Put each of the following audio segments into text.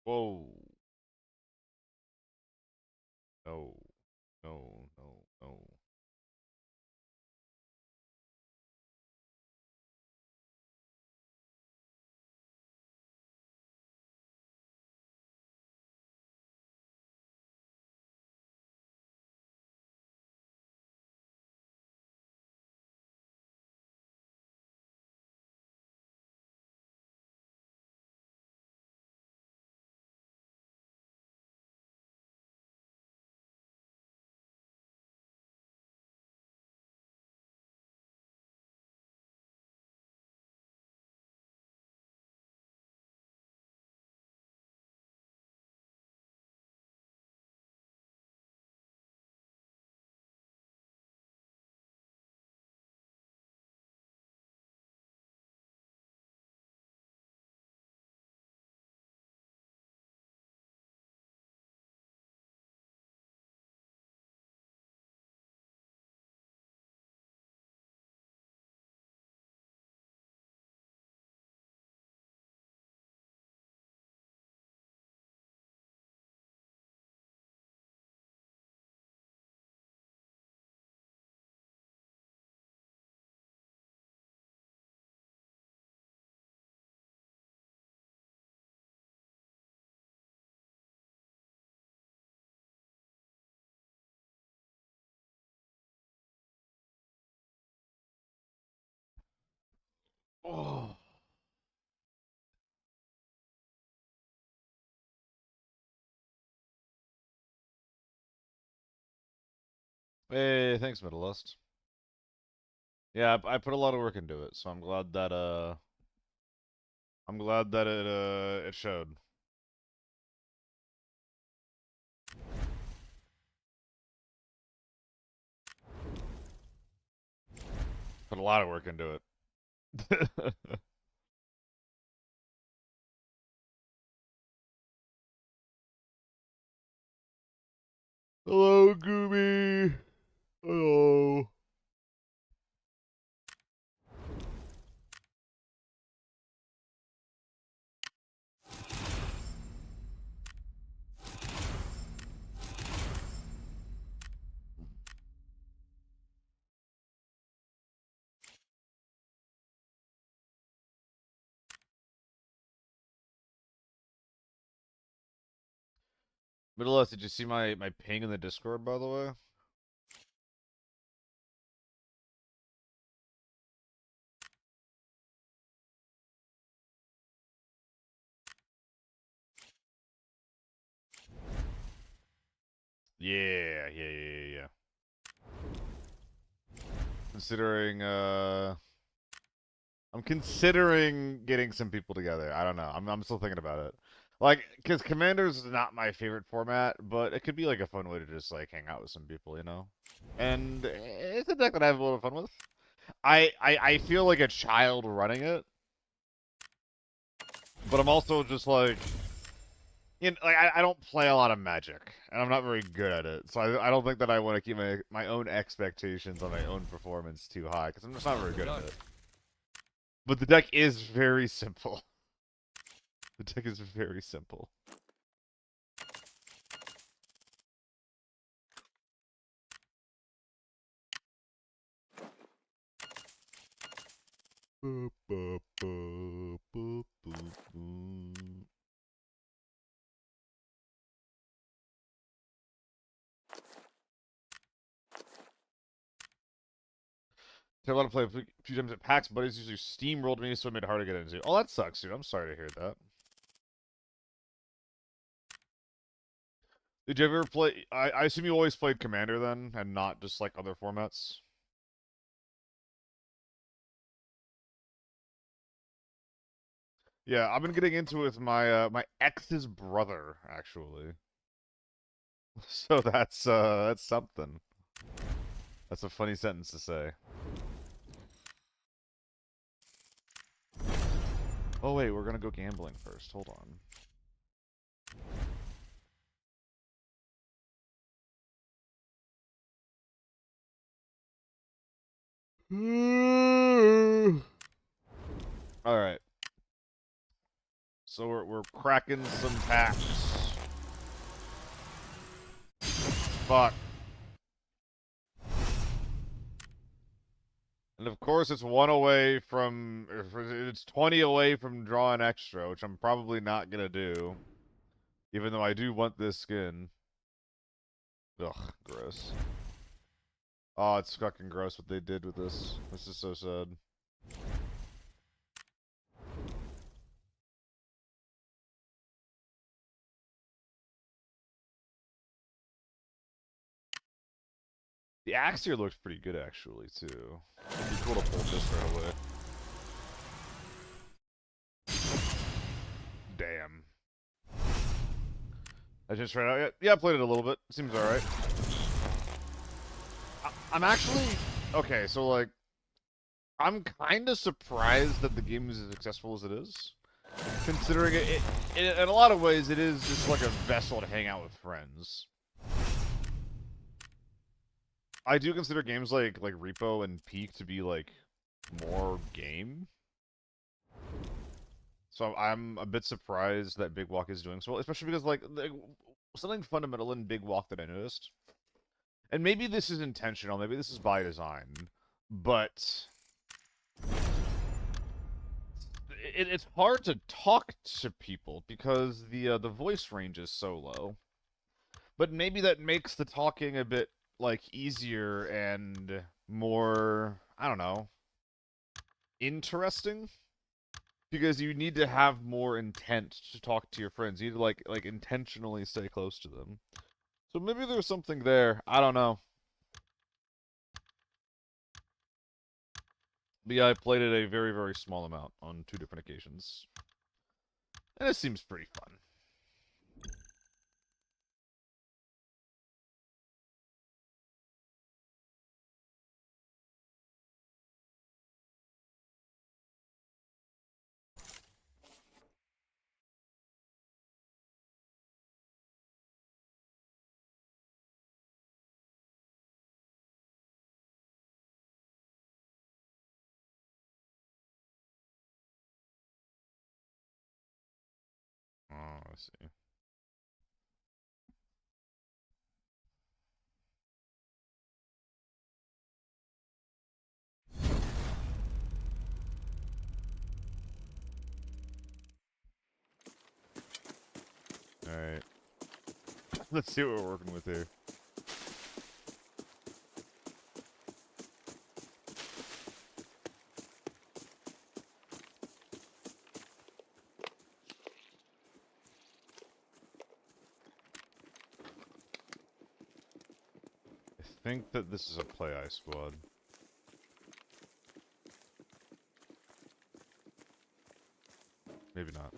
Whoa. No. No, no, no. Oh. Hey, thanks, Middleist. Yeah, I put a lot of work into it, so I'm glad that it showed. Put a lot of work into it. Hello, Gooby. Hello. Middleist, did you see my ping in the Discord, by the way? Yeah, yeah. Considering, I'm considering getting some people together. I don't know. I'm still thinking about it. Like, because Commander's not my favorite format, but it could be like a fun way to just like hang out with some people, you know? And it's a deck that I have a little fun with. I feel like a child running it, but I'm also just like, you know, like I don't play a lot of Magic, and I'm not very good at it. So I don't think that I want to keep my own expectations on my own performance too high, because I'm just not very good at it. But the deck is very simple. The deck is very simple. Boop, boop, boop, boop, boop, boop. I want to play a few times at PAX, but it's usually steamrolled me, so it made it hard to get into. Oh, that sucks, dude. I'm sorry to hear that. Did you ever play? I assume you always played Commander then, and not just like other formats. Yeah, I've been getting into it with my ex's brother, actually. So that's something. That's a funny sentence to say. Oh wait, we're gonna go gambling first. Hold on. All right. So we're cracking some packs. Fuck. And of course, it's 1 away from... It's 20 away from drawing extra, which I'm probably not gonna do. Even though I do want this skin. Ugh, gross. Oh, it's fucking gross what they did with this. This is so sad. The axe here looks pretty good, actually, too. It'd be cool to pull this right away. Damn. I just tried out yet? Yeah, I played it a little bit. Seems alright. I'm actually... Okay, so, like... I'm kind of surprised that the game is as successful as it is. Considering it, in a lot of ways, it is just like a vessel to hang out with friends. I do consider games like Repo and Peak to be, like, more game. So I'm a bit surprised that Big Walk is doing so well, especially because, like, something fundamental in Big Walk that I noticed, and maybe this is intentional, maybe this is by design, but it's hard to talk to people because the voice range is so low. But maybe that makes the talking a bit, like, easier and more, I don't know, interesting? Because you need to have more intent to talk to your friends. You need to, like intentionally stay close to them. So maybe there's something there. I don't know. But yeah, I played it a very, very small amount on 2 different occasions. And it seems pretty fun. Oh, I see. Alright. Let's see what we're working with here. I think that this is a play I squad. Maybe not.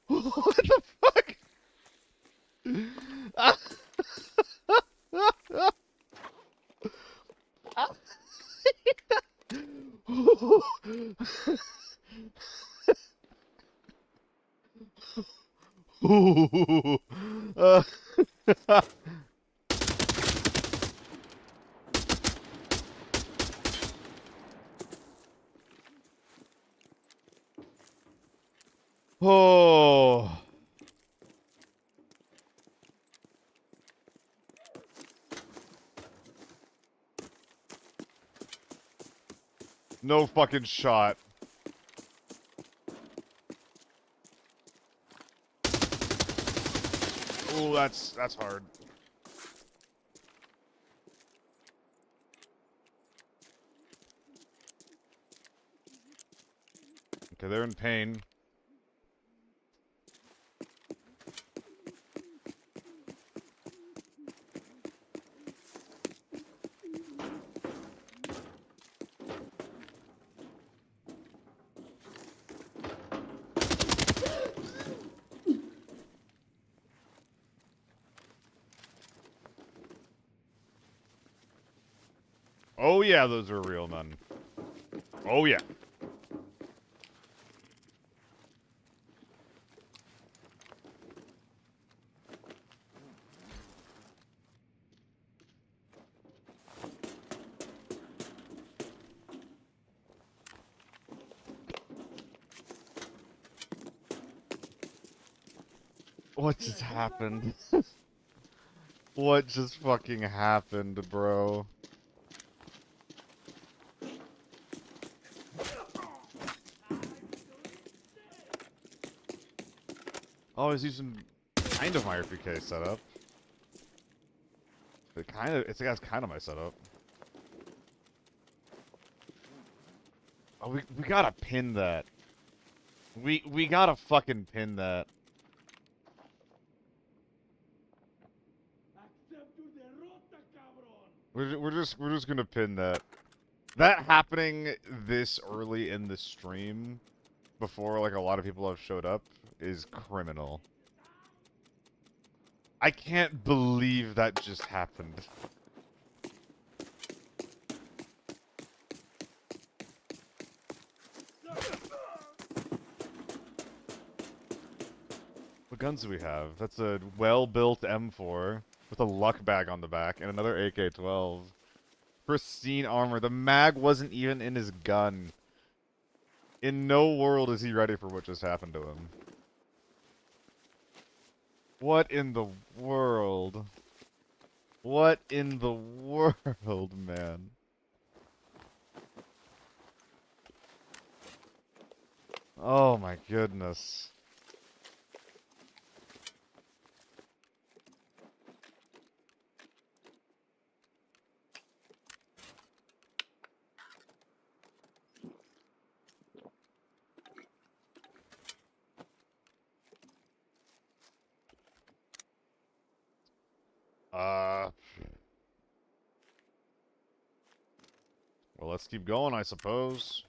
What the fuck? uh, oh. No fucking shot. Oh, that's hard. Okay, they're in pain. yeah, those are real men. Oh yeah. What just happened? What just fucking happened, bro? Oh, he's using kind of my RPK setup. It's kind of my setup. Oh, we gotta pin that. We gotta fucking pin that. We're just gonna pin that. That happening this early in the stream, before like a lot of people have showed up, is criminal. I can't believe that just happened. What guns do we have? That's a well-built M4 with a luck bag on the back and another AK-12. Pristine armor. The mag wasn't even in his gun. In no world is he ready for what just happened to him. What in the world? What in the world, man? Oh my goodness. Well, let's keep going, I suppose.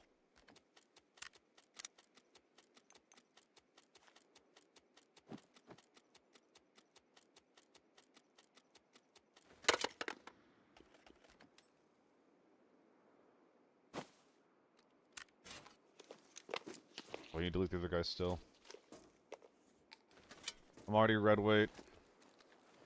Well, you delete the other guys still. I'm already red weight.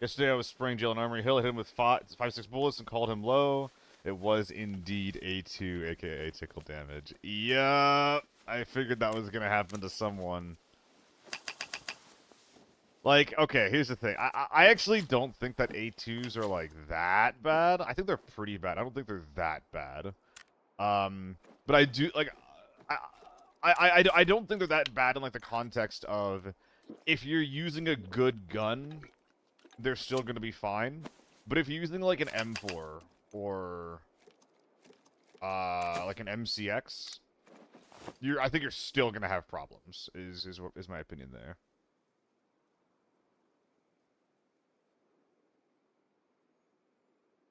Yesterday I was spraying Jail on Armory Hill. I hit him with 6 bullets and called him low. It was indeed A2, aka tickle damage. Yeah, I figured that was gonna happen to someone. Like, okay, here's the thing. I actually don't think that A2s are, like, that bad. I think they're pretty bad. I don't think they're that bad. But I do, like, I don't think they're that bad in, like, the context of if you're using a good gun, they're still gonna be fine. But if you're using, like, an M4 or, like an MCX, I think you're still gonna have problems, is my opinion there.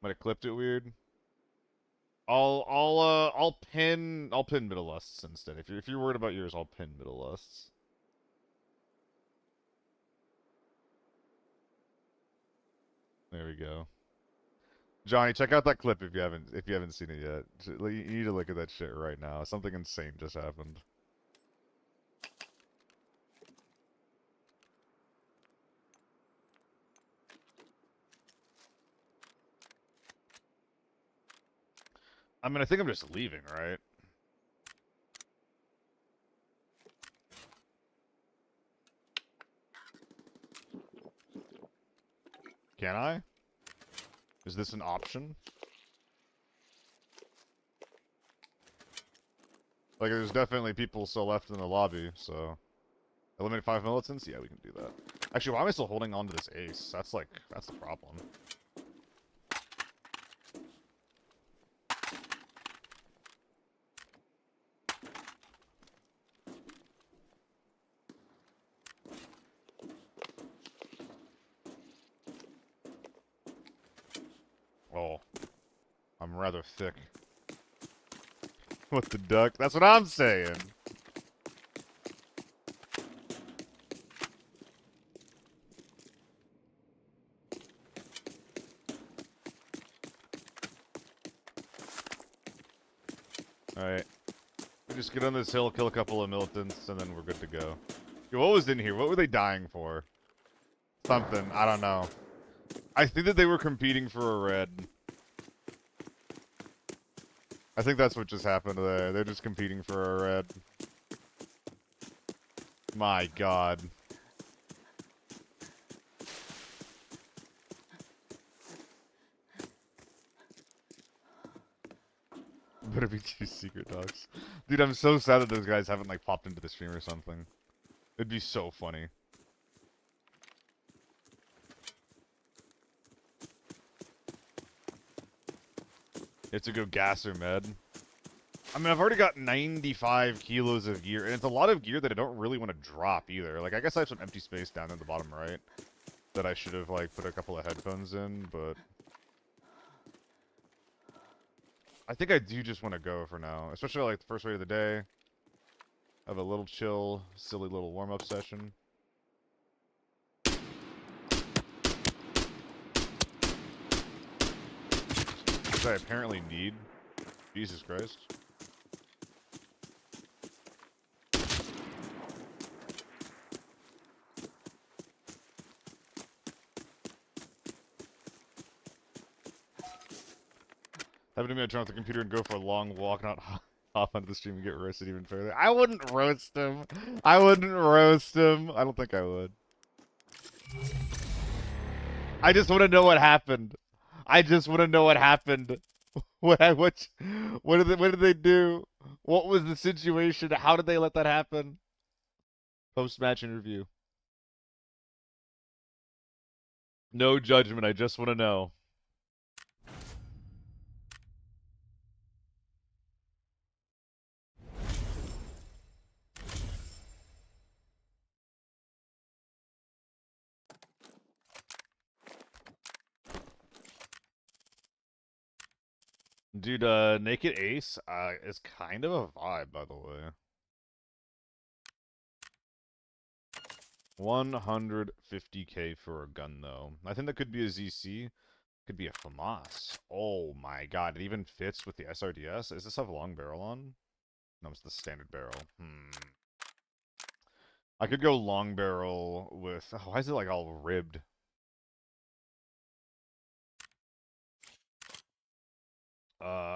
Might have clipped it weird. I'll pin middle lusts instead. If you're worried about yours, I'll pin middle lusts. There we go. Johnny, check out that clip if you haven't seen it yet. You need to look at that shit right now. Something insane just happened. I mean, I think I'm just leaving, right? Can I? Is this an option? Like, there's definitely people still left in the lobby, so... Eliminate 5 militants? Yeah, we can do that. Actually, why am I still holding on to this ace? That's the problem. Oh. I'm rather thick. What the duck? That's what I'm saying! Alright. We just get on this hill, kill a couple of militants, and then we're good to go. Yo, what was in here? What were they dying for? Something. I don't know. I think that they were competing for a red. I think that's what just happened there. They're just competing for a red. My god. Better be 2 secret dogs. Dude, I'm so sad that those guys haven't, like, popped into the stream or something. It'd be so funny. You have to go gas or med. I mean, I've already got 95 kilos of gear, and it's a lot of gear that I don't really want to drop either. Like, I guess I have some empty space down in the bottom right that I should have, like, put a couple of headphones in, but... I think I do just want to go for now, especially, like, the first raid of the day. Have a little chill, silly little warm-up session. Which I apparently need. Jesus Christ. Happened to me, I turn off the computer and go for a long walk, not hop onto the stream and get roasted even further. I wouldn't roast him. I wouldn't roast him. I don't think I would. I just want to know what happened. I just want to know what happened. What did they do? What was the situation? How did they let that happen? Post-match interview. No judgment. I just want to know. Dude, Naked Ace is kind of a vibe, by the way. 150k for a gun, though. I think that could be a ZC. Could be a FAMAS. Oh my god, it even fits with the SRDS. Does this have a long barrel on? No, it's the standard barrel. I could go long barrel with... Oh, why is it, like, all ribbed?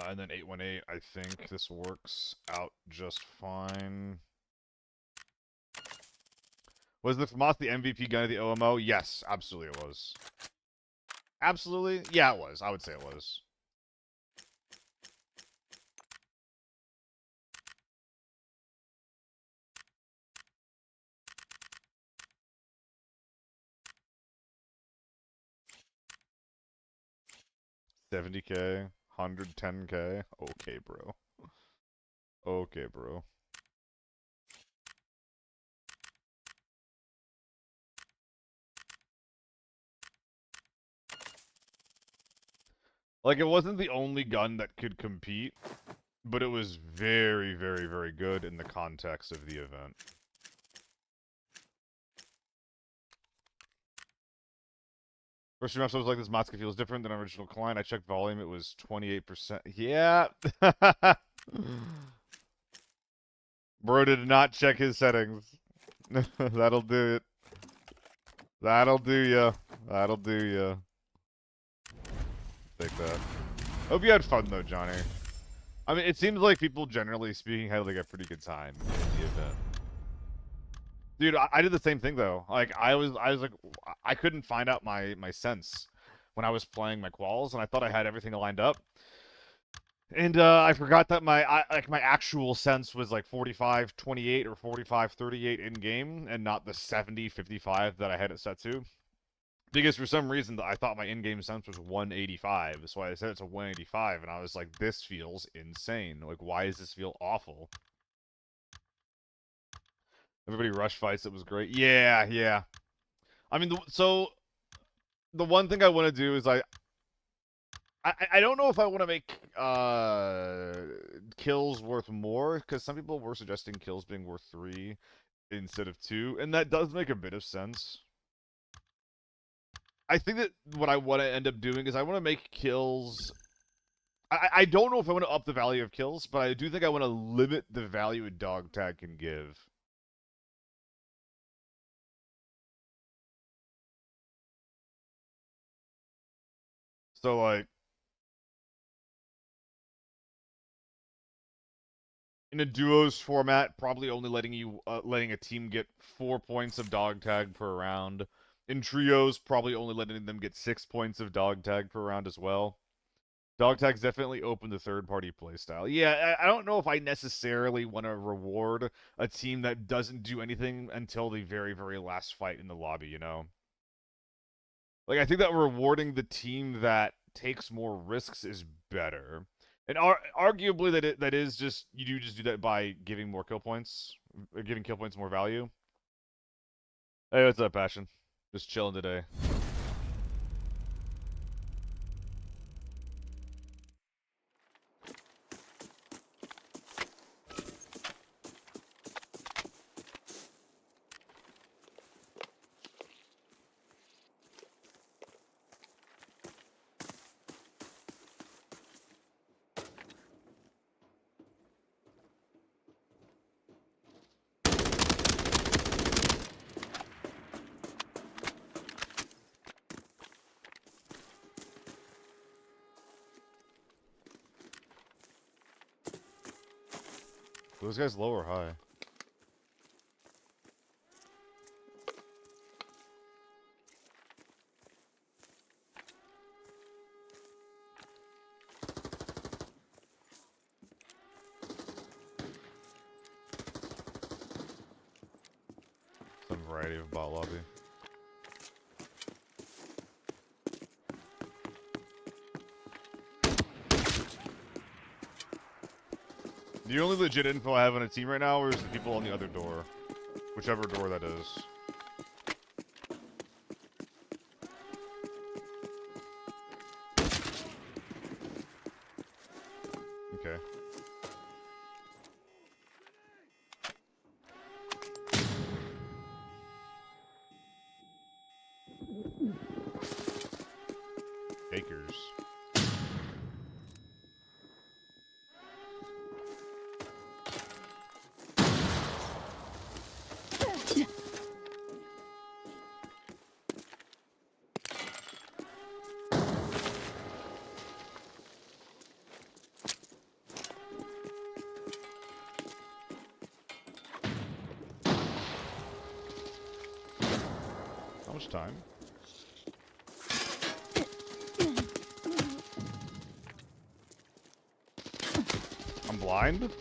And then 818, I think this works out just fine. Was the FAMAS the MVP gun of the OMO? Yes, absolutely it was. Absolutely? Yeah, it was. I would say it was. $70k, 110k. Okay, bro. Okay, bro. Like, it wasn't the only gun that could compete, but it was very, very, very good in the context of the event. First stream episode was like, this Matsuka feels different than original client. I checked volume, it was 28%. Yeah! Bro did not check his settings. That'll do it. That'll do ya. That'll do ya. Take that. Hope you had fun, though, Johnny. I mean, it seems like people, generally speaking, had, like, a pretty good time in the event. Dude, I did the same thing, though. Like, I was like, I couldn't find out my sense when I was playing my quals, and I thought I had everything lined up. And, I forgot that my actual sense was, like, 45-28 or 45-38 in-game, and not the 70-55 that I had it set to. Because for some reason, I thought my in-game sense was 185, so I said it's a 185, and I was like, this feels insane. Like, why does this feel awful? Everybody rush fights, it was great. Yeah, yeah. I mean, so, the one thing I want to do is I don't know if I want to make, kills worth more, because some people were suggesting kills being worth 3 instead of 2, and that does make a bit of sense. I think that what I want to end up doing is I want to make kills... I don't know if I want to up the value of kills, but I do think I want to limit the value a dog tag can give. So, like, in a duos format, probably only letting a team get 4 points of dog tag per round. In trios, probably only letting them get 6 points of dog tag per round as well. Dog tag's definitely open to third-party playstyle. Yeah, I don't know if I necessarily want to reward a team that doesn't do anything until the very, very last fight in the lobby, you know? Like, I think that rewarding the team that takes more risks is better. And arguably that is just, you do just do that by giving more kill points, or giving kill points more value. Hey, what's up, Passion? Just chilling today. Those guys low or high? Some variety of bot lobby. The only legit info I have on a team right now is the people on the other door. Whichever door that is. Okay. Bakers. How much time? I'm blind?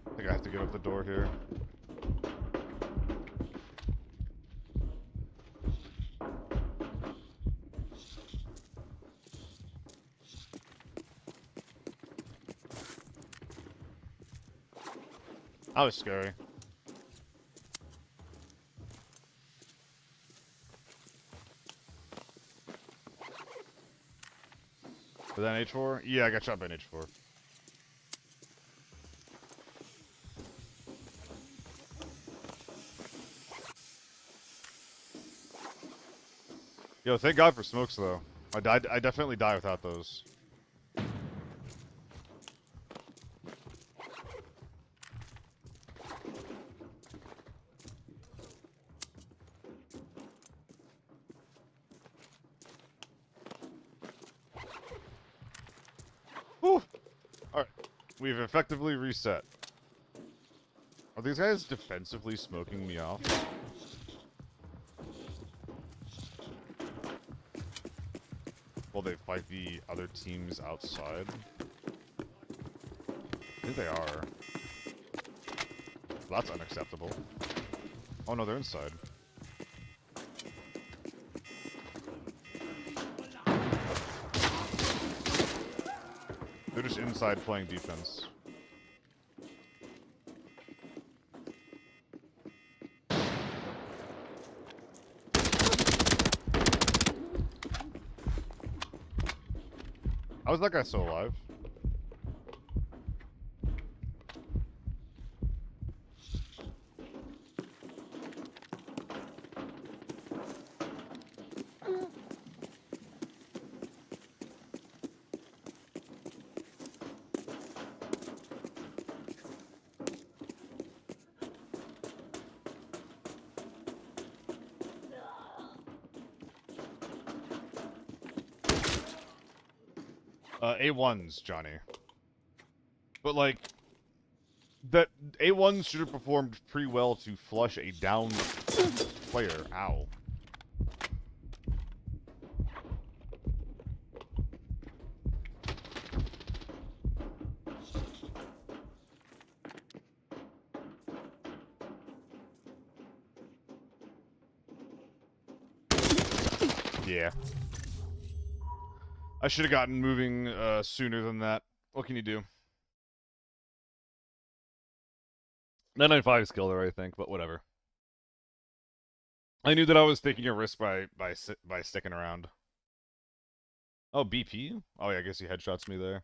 I think I have to get up the door here. That was scary. Was that an H4? Yeah, I got shot by an H4. Yo, thank God for smokes, though. I definitely die without those. Whew! Alright. We've effectively reset. Are these guys defensively smoking me off? Will they fight the other teams outside? I think they are. That's unacceptable. Oh no, they're inside. They're just inside playing defense. How is that guy still alive? A1s, Johnny. But, like, that A1s should have performed pretty well to flush a down player. Ow. Yeah. I should have gotten moving sooner than that. What can you do? 995 skill there, I think, but whatever. I knew that I was taking a risk by sticking around. Oh, BP? Oh yeah, I guess he headshots me there.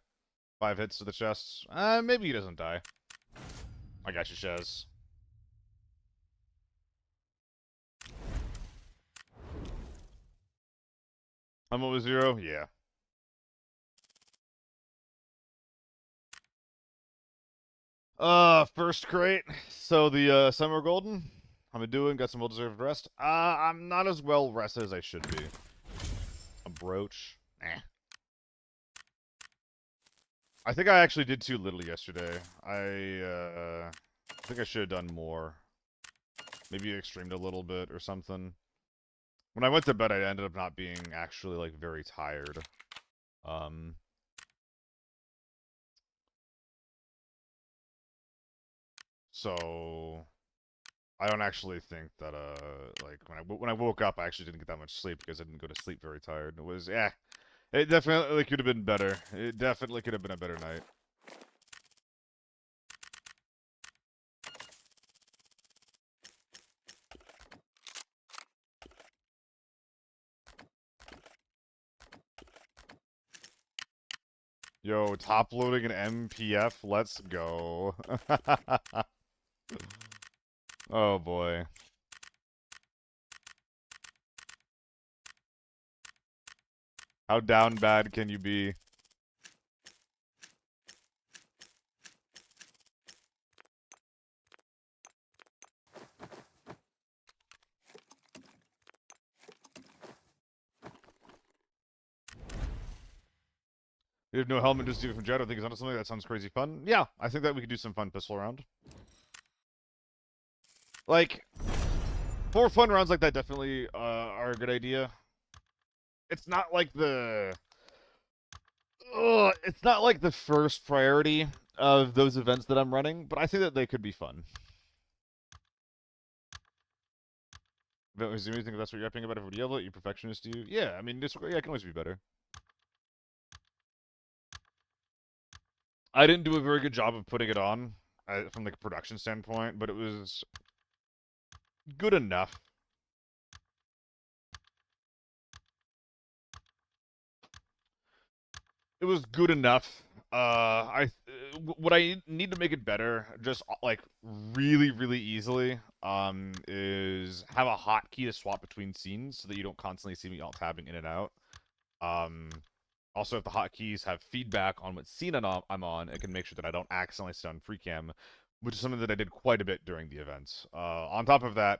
5 hits to the chest. Maybe he doesn't die. I got you, Shaz. I'm over 0? Yeah. First crate. So the Summer Golden. How am I doing? Got some well-deserved rest. I'm not as well rested as I should be. A brooch. Eh. I think I actually did too little yesterday. I think I should have done more. Maybe extremed a little bit or something. When I went to bed, I ended up not being actually, like, very tired. So I don't actually think that, like, when I woke up, I actually didn't get that much sleep because I didn't go to sleep very tired. It was, yeah, it definitely could have been better. It definitely could have been a better night. Yo, top loading an MPF, let's go. Oh boy. How down bad can you be? You have no helmet, just do it from Jet. I think it's not something that sounds crazy fun. Yeah, I think that we could do some fun pistol round. Like, 4 fun rounds like that definitely are a good idea. It's not like the... it's not like the first priority of those events that I'm running, but I think that they could be fun. Is there anything that's what you're upping about? If you yell at you, perfectionist, do you? Yeah, I mean, yeah, it can always be better. I didn't do a very good job of putting it on from like a production standpoint, but it was good enough. It was good enough. What I need to make it better, just like really easily, is have a hotkey to swap between scenes so that you don't constantly see me alt tabbing in and out. Also, if the hotkeys have feedback on what scene I'm on, it can make sure that I don't accidentally stun free cam, which is something that I did quite a bit during the events. On top of that,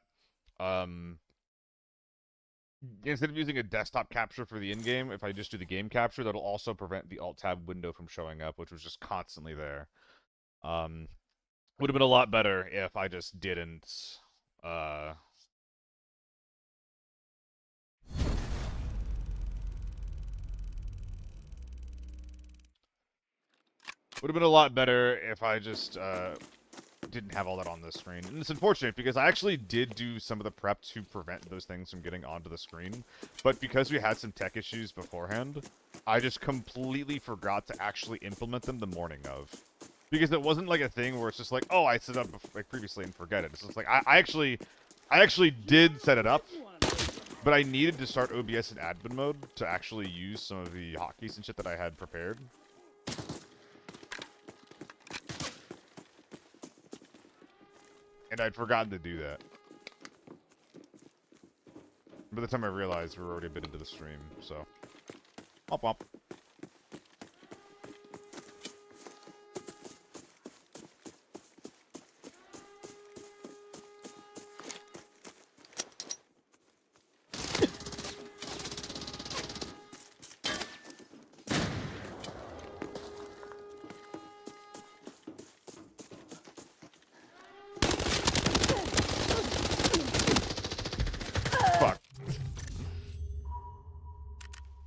instead of using a desktop capture for the in-game, if I just do the game capture, that'll also prevent the alt-tab window from showing up, which was just constantly there. Would have been a lot better if I just didn't, would have been a lot better if I just, didn't have all that on the screen. And it's unfortunate because I actually did do some of the prep to prevent those things from getting onto the screen. But because we had some tech issues beforehand, I just completely forgot to actually implement them the morning of. Because it wasn't like a thing where it's just like, oh, I set up like previously and forget it. It's just like I actually did set it up. But I needed to start OBS in admin mode to actually use some of the hotkeys and shit that I had prepared. And I'd forgotten to do that. By the time I realized, we were already a bit into the stream, so... Womp womp. Fuck.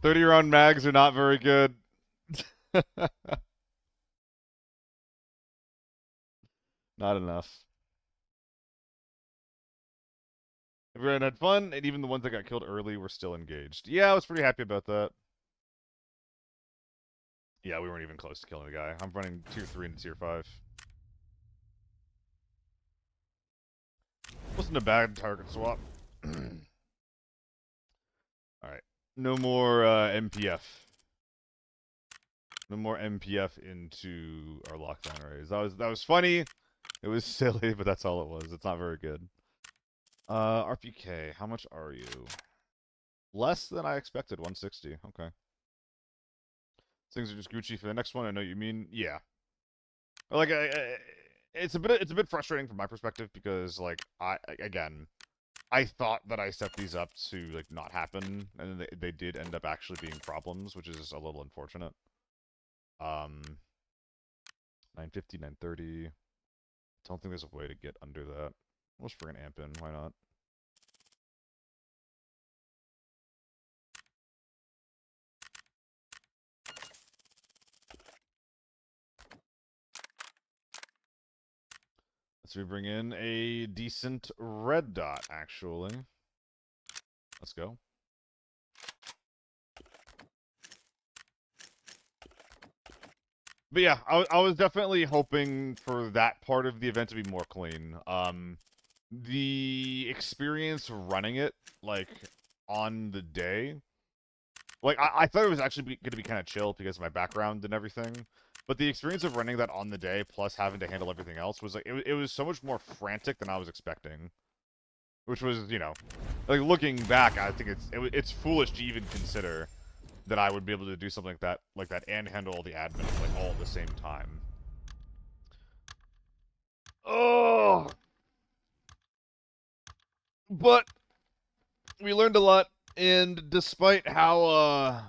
30-round mags are not very good. Not enough. Everyone had fun, and even the ones that got killed early were still engaged. Yeah, I was pretty happy about that. Yeah, we weren't even close to killing the guy. I'm running tier 3 into tier 5. Wasn't a bad target swap. Alright. No more MPF. No more MPF into our lockdown raise. That was funny. It was silly, but that's all it was. It's not very good. RPK, how much are you? Less than I expected, 160. Okay. Things are just Gucci for the next one. I know what you mean. Yeah. Like, it's a bit frustrating from my perspective because, like, I thought that I set these up to like not happen, and then they did end up actually being problems, which is a little unfortunate. 950, 930. Don't think there's a way to get under that. We'll just bring an amp in. Why not? Let's bring in a decent red dot, actually. Let's go. But yeah, I was definitely hoping for that part of the event to be more clean. The experience running it, like, on the day, like, I thought it was actually going to be kind of chill because of my background and everything. But the experience of running that on the day, plus having to handle everything else, was like, it was so much more frantic than I was expecting. Which was, you know, like, looking back, I think it's foolish to even consider that I would be able to do something like that and handle all the admin, like, all at the same time. Oh! But we learned a lot, and despite how,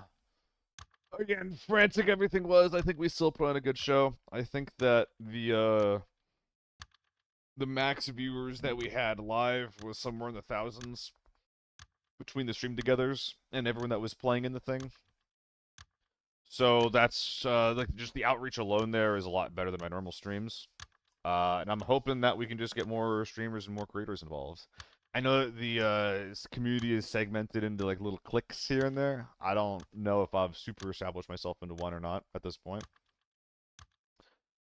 again, frantic everything was, I think we still put on a good show. I think that the max viewers that we had live was somewhere in the thousands between the stream togethers and everyone that was playing in the thing. So that's, like, just the outreach alone there is a lot better than my normal streams. And I'm hoping that we can just get more streamers and more creators involved. I know that the community is segmented into, like, little cliques here and there. I don't know if I've super established myself into one or not at this point.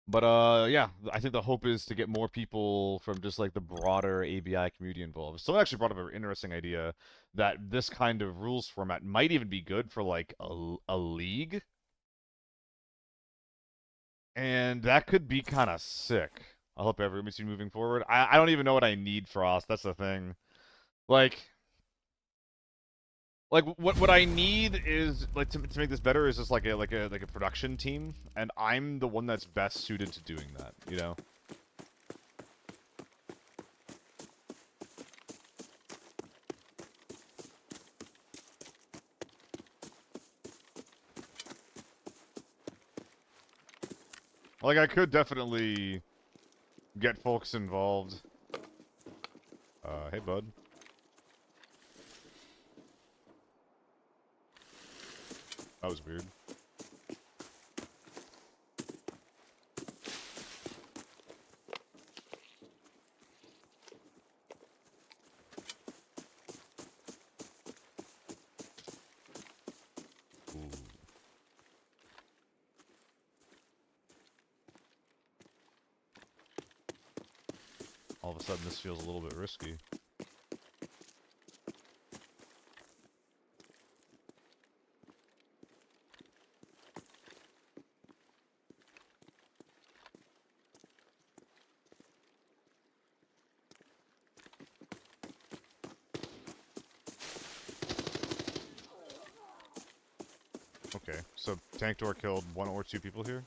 But, yeah, I think the hope is to get more people from just, like, the broader ABI community involved. Someone actually brought up an interesting idea that this kind of rules format might even be good for, like, a league. And that could be kind of sick. I hope everybody's moving forward. I don't even know what I need, Frost. That's the thing. Like what I need is, like, to make this better is just like a production team, and I'm the one that's best suited to doing that, you know? Like, I could definitely get folks involved. Hey, bud. That was weird. Ooh. All of a sudden, this feels a little bit risky. Okay, so tank door killed 1 or 2 people here?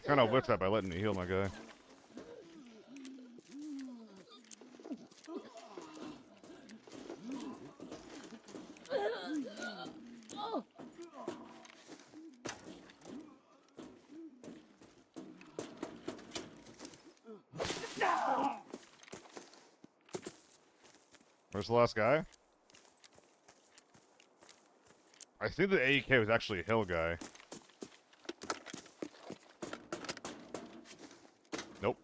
Kinda whiffed that by letting me heal my guy. Where's the last guy? I think the AEK was actually a hill guy. Nope.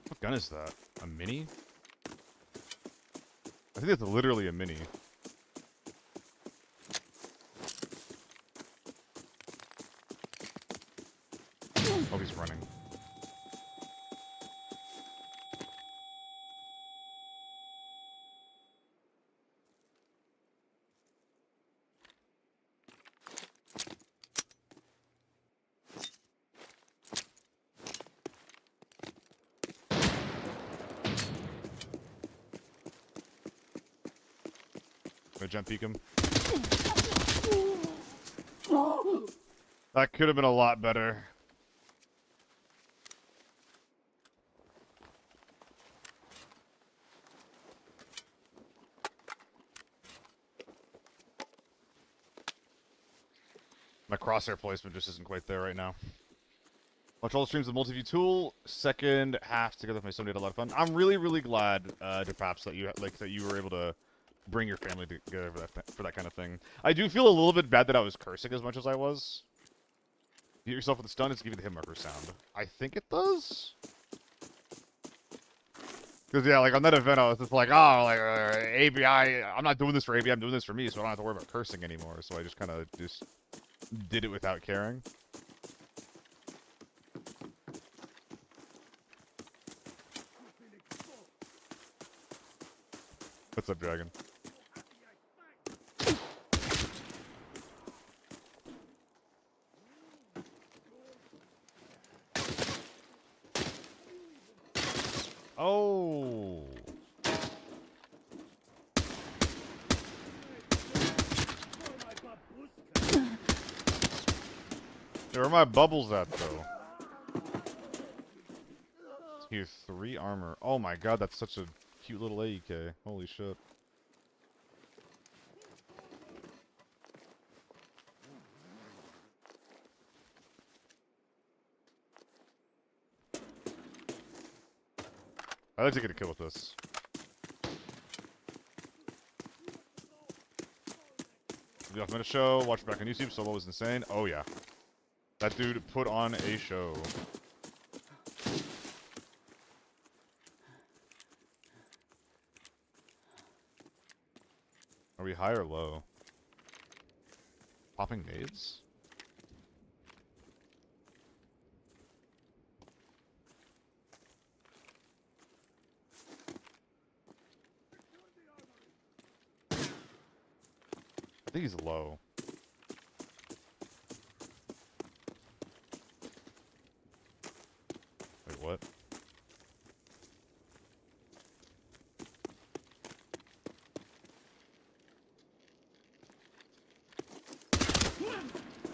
What gun is that? A mini? I think that's literally a mini. Oh, he's running. I'm gonna jump peek him. That could have been a lot better. My crosshair placement just isn't quite there right now. Watch all the streams of Multiview Tool. Second half together with my son, we had a lot of fun. I'm really, really glad, Depaps, that you were able to bring your family together for that kind of thing. I do feel a little bit bad that I was cursing as much as I was. You hit yourself with a stun, it's giving the hit marker sound. I think it does. Because, yeah, like, on that event, I was just like, oh, like, ABI, I'm not doing this for ABI, I'm doing this for me, so I don't have to worry about cursing anymore. So I just kind of just did it without caring. What's up, Dragon? Oh. Where are my bubbles at, though? Tier 3 armor. Oh my god, that's such a cute little AEK. Holy shit. I'd like to get a kill with this. Be off minute show, watch it back on YouTube, Solo was insane. Oh yeah. That dude put on a show. Are we high or low? Popping nades? I think he's low. Wait, what?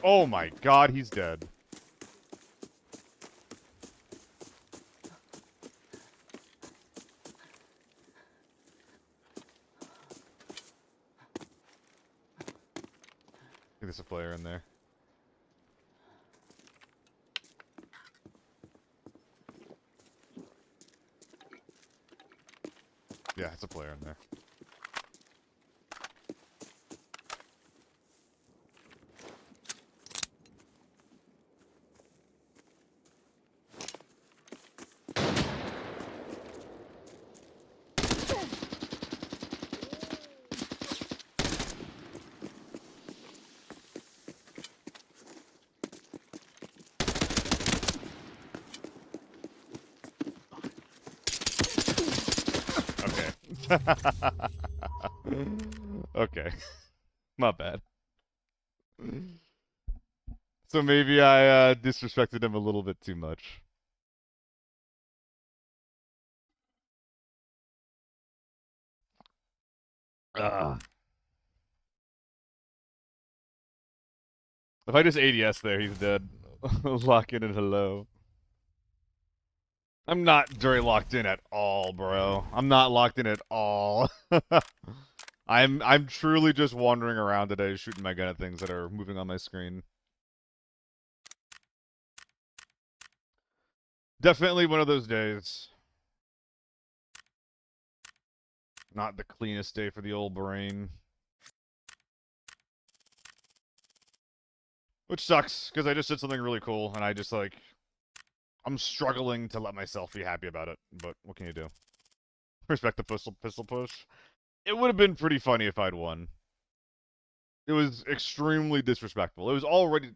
Oh my god, he's dead. I think there's a player in there. Yeah, it's a player in there. Okay. Not bad. So maybe I disrespected him a little bit too much. Ugh. If I just ADS there, he's dead. Lock in and hello. I'm not very locked in at all, bro. I'm not locked in at all. I'm truly just wandering around today, shooting my gun at things that are moving on my screen. Definitely one of those days. Not the cleanest day for the old brain. Which sucks, because I just did something really cool, and I just, like... I'm struggling to let myself be happy about it, but what can you do? Respect the pistol push. It would have been pretty funny if I'd won. It was extremely disrespectful. It was already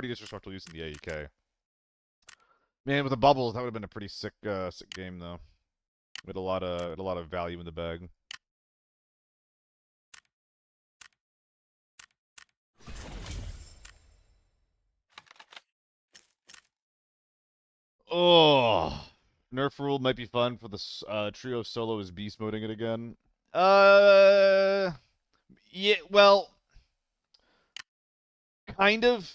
disrespectful using the AEK. Man, with the bubbles, that would have been a pretty sick game though. With a lot of value in the bag. Oh, nerf rule might be fun for the trio solo is beast moding it again. Yeah, well, kind of.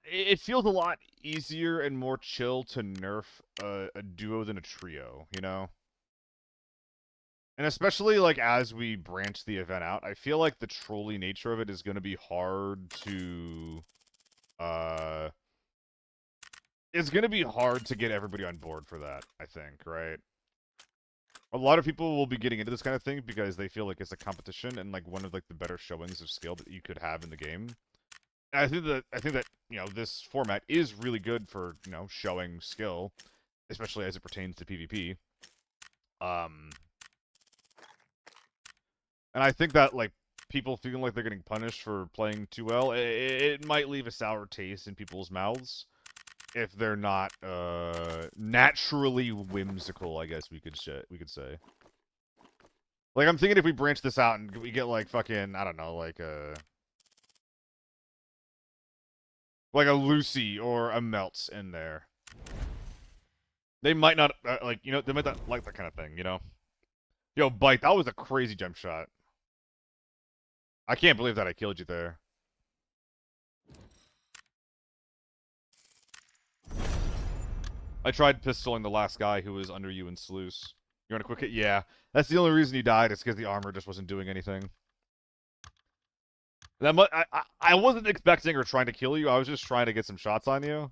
It feels a lot easier and more chill to nerf a duo than a trio, you know? And especially, like, as we branch the event out, I feel like the trolly nature of it is going to be hard to, it's going to be hard to get everybody on board for that, I think, right? A lot of people will be getting into this kind of thing because they feel like it's a competition and, like, one of, like, the better showings of skill that you could have in the game. And I think that, you know, this format is really good for, you know, showing skill, especially as it pertains to PvP. And I think that, like, people feeling like they're getting punished for playing too well, it might leave a sour taste in people's mouths if they're not naturally whimsical, I guess we could say. Like, I'm thinking if we branch this out and we get, like, fucking, I don't know, like a Lucy or a Melts in there. They might not, like, you know, they might not like that kind of thing, you know? Yo, Bite, that was a crazy jump shot. I can't believe that I killed you there. I tried pistoling the last guy who was under you in Sluice. You want a quick hit? Yeah. That's the only reason you died, is because the armor just wasn't doing anything. I wasn't expecting or trying to kill you, I was just trying to get some shots on you.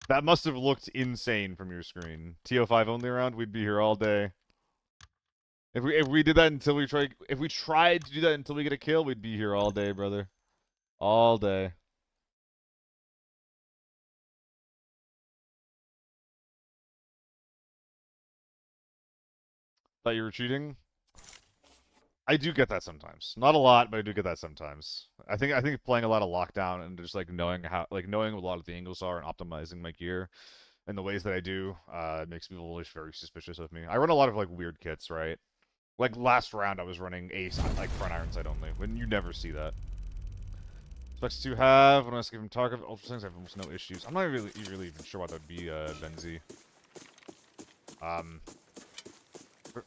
That must have looked insane from your screen. TO5 only round, we'd be here all day. If we did that until we if we tried to do that until we get a kill, we'd be here all day, brother. All day. Thought you were cheating? I do get that sometimes. Not a lot, but I do get that sometimes. I think playing a lot of lockdown and just like knowing knowing what a lot of the angles are and optimizing my gear in the ways that I do makes people just very suspicious of me. I run a lot of like weird kits, right? Like last round I was running ace like front iron sight only. When you never see that. Specs to have when I was giving talk of ultra things, I have almost no issues. I'm not really even sure what that would be, Benzie.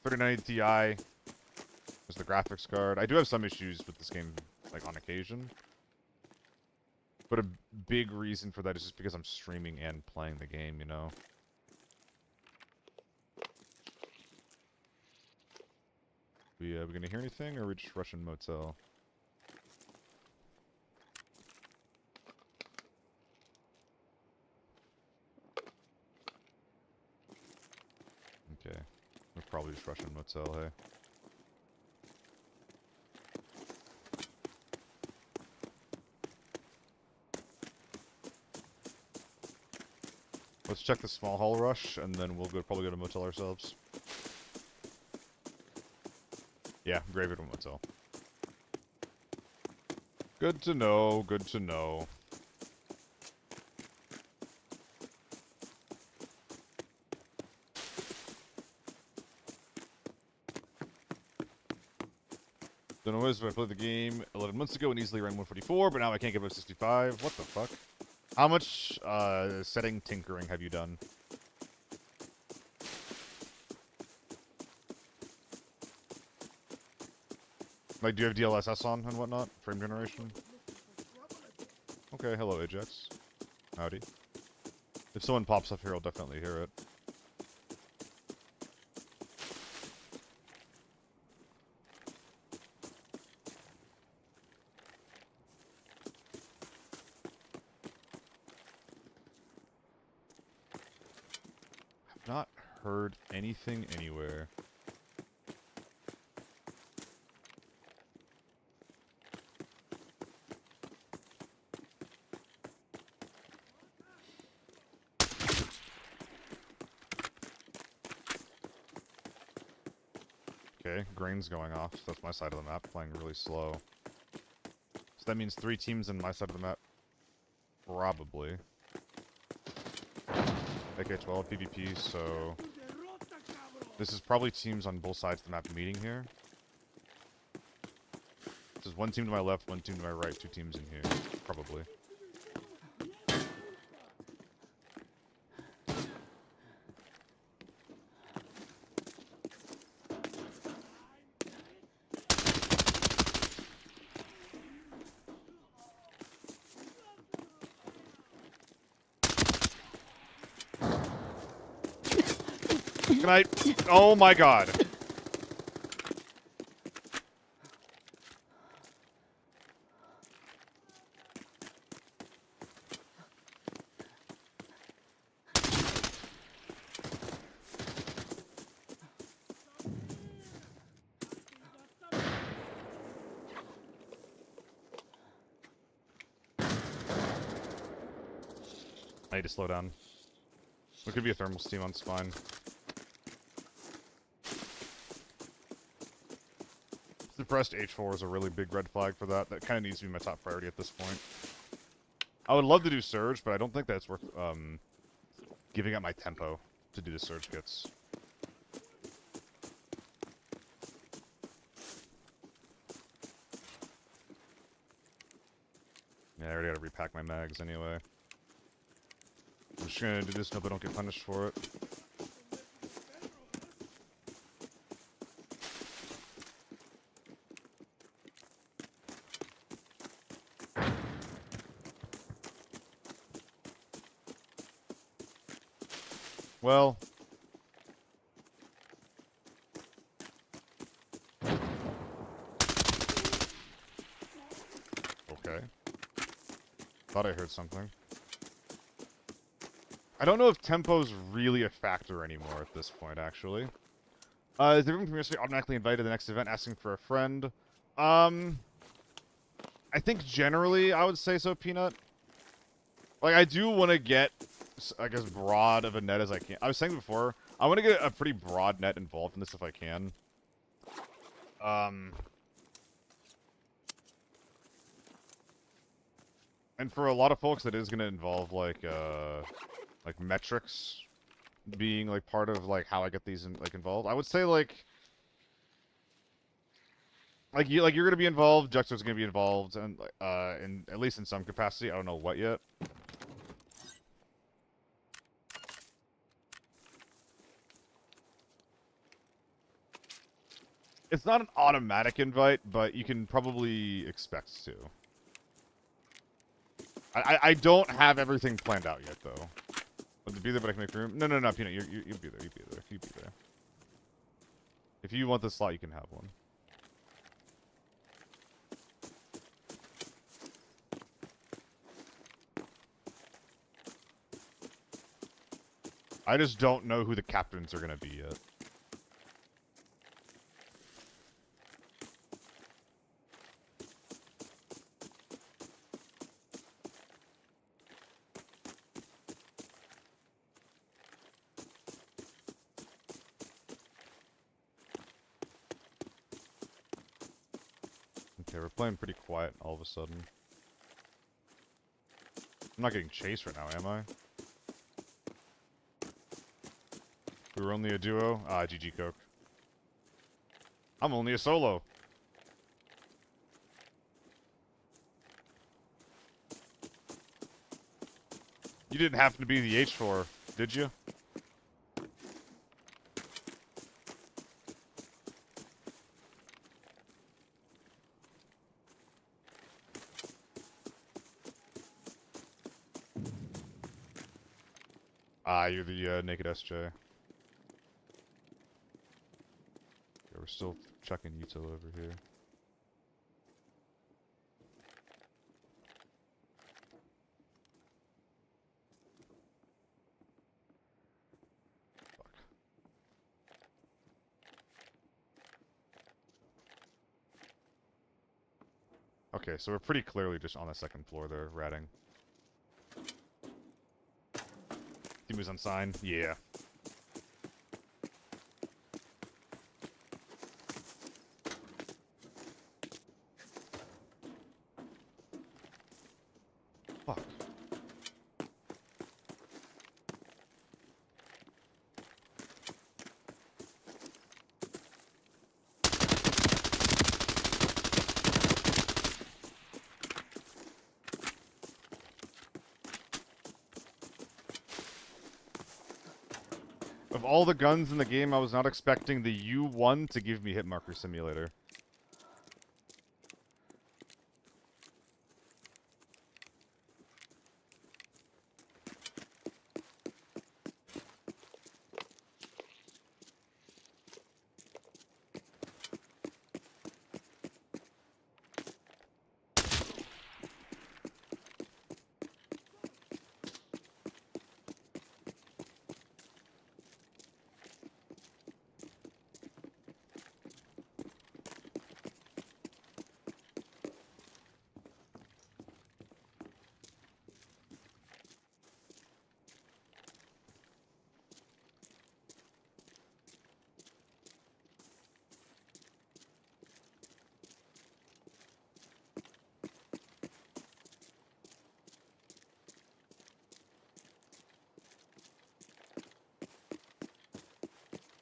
3090 Ti is the graphics card. I do have some issues with this game, like, on occasion. But a big reason for that is just because I'm streaming and playing the game, you know? We gonna hear anything, or are we just rushing motel? Okay. We're probably just rushing motel, hey? Let's check the small hall rush, and then we'll probably go to motel ourselves. Yeah, graveyard and motel. Good to know, good to know. Don't know if I played the game 11 months ago and easily ran 144, but now I can't get above 65. What the fuck? How much setting tinkering have you done? Like, do you have DLSS on and whatnot? Frame generation? Okay, hello Ajax. Howdy. If someone pops up here, I'll definitely hear it. I've not heard anything anywhere. Okay, grain's going off. So that's my side of the map, playing really slow. So that means 3 teams on my side of the map. Probably. AK-12 PvP, so... This is probably teams on both sides of the map meeting here. This is 1 team to my left, 1 team to my right, 2 teams in here. Probably. Good night. Oh my god. I need to slow down. There could be a thermal steam on spine. Suppressed H4 is a really big red flag for that. That kind of needs to be my top priority at this point. I would love to do Surge, but I don't think that's worth giving up my tempo to do the Surge kits. Yeah, I already gotta repack my mags anyway. I'm just gonna do this so I don't get punished for it. Well... Okay. Thought I heard something. I don't know if tempo's really a factor anymore at this point, actually. Is everyone from yesterday automatically invited to the next event asking for a friend? I think generally I would say so, Peanut. Like, I do want to get, like, as broad of a net as I can. I was saying before, I want to get a pretty broad net involved in this if I can. And for a lot of folks, that is going to involve, like metrics being, like, part of, like, how I get these, involved. I would say, like you're going to be involved, Juxta's going to be involved, and, in, at least in some capacity. I don't know what yet. It's not an automatic invite, but you can probably expect to. I don't have everything planned out yet, though. Want to be there, but I can make room? No, Peanut, you'll be there, you'll be there. If you want the slot, you can have one. I just don't know who the captains are going to be yet. Okay, we're playing pretty quiet all of a sudden. I'm not getting chased right now, am I? We were only a duo? Ah, GG Coke. I'm only a solo. You didn't happen to be the H4, did you? Ah, you're the naked SJ. Yeah, we're still chucking util over here. Fuck. Okay, so we're pretty clearly just on the second floor there, ratting. Team is unsigned? Yeah. Fuck. Of all the guns in the game, I was not expecting the U1 to give me hit marker simulator.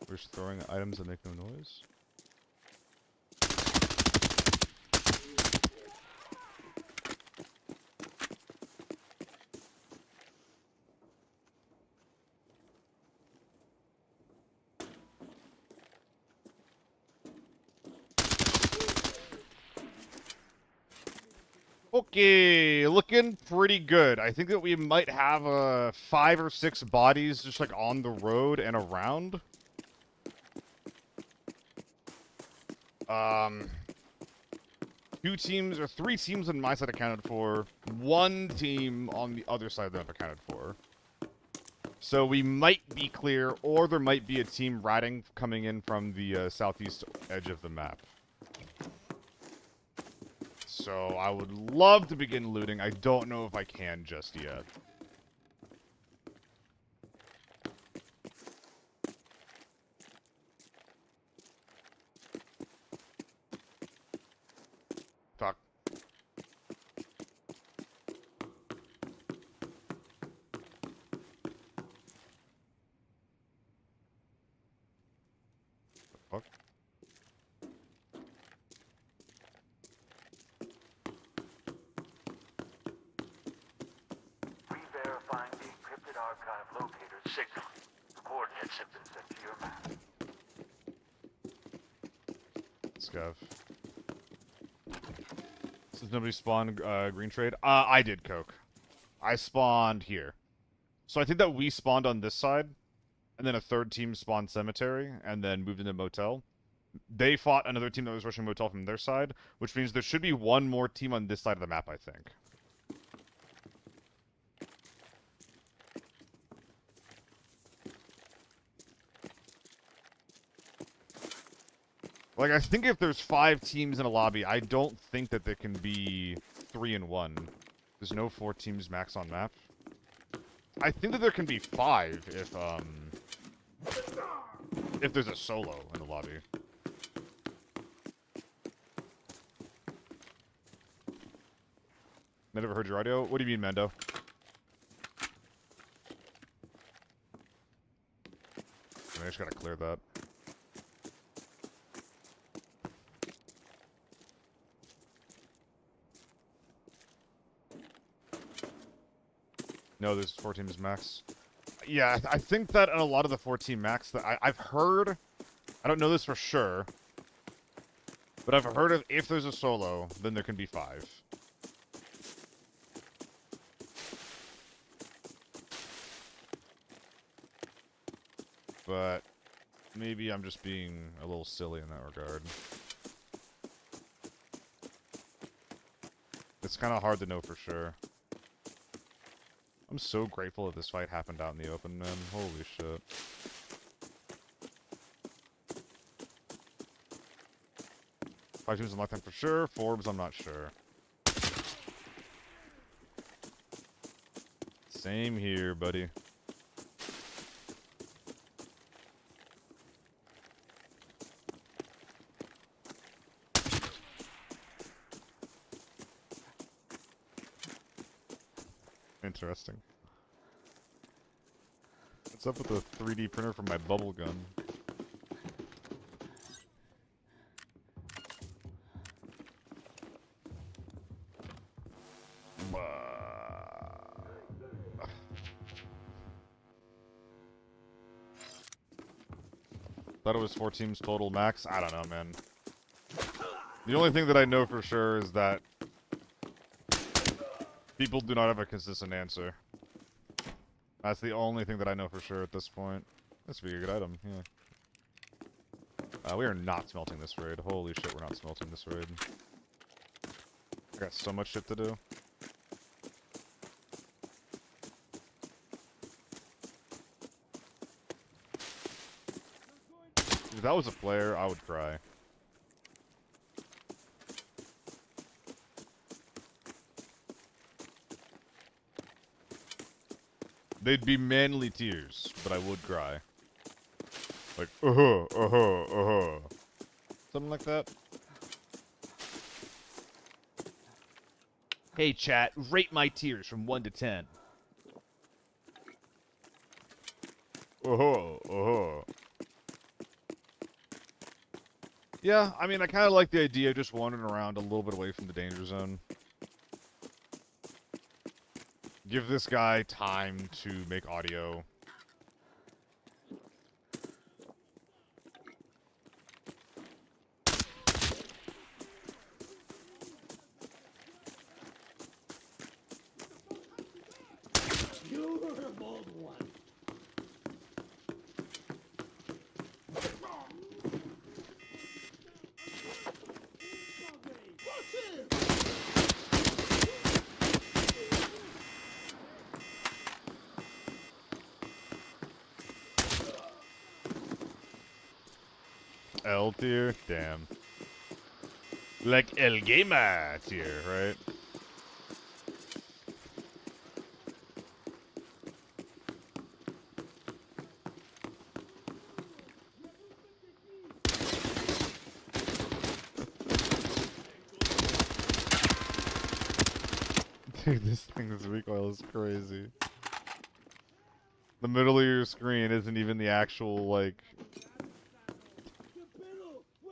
We're just throwing items that make no noise. Okay, looking pretty good. I think that we might have 5 or 6 bodies just like on the road and around. Um, 2 teams or 3 teams on my side accounted for. 1 team on the other side of the map accounted for. So we might be clear, or there might be a team riding coming in from the southeast edge of the map. So I would love to begin looting. I don't know if I can just yet. Fuck. Fuck. Re-verifying the encrypted archive locator signal. Coordinates have been sent to your map. Scav. Since nobody spawned green trade. I did, Coke. I spawned here. So I think that we spawned on this side, and then a 3rd team spawned cemetery, and then moved into motel. They fought another team that was rushing motel from their side, which means there should be 1 more team on this side of the map, I think. Like, I think if there's 5 teams in a lobby, I don't think that there can be 3 in 1. There's no 4 teams max on map. I think that there can be 5 if there's a solo in the lobby. I never heard your audio. What do you mean, Mendo? I just gotta clear that. No, there's 4 teams max. Yeah, I think that in a lot of the 4-team max that I've heard, I don't know this for sure, but I've heard of if there's a solo, then there can be 5. But maybe I'm just being a little silly in that regard. It's kind of hard to know for sure. I'm so grateful that this fight happened out in the open, man. Holy shit. Five teams in lifetime for sure. Forbes, I'm not sure. Same here, buddy. Interesting. What's up with the 3D printer for my bubble gun? Thought it was 4 teams total max. I don't know, man. The only thing that I know for sure is that people do not have a consistent answer. That's the only thing that I know for sure at this point. This would be a good item, yeah. We are not smelting this raid. Holy shit, we're not smelting this raid. I got so much shit to do. If that was a player, I would cry. They'd be manly tears, but I would cry. Like, something like that. Hey chat, rate my tears from 1 to 10. Yeah, I mean, I kind of like the idea of just wandering around a little bit away from the danger zone. Give this guy time to make audio. You're a bold one. L tier? Damn. Like El Gamer tier, right? Dude, this thing's recoil is crazy. The middle of your screen isn't even the actual, like...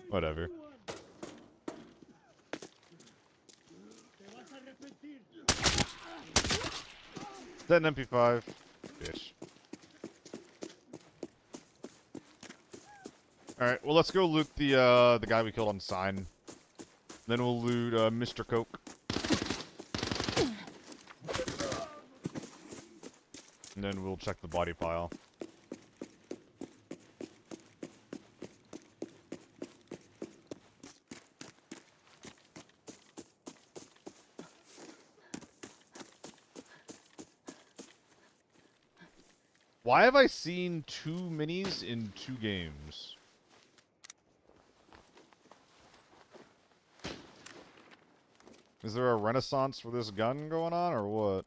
Whatever. Is that an MP5? Bitch. Alright, well let's go loot the guy we killed on sign. Then we'll loot, Mr. Coke. And then we'll check the body pile. Why have I seen 2 minis in 2 games? Is there a renaissance for this gun going on, or what?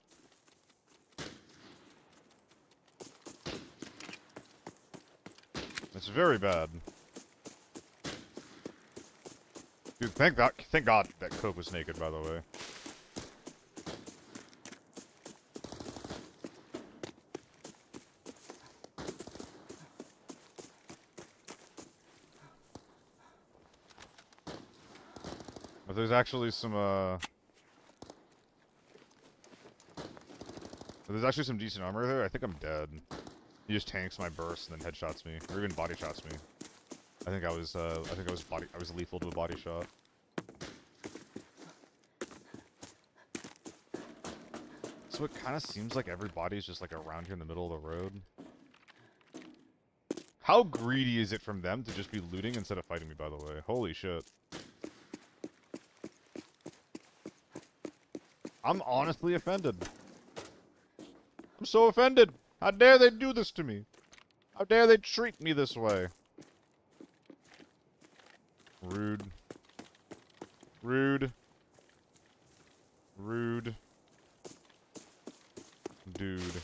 It's very bad. Dude, thank God that Coke was naked, by the way. But there's actually some, There's actually some decent armor there. I think I'm dead. He just tanks my burst and then headshots me, or even body shots me. I think I was lethal to a body shot. So it kind of seems like everybody's just like around here in the middle of the road. How greedy is it from them to just be looting instead of fighting me, by the way? Holy shit. I'm honestly offended. I'm so offended. How dare they do this to me? How dare they treat me this way? Rude. Rude. Rude. Dude.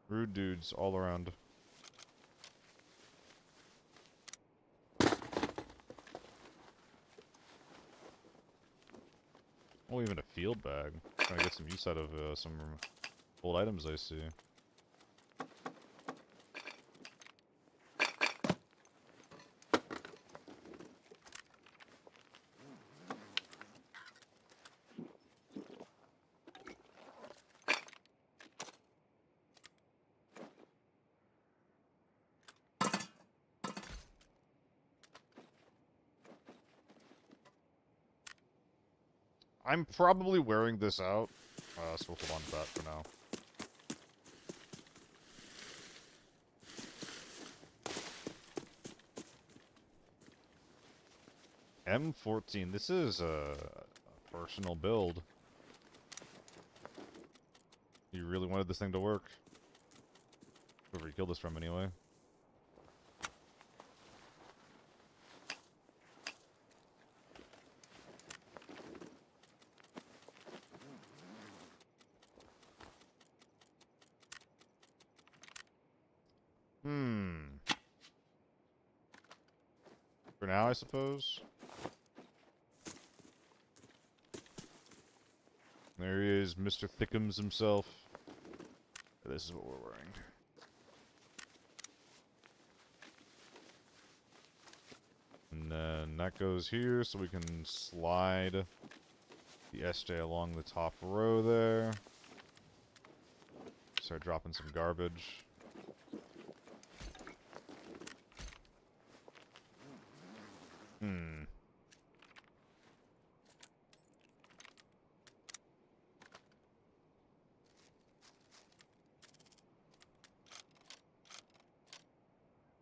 Rude dudes all around. Oh, even a field bag. Trying to get some use out of some old items I see. I'm probably wearing this out, so we'll hold on to that for now. M14, this is a personal build. You really wanted this thing to work? Whoever you killed this from, anyway. For now, I suppose. There he is, Mr. Thickums himself. This is what we're wearing. And then that goes here, so we can slide the SJ along the top row there. Start dropping some garbage.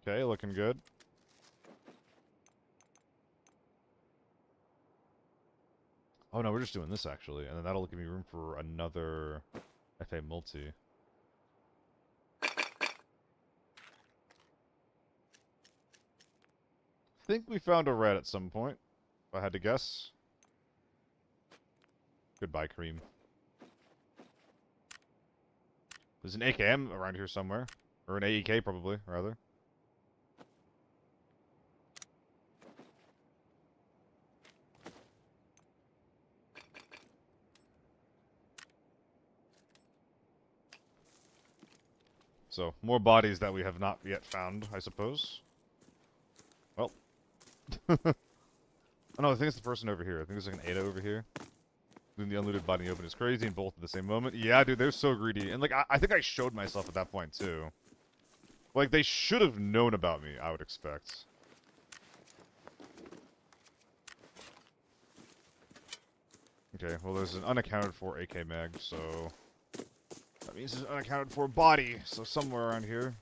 Okay, looking good. Oh no, we're just doing this actually, and then that'll give me room for another FA multi. Think we found a red at some point, if I had to guess. Goodbye, cream. There's an AKM around here somewhere. Or an AEK, probably, rather. So, more bodies that we have not yet found, I suppose. Well. Oh no, I think it's the person over here. I think there's like an Ada over here. Then the unlooted body open is crazy, and both at the same moment. Yeah, dude, they're so greedy. And, like, I think I showed myself at that point, too. Like, they should have known about me, I would expect. Okay, well, there's an unaccounted for AK mag, so... That means there's an unaccounted for body, so somewhere around here.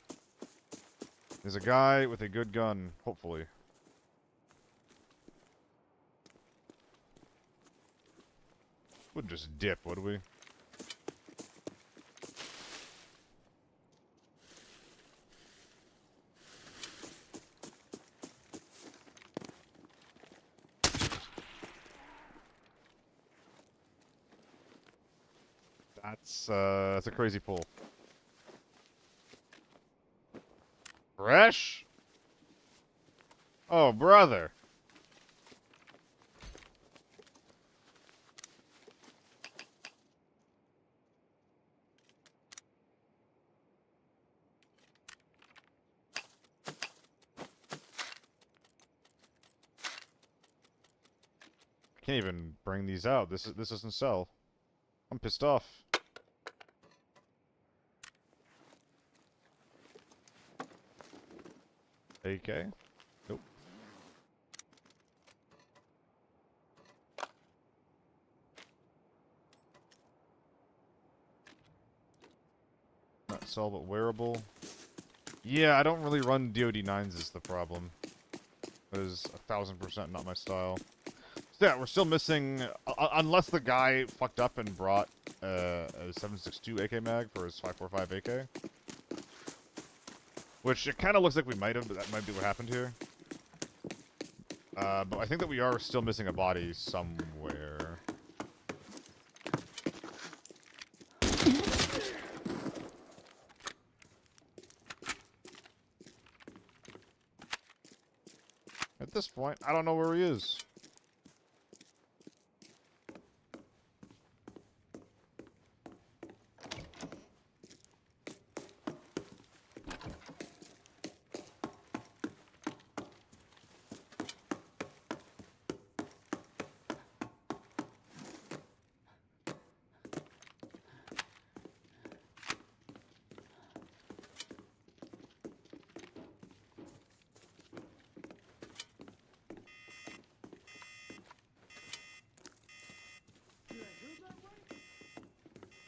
There's a guy with a good gun, hopefully. Wouldn't just dip, would we? That's a crazy pull. Fresh? Oh, brother. I can't even bring these out. This doesn't sell. I'm pissed off. AK? Nope. Not sell, but wearable. Yeah, I don't really run DoD9s is the problem. That is 1000% not my style. So yeah, we're still missing... unless the guy fucked up and brought a 7.62 AK mag for his 5.45 AK. Which it kind of looks like we might have, but that might be what happened here. But I think that we are still missing a body somewhere. At this point, I don't know where he is.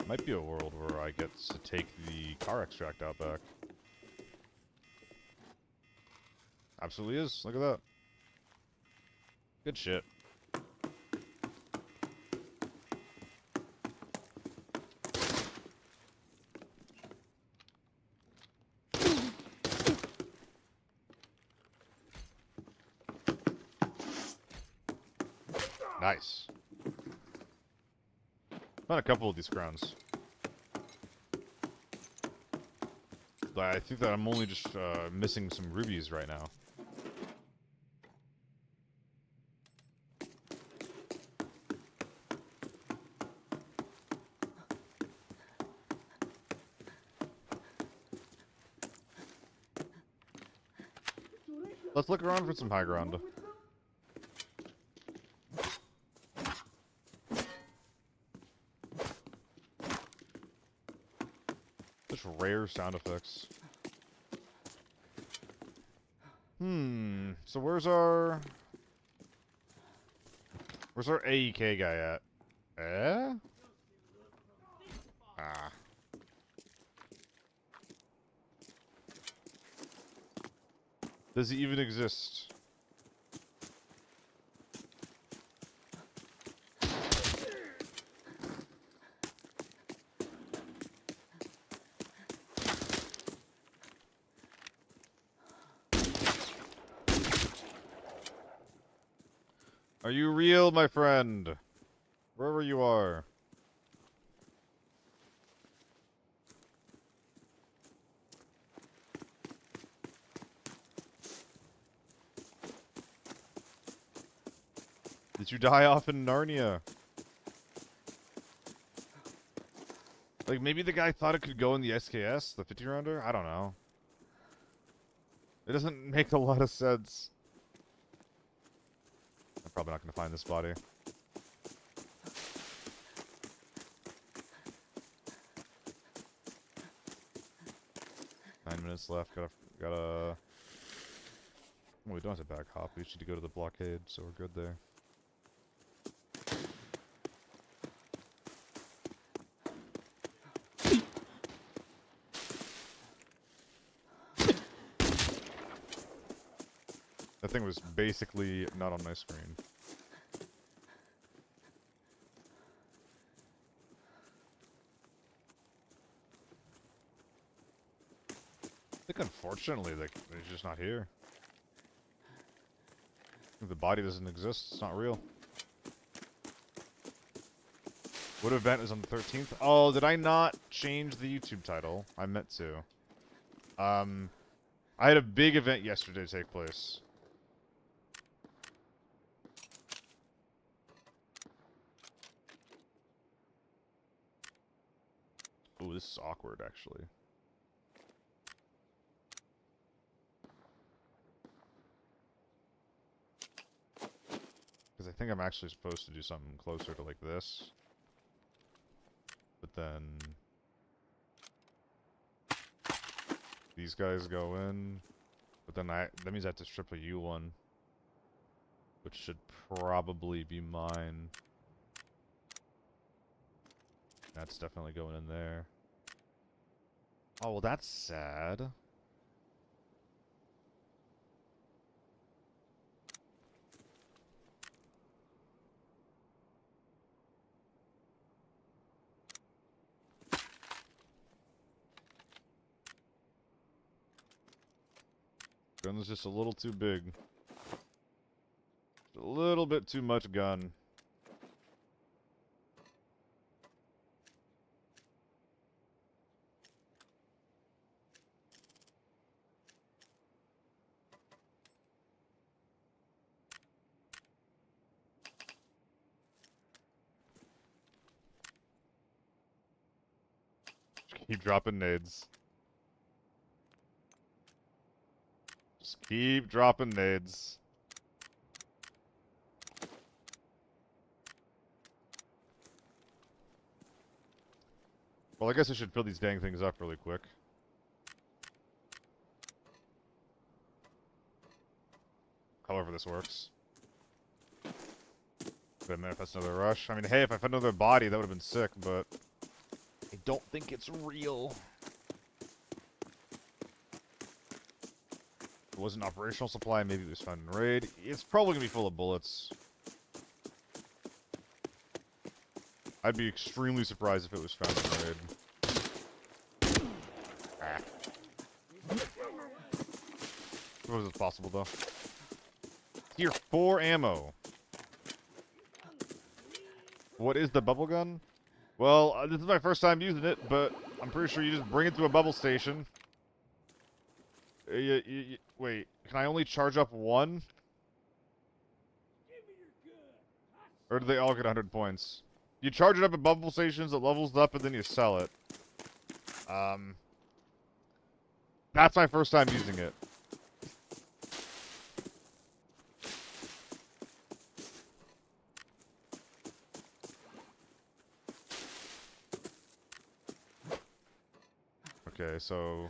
Might be a world where I get to take the car extract out back. Absolutely is. Look at that. Good shit. Nice. Found a couple of these crowns. But I think that I'm only just missing some rubies right now. Let's look around for some high ground. Just rare sound effects. So where's our AEK guy at? Eh? Ah. Does he even exist? Are you real, my friend? Wherever you are. Did you die off in Narnia? Like, maybe the guy thought it could go in the SKS, the 50-rounder? I don't know. It doesn't make a lot of sense. I'm probably not going to find this body. Minutes left. Gotta. Well, we don't have to back hop. We should go to the blockade, so we're good there. That thing was basically not on my screen. I think unfortunately they're just not here. If the body doesn't exist, it's not real. What event is on the 13th? Oh, did I not change the YouTube title? I meant to. I had a big event yesterday take place. Ooh, this is awkward, actually. Because I think I'm actually supposed to do something closer to like this. But then... these guys go in. But then that means I have to strip a U1. Which should probably be mine. That's definitely going in there. Oh, well, that's sad. Gun's just a little too big. A little bit too much gun. Just keep dropping nades. Just keep dropping nades. Well, I guess I should fill these dang things up really quick. However this works. Wait a minute, if that's another rush. I mean, hey, if I found another body, that would have been sick, but I don't think it's real. If it was an operational supply, maybe it was found in raid. It's probably gonna be full of bullets. I'd be extremely surprised if it was found in raid. Ah. I suppose it's possible, though. Tier 4 ammo. What is the bubble gun? Well, this is my first time using it, but I'm pretty sure you just bring it to a bubble station. Wait, can I only charge up one? Or do they all get 100 points? You charge it up at bubble stations, it levels up, and then you sell it. That's my first time using it. Okay, so...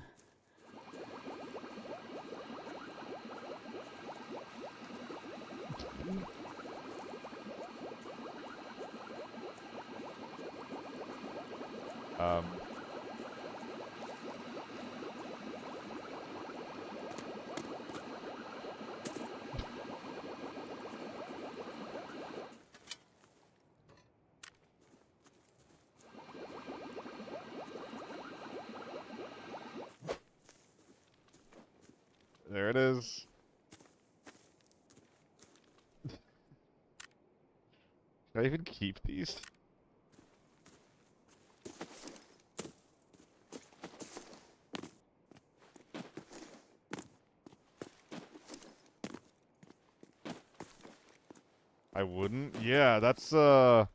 There it is. Can I even keep these? I wouldn't? Yeah, that's, I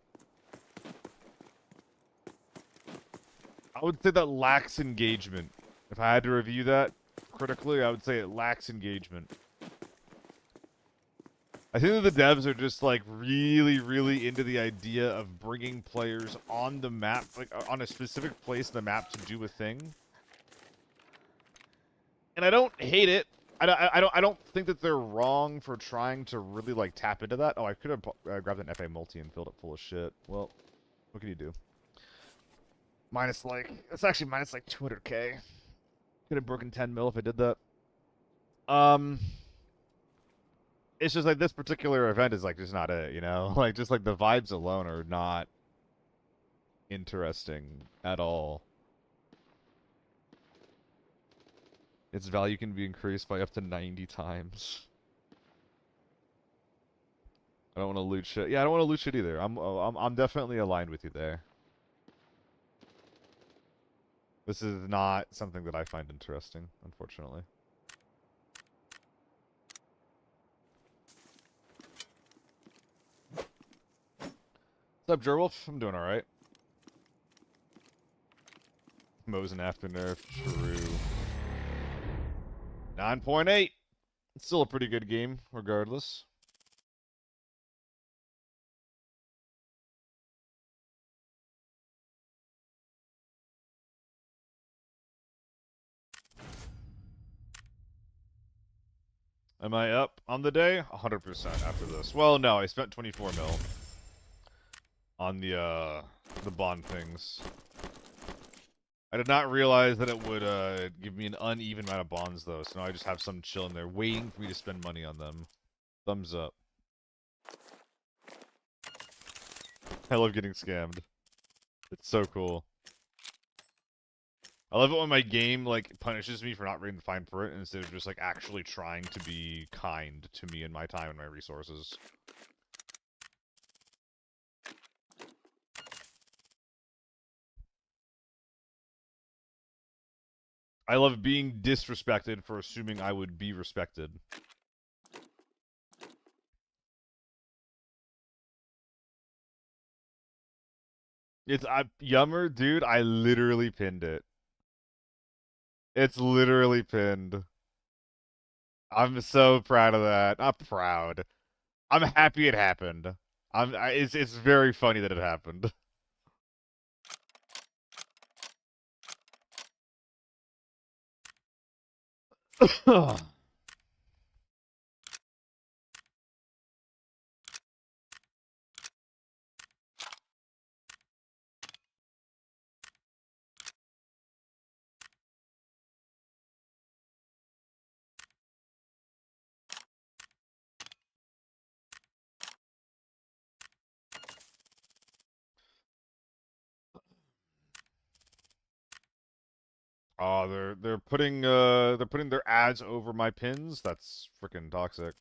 would say that lacks engagement. If I had to review that critically, I would say it lacks engagement. I think that the devs are just, like, really, really into the idea of bringing players on the map, like, on a specific place in the map to do a thing. And I don't hate it. I don't think that they're wrong for trying to really, like, tap into that. Oh, I could have grabbed an FA multi and filled it full of shit. Well, what can you do? Minus, like, it's actually minus, like, 200k. Could have broken 10 mil if I did that. It's just, like, this particular event is, like, just not it, you know? Like, just, like, the vibes alone are not interesting at all. Its value can be increased by up to 90 times. I don't want to loot shit. Yeah, I don't want to loot shit either. I'm definitely aligned with you there. This is not something that I find interesting, unfortunately. What's up, Jerwolf? I'm doing alright. Mosin after nerf. True. 9.8. It's still a pretty good game, regardless. Am I up on the day? 100% after this. Well, no, I spent 24 mil on the bond things. I did not realize that it would give me an uneven amount of bonds though, so now I just have some chilling there waiting for me to spend money on them. Thumbs up. I love getting scammed. It's so cool. I love it when my game like punishes me for not reading the fine print instead of just like actually trying to be kind to me and my time and my resources. I love being disrespected for assuming I would be respected. It's Yummer, dude, I literally pinned it. It's literally pinned. I'm so proud of that. Not proud. I'm happy it happened. It's very funny that it happened. Oh, they're putting their ads over my pins. That's freaking toxic.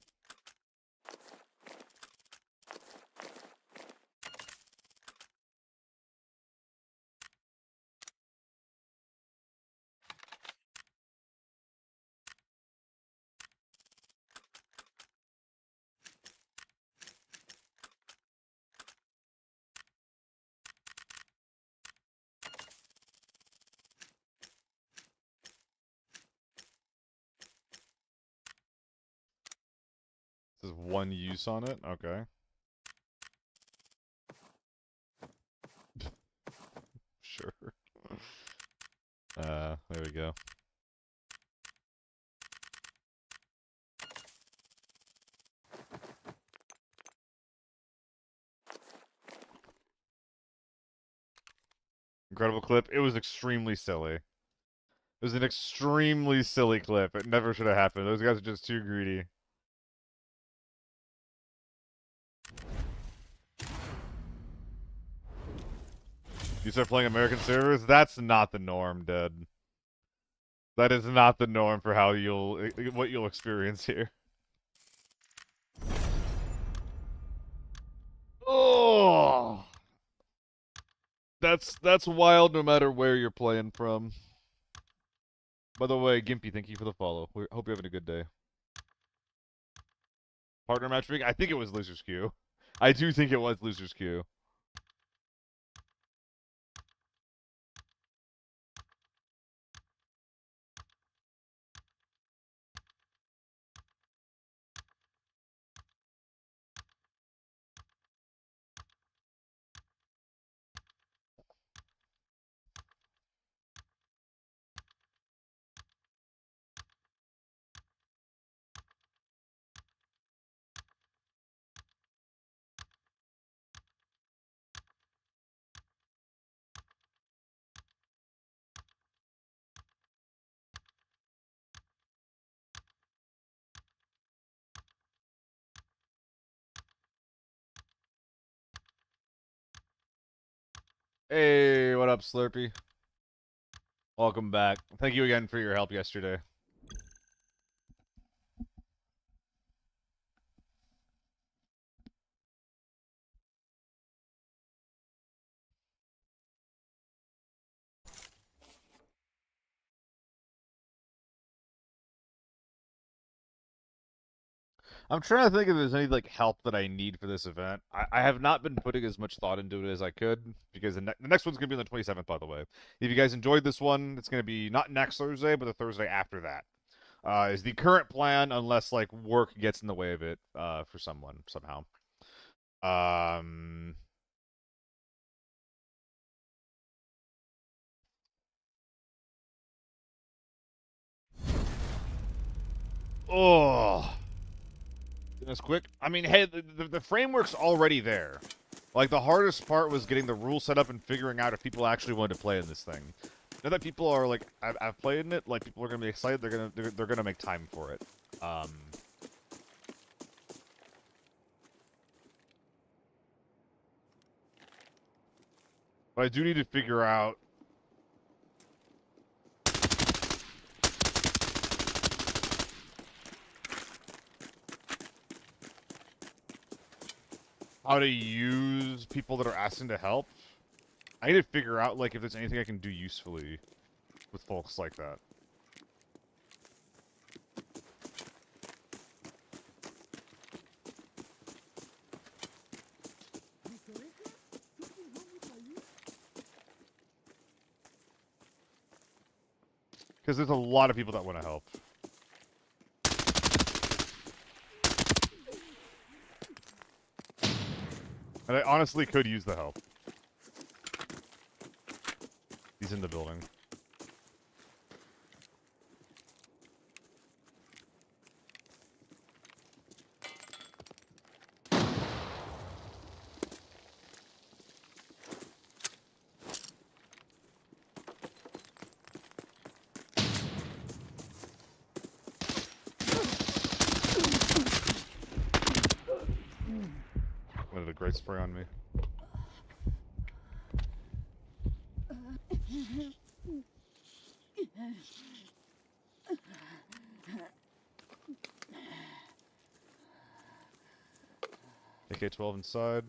This is one use on it. Okay. Sure. There we go. Incredible clip. It was extremely silly. It was an extremely silly clip. It never should have happened. Those guys are just too greedy. You start playing American servers? That's not the norm, Dead. That is not the norm for how what you'll experience here. Oh, that's wild no matter where you're playing from. By the way, Gimpy, thank you for the follow. Hope you're having a good day. Partner matchmaking? I think it was Loser's Queue. I do think it was Loser's Queue. Hey, what up, Slurpee? Welcome back. Thank you again for your help yesterday. I'm trying to think if there's any like help that I need for this event. I have not been putting as much thought into it as I could because the next one's gonna be on the 27th, by the way. If you guys enjoyed this one, it's gonna be not next Thursday, but the Thursday after that. Is the current plan, unless like work gets in the way of it for someone somehow. Um. Oh. That's quick. I mean, hey, the framework's already there. Like, the hardest part was getting the rule set up and figuring out if people actually wanted to play in this thing. Now that people are, like, I've played in it, like, people are gonna be excited, they're gonna make time for it. But I do need to figure out how to use people that are asking to help. I need to figure out, like, if there's anything I can do usefully with folks like that. Because there's a lot of people that want to help. And I honestly could use the help. He's in the building. What did a great spray on me. AK-12 inside.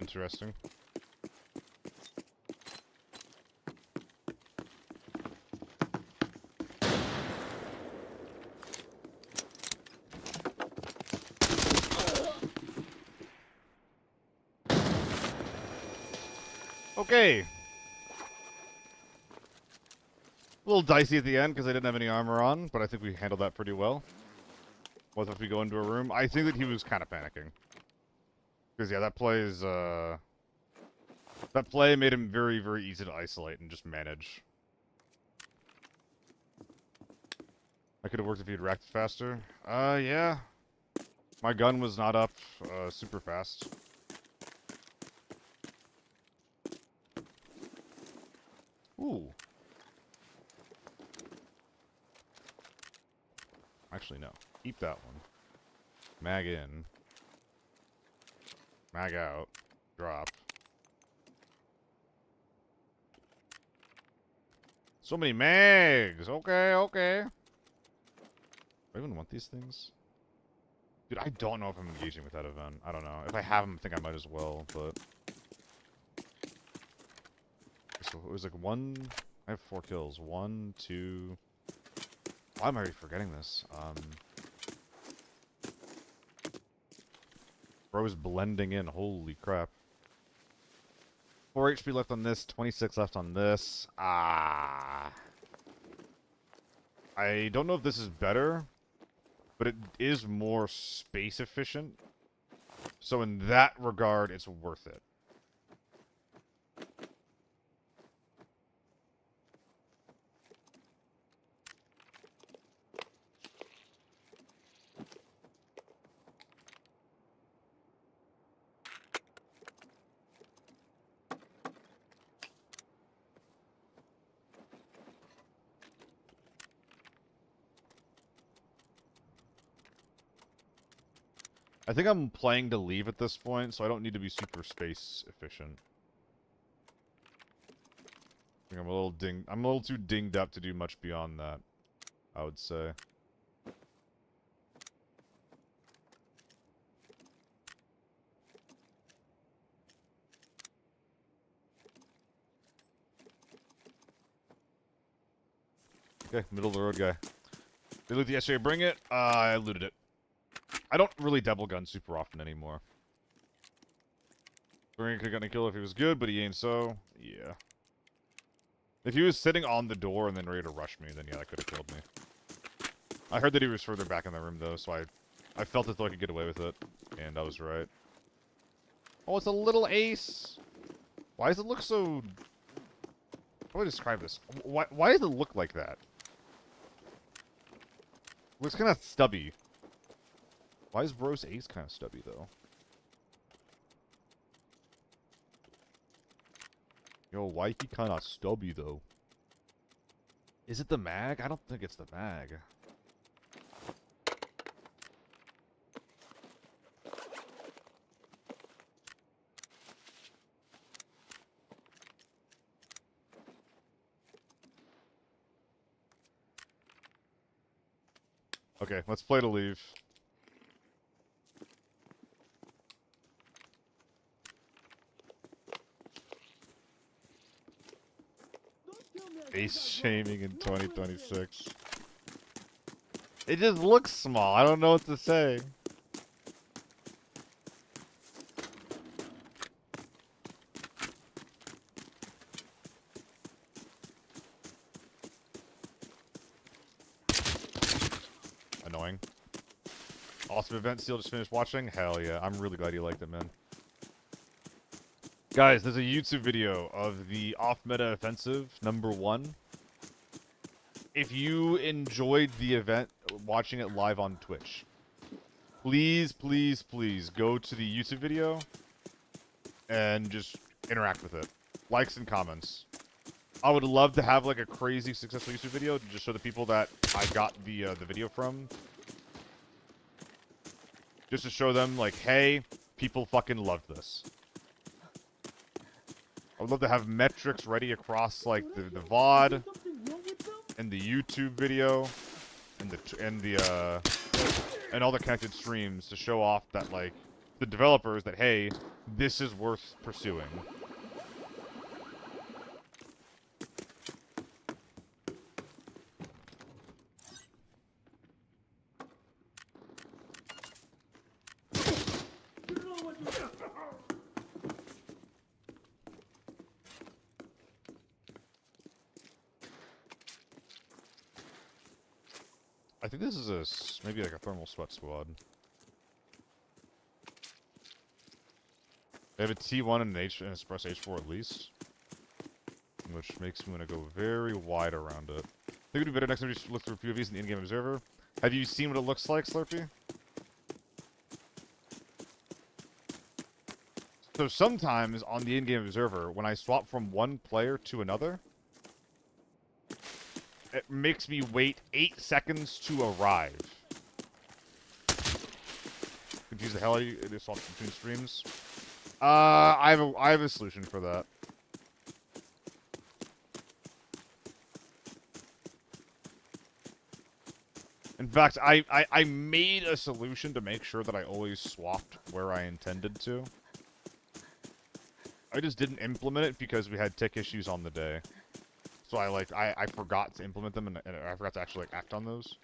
Interesting. Okay. A little dicey at the end because I didn't have any armor on, but I think we handled that pretty well. What if we go into a room? I think that he was kind of panicking. Because, yeah, that play is, that play made him very, very easy to isolate and just manage. I could have worked if he'd reacted faster. Yeah. My gun was not up, super fast. Ooh. Actually, no. Keep that one. Mag in. Mag out. Drop. So many mags! Okay, okay. Do I even want these things? Dude, I don't know if I'm engaging with that event. I don't know. If I have them, I think I might as well, but... So it was like one... I have 4 kills. 1, 2... Why am I already forgetting this? Bro's blending in. Holy crap. 4 HP left on this, 26 left on this. Ah. I don't know if this is better, but it is more space efficient. So in that regard, it's worth it. I think I'm playing to leave at this point, so I don't need to be super space efficient. I think I'm a little too dinged up to do much beyond that, I would say. Okay, middle of the road guy. They loot the SJ, bring it. I looted it. I don't really double gun super often anymore. Bring could have gotten a kill if he was good, but he ain't so. Yeah. If he was sitting on the door and then ready to rush me, then yeah, that could have killed me. I heard that he was further back in the room though, so I felt as though I could get away with it, and I was right. Oh, it's a little ace. Why does it look so? How do I describe this? Why does it look like that? Looks kind of stubby. Why is Bros Ace kind of stubby, though? Yo, why he kind of stubby, though? Is it the mag? I don't think it's the mag. Okay, let's play to leave. Ace shaming in 2026. It just looks small. I don't know what to say. Annoying. Awesome event. Seal just finished watching. Hell yeah. I'm really glad you liked it, man. Guys, there's a YouTube video of the off-meta offensive #1. If you enjoyed the event, watching it live on Twitch, please, please, please go to the YouTube video and just interact with it. Likes and comments. I would love to have like a crazy successful YouTube video to just show the people that I got the video from. Just to show them like, hey, people fucking loved this. I would love to have metrics ready across like the VOD and the YouTube video and all the connected streams to show off that like the developers that hey, this is worth pursuing. I think this is maybe like a thermal sweat squad. They have a T1 and an Express H4 at least, which makes me want to go very wide around it. I think it'd be better next time we look through POVs in the in-game observer. Have you seen what it looks like, Slurpee? So sometimes on the in-game observer, when I swap from one player to another, it makes me wait 8 seconds to arrive. Confuse the hell out of you. It is swapped between streams. I have a solution for that. In fact, I made a solution to make sure that I always swapped where I intended to. I just didn't implement it because we had tech issues on the day. So I forgot to implement them and I forgot to actually like act on those.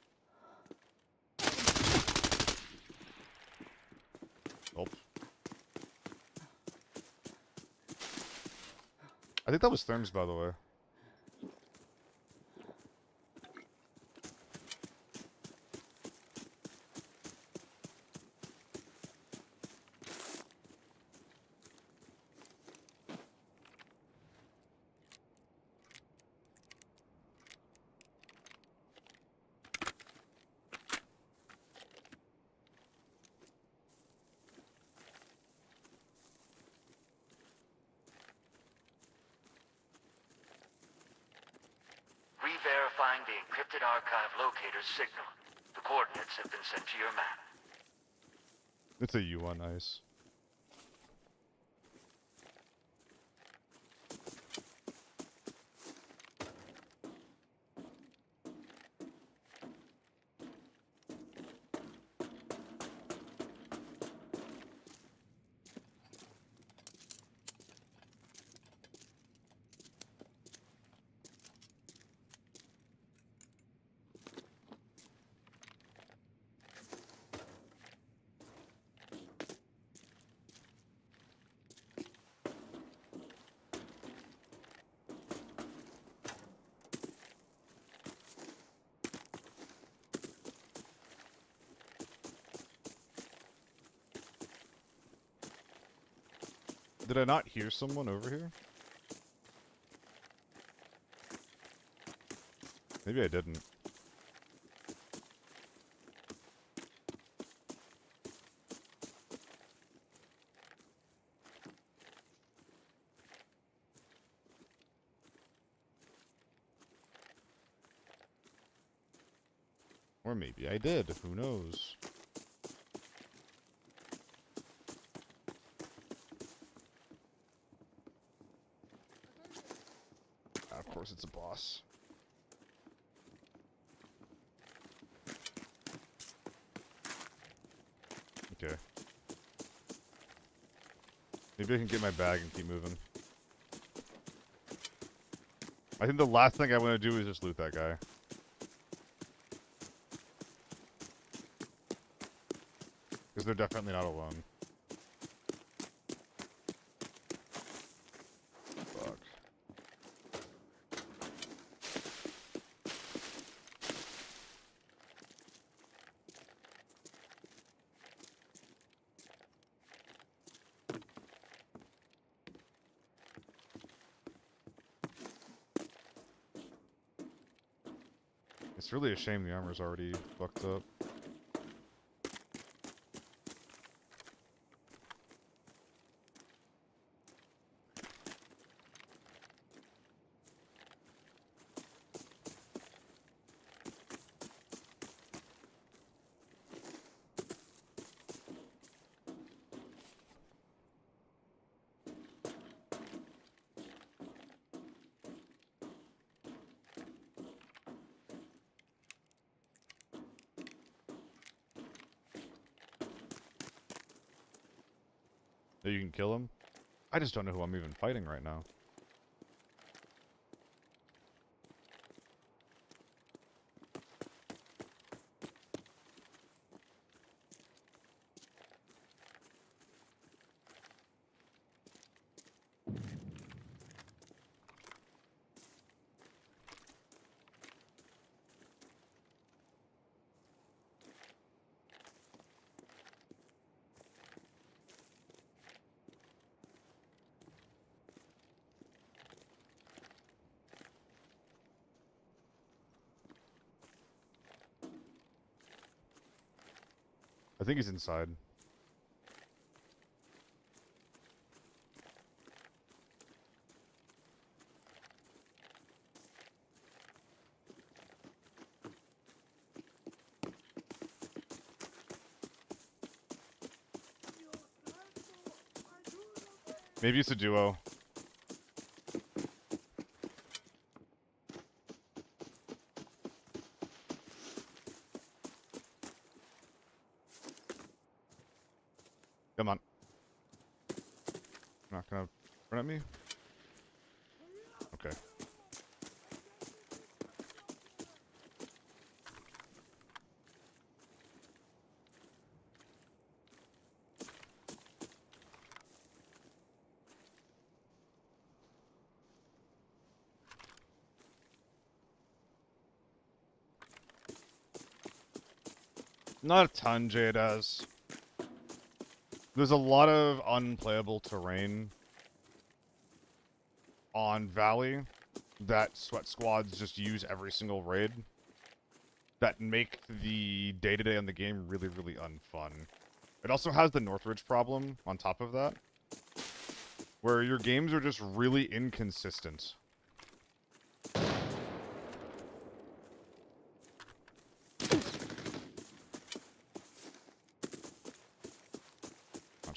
Oh. I think that was Therms, by the way. Re-verifying the encrypted archive locator's signal. The coordinates have been sent to your map. It's a U1 ice. Did I not hear someone over here? Maybe I didn't. Or maybe I did. Who knows? Of course it's a boss. Okay. Maybe I can get my bag and keep moving. I think the last thing I want to do is just loot that guy. Because they're definitely not alone. Fuck. It's really a shame the armor's already fucked up. So you can kill him? I just don't know who I'm even fighting right now. I think he's inside. Maybe it's a duo. Come on. Not gonna run at me? Okay. Not a ton, Jay does. There's a lot of unplayable terrain on Valley that sweat squads just use every single raid that make the day-to-day on the game really, really unfun. It also has the Northridge problem on top of that, where your games are just really inconsistent.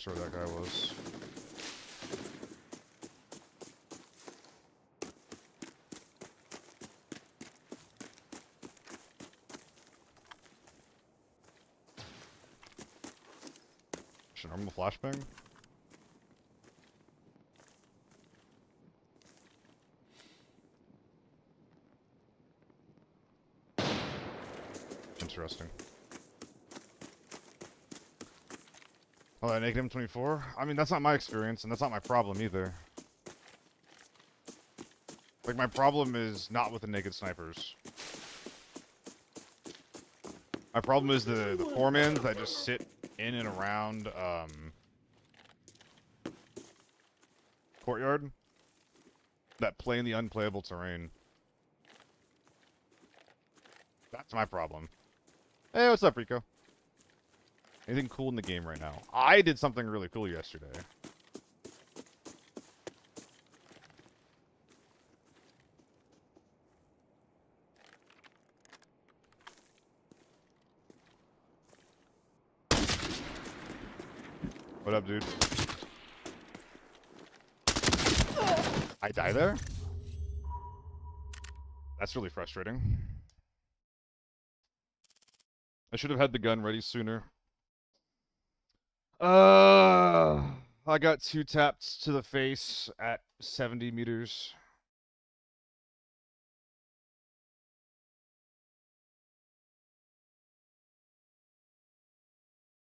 sure that guy was. Should normal flashbang? Interesting. Oh, that naked M24? I mean, that's not my experience, and that's not my problem either. Like, my problem is not with the naked snipers. My problem is the foremans that just sit in and around, courtyard that play in the unplayable terrain. That's my problem. Hey, what's up, Rico? Anything cool in the game right now? I did something really cool yesterday. What up, dude? I die there? That's really frustrating. I should have had the gun ready sooner. I got 2 taps to the face at 70 meters.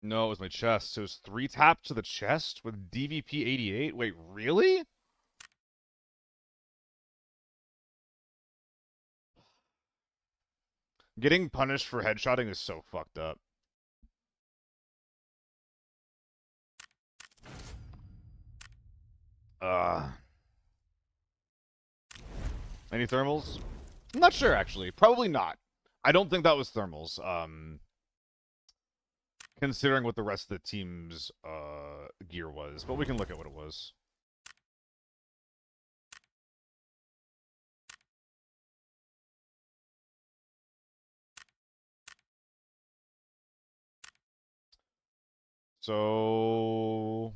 No, it was my chest. It was 3 taps to the chest with DVP 88? Wait, really? Getting punished for headshotting is so fucked up. Any thermals? I'm not sure, actually. Probably not. I don't think that was thermals. Considering what the rest of the team's gear was, but we can look at what it was. So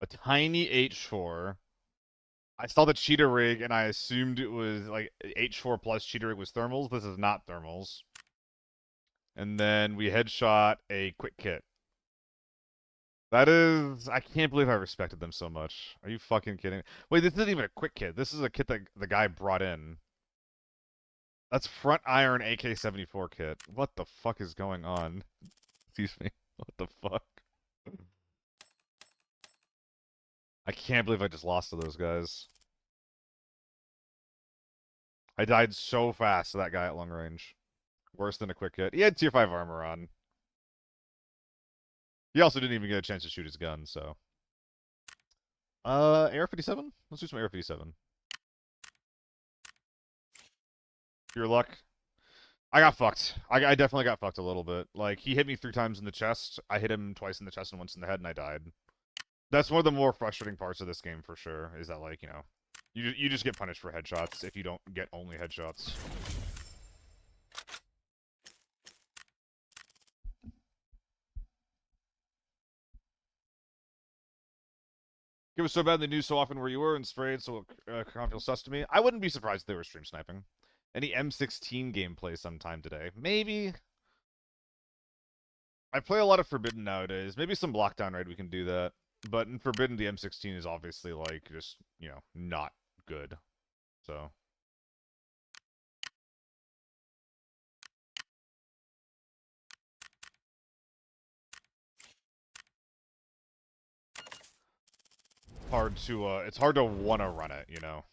a tiny H4. I saw the cheetah rig and I assumed it was like H4 plus cheetah rig was thermals. This is not thermals. And then we headshot a quick kit. That is... I can't believe I respected them so much. Are you fucking kidding me? Wait, this isn't even a quick kit. This is a kit that the guy brought in. That's front iron AK-74 kit. What the fuck is going on? Excuse me. What the fuck? I can't believe I just lost to those guys. I died so fast to that guy at long range. Worse than a quick hit. He had tier 5 armor on. He also didn't even get a chance to shoot his gun, so. AR-57? Let's do some AR-57. Your luck. I got fucked. I definitely got fucked a little bit. Like, he hit me 3 times in the chest. I hit him twice in the chest and once in the head, and I died. That's one of the more frustrating parts of this game, for sure, is that, like, you know, you just get punished for headshots if you don't get only headshots. It was so bad they knew so often where you were and sprayed, so it can't feel sus to me. I wouldn't be surprised if they were stream sniping. Any M16 gameplay sometime today? Maybe. I play a lot of Forbidden nowadays. Maybe some Lockdown Raid we can do that. But in Forbidden, the M16 is obviously, like, just, you know, not good. So... it's hard to want to run it, you know?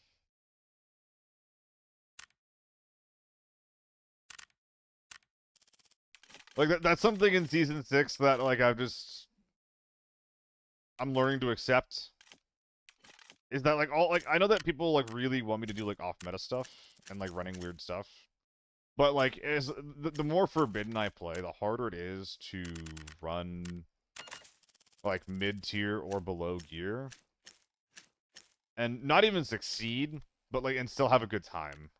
Like, that's something in Season 6 that, like, I'm learning to accept. Is that, like, I know that people, like, really want me to do, like, off-meta stuff and, like, running weird stuff. But, like, the more Forbidden I play, the harder it is to run, like, mid-tier or below gear. And not even succeed, but, like, and still have a good time.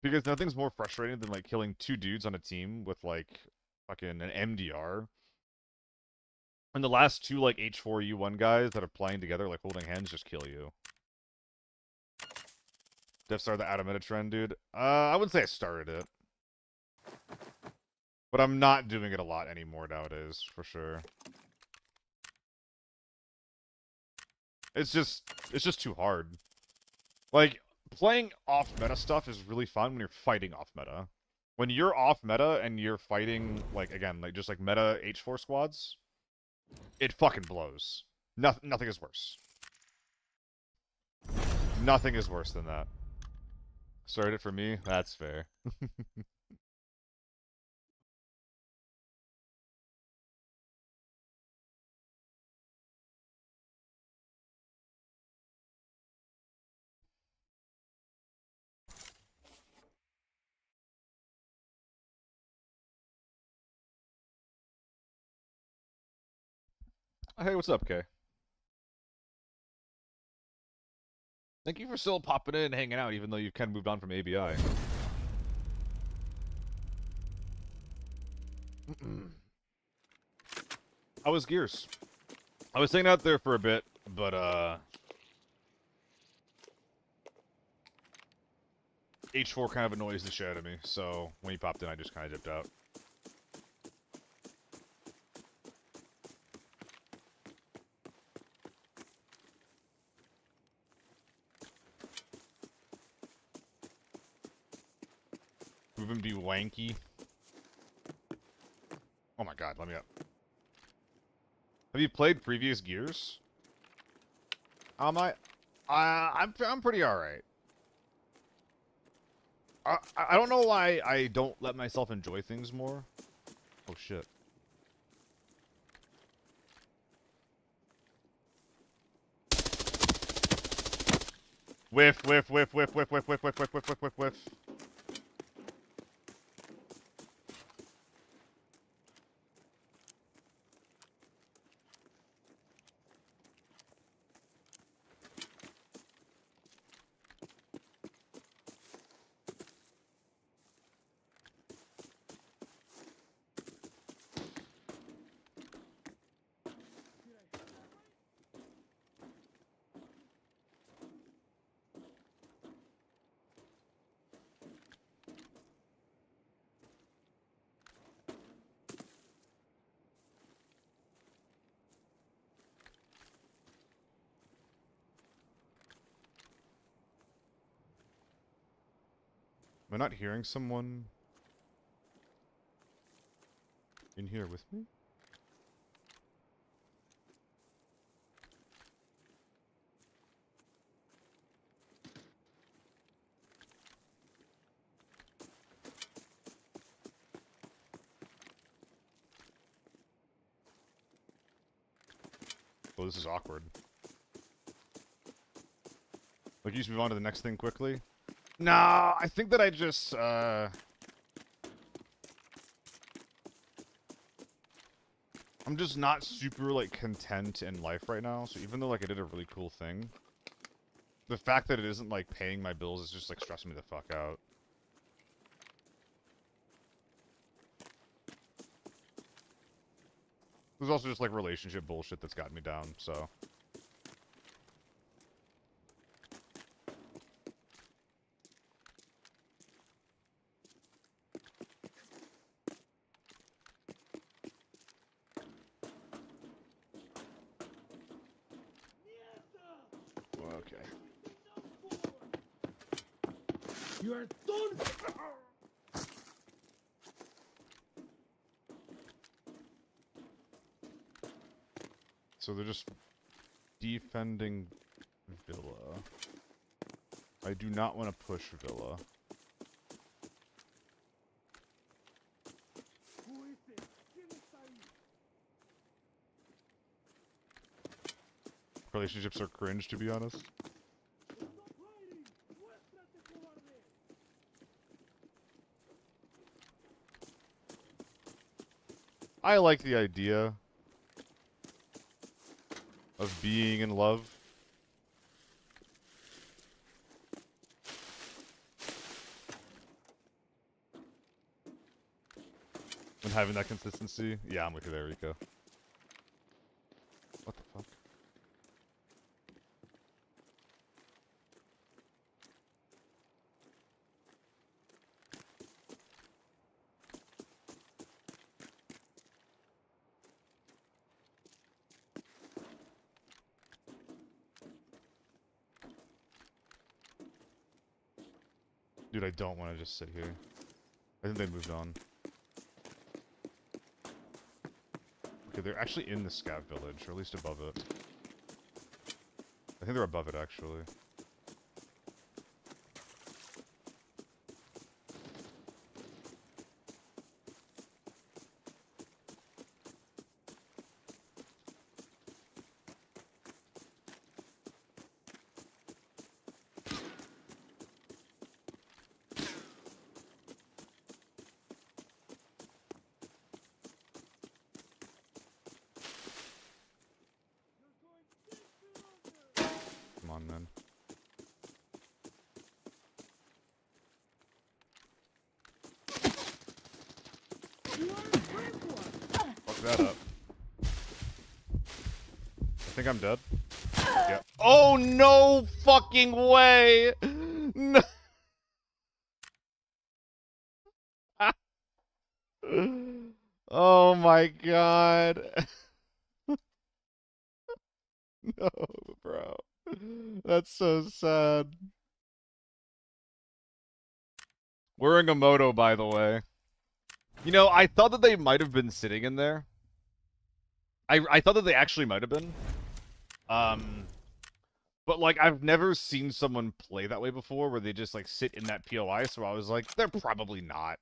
Because nothing's more frustrating than, like, killing 2 dudes on a team with, like, fucking an MDR. And the last two, like, H4U1 guys that are playing together, like, holding hands, just kill you. Death Star the out-of-meta trend, dude. I wouldn't say I started it. But I'm not doing it a lot anymore nowadays, for sure. It's just too hard. Like, playing off-meta stuff is really fun when you're fighting off-meta. When you're off-meta and you're fighting, like, again, like, just like meta H4 squads, it fucking blows. Nothing is worse. Nothing is worse than that. Started it for me? That's fair. Hey, what's up, Kay? Thank you for still popping in and hanging out, even though you've kind of moved on from ABI. How was Gears? I was staying out there for a bit, but, H4 kind of annoys the shit out of me, so when he popped in, I just kind of dipped out. Move him be wanky. Oh my god, let me up. Have you played previous Gears? I'm pretty alright. I don't know why I don't let myself enjoy things more. Oh shit. Whiff, whiff, whiff, whiff, whiff, whiff, whiff, whiff, whiff, whiff, whiff, whiff, whiff. Am I not hearing someone in here with me? Oh, this is awkward. Like, you just move on to the next thing quickly? Nah, I think that I just, I'm just not super, like, content in life right now, so even though, like, I did a really cool thing, the fact that it isn't, like, paying my bills is just, like, stressing me the fuck out. There's also just, like, relationship bullshit that's gotten me down, so... Okay. You are done. So they're just defending Villa. I do not want to push Villa. Relationships are cringe, to be honest. I like the idea of being in love. And having that consistency. Yeah, I'm with you there, Rico. What the fuck? Dude, I don't want to just sit here. I think they moved on. Okay, they're actually in the scav village, or at least above it. I think they're above it, actually. Come on, man. You are a brave one. Fuck that up. I think I'm dead. Yeah. Oh, no fucking way! No. Oh my god. No, bro. That's so sad. Wearing a moto, by the way. You know, I thought that they might have been sitting in there. I thought that they actually might have been. But, like, I've never seen someone play that way before, where they just, like, sit in that POI, so I was like, they're probably not.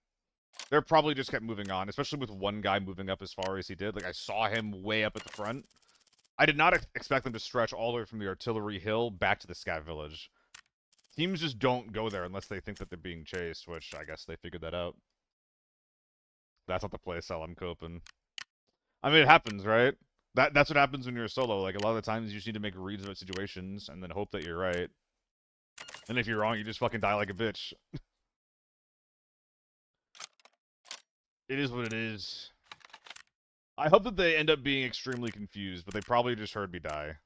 They're probably just kept moving on, especially with one guy moving up as far as he did. Like, I saw him way up at the front. I did not expect them to stretch all the way from the artillery hill back to the scav village. Teams just don't go there unless they think that they're being chased, which I guess they figured that out. That's not the playstyle I'm coping. I mean, it happens, right? That's what happens when you're solo. Like, a lot of the times you just need to make reads about situations and then hope that you're right. And if you're wrong, you just fucking die like a bitch. It is what it is. I hope that they end up being extremely confused, but they probably just heard me die.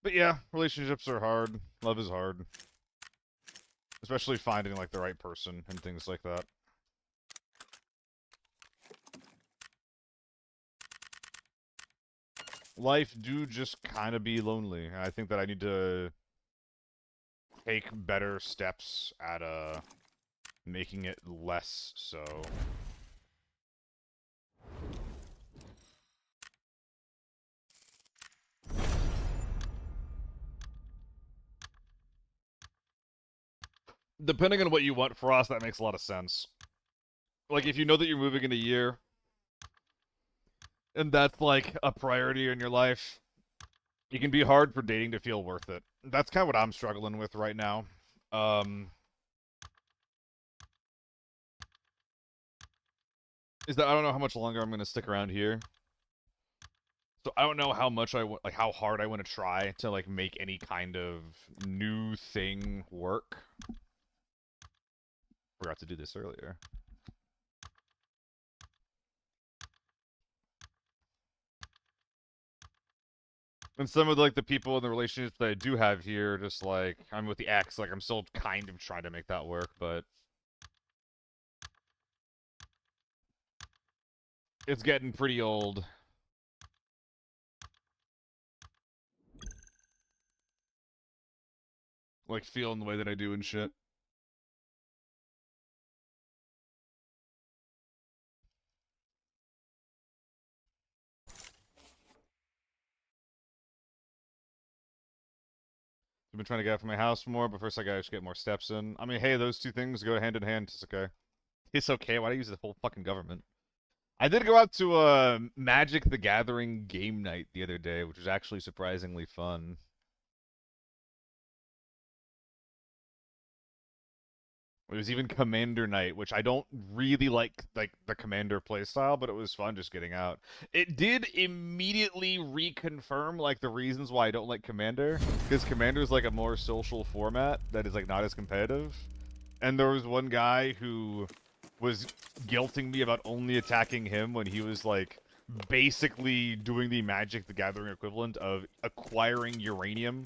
But yeah, relationships are hard. Love is hard. Especially finding, like, the right person and things like that. Life do just kind of be lonely. I think that I need to take better steps at, making it less so. Depending on what you want, Frost, that makes a lot of sense. Like, if you know that you're moving in a year, and that's, like, a priority in your life, it can be hard for dating to feel worth it. That's kind of what I'm struggling with right now. Is that I don't know how much longer I'm going to stick around here. So I don't know how much like, how hard I want to try to, like, make any kind of new thing work. Forgot to do this earlier. And some of, like, the people in the relationships that I do have here, just, like, I'm with the ex, like, I'm still kind of trying to make that work, but it's getting pretty old. Like, feeling the way that I do and shit. I've been trying to get out from my house more, but first I gotta just get more steps in. I mean, hey, those two things go hand in hand. It's okay. It's okay. Why do you use the whole fucking government? I did go out to Magic the Gathering game night the other day, which was actually surprisingly fun. It was even Commander Night, which I don't really like the Commander playstyle, but it was fun just getting out. It did immediately reconfirm like the reasons why I don't like Commander, because Commander is like a more social format that is like not as competitive. And there was one guy who was guilting me about only attacking him when he was like basically doing the Magic the Gathering equivalent of acquiring uranium.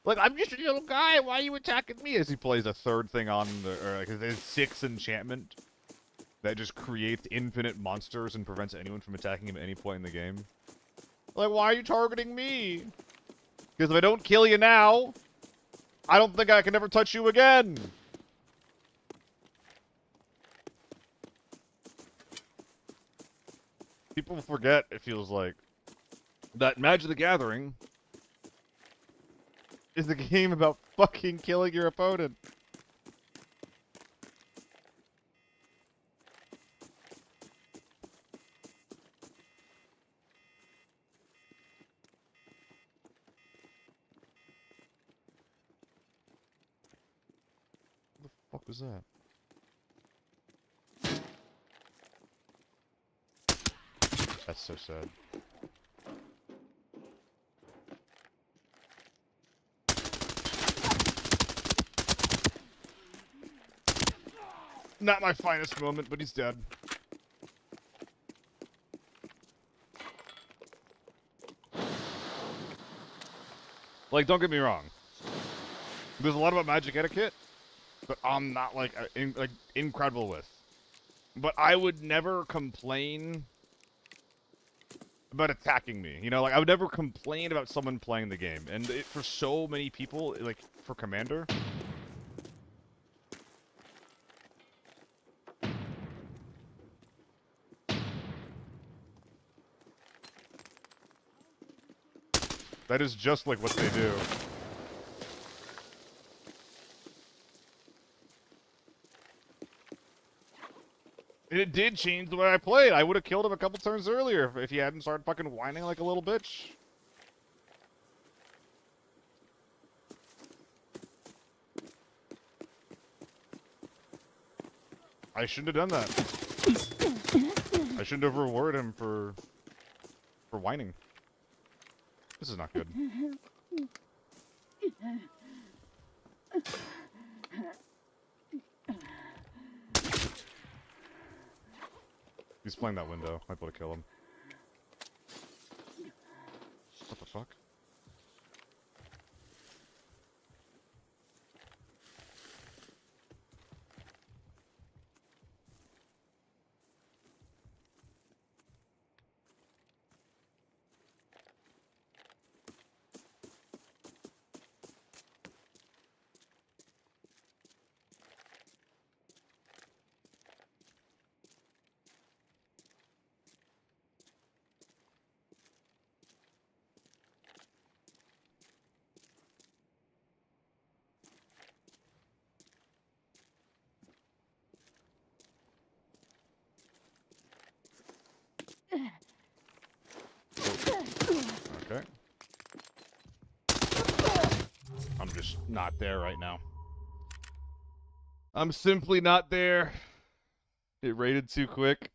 Like, I'm just a little guy, why are you attacking me? As he plays a third thing on the, or like his 6th enchantment that just creates infinite monsters and prevents anyone from attacking him at any point in the game. Like, why are you targeting me? Because if I don't kill you now, I don't think I can ever touch you again. People forget, it feels like, that Magic the Gathering is a game about fucking killing your opponent. What the fuck was that? That's so sad. Not my finest moment, but he's dead. Like, don't get me wrong. There's a lot about Magic etiquette, but I'm not like incredible with. But I would never complain about attacking me. You know, like I would never complain about someone playing the game. And for so many people, like for Commander, that is just like what they do. And it did change the way I played. I would have killed him a couple turns earlier if he hadn't started fucking whining like a little bitch. I shouldn't have done that. I shouldn't have rewarded him for whining. This is not good. He's playing that window. Might be able to kill him. What the fuck? Okay. I'm just not there right now. I'm simply not there. It rated too quick.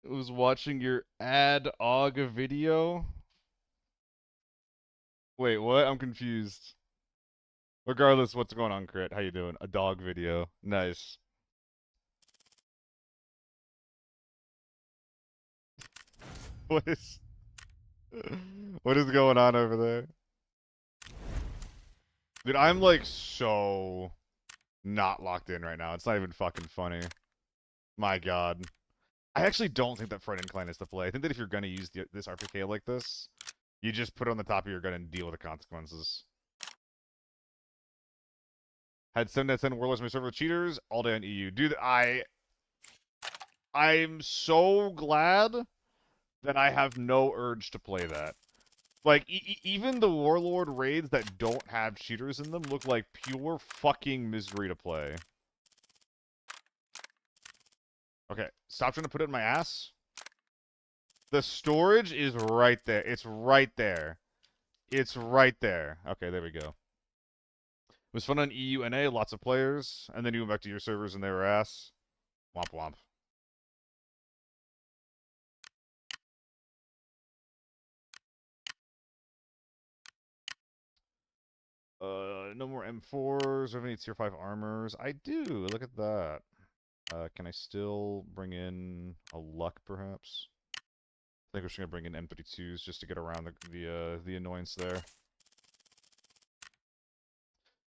It was watching your ad-og video. Wait, what? I'm confused. Regardless, what's going on, Crit? How you doing? A dog video. Nice. What is... What is going on over there? Dude, I'm like so not locked in right now. It's not even fucking funny. My god. I actually don't think that front incline is the play. I think that if you're gonna use this RPK like this, you just put it on the top of your gun and deal with the consequences. Had 7 out of 10 Warlords on my server with cheaters all day on EU. Dude, I'm so glad that I have no urge to play that. Like, even the Warlord raids that don't have cheaters in them look like pure fucking misery to play. Okay, stop trying to put it in my ass. The storage is right there. It's right there. It's right there. Okay, there we go. It was fun on EU and A, lots of players, and then you went back to your servers and they were ass. Womp womp. No more M4s. Do I have any tier 5 armors? I do. Look at that. Can I still bring in a luck, perhaps? I think we're just gonna bring in M32s just to get around the annoyance there.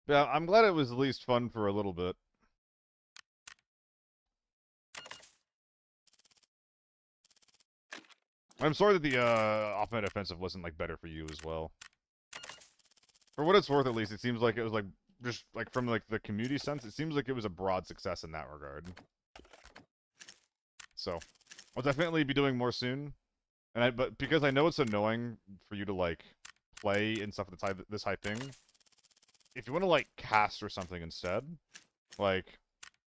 But yeah, I'm glad it was at least fun for a little bit. I'm sorry that the off-meta offensive wasn't like better for you as well. For what it's worth, at least, it seems like it was like just like from like the community sense, it seems like it was a broad success in that regard. So, I'll definitely be doing more soon. But because I know it's annoying for you to like play and stuff that's this high ping, if you want to like cast or something instead, like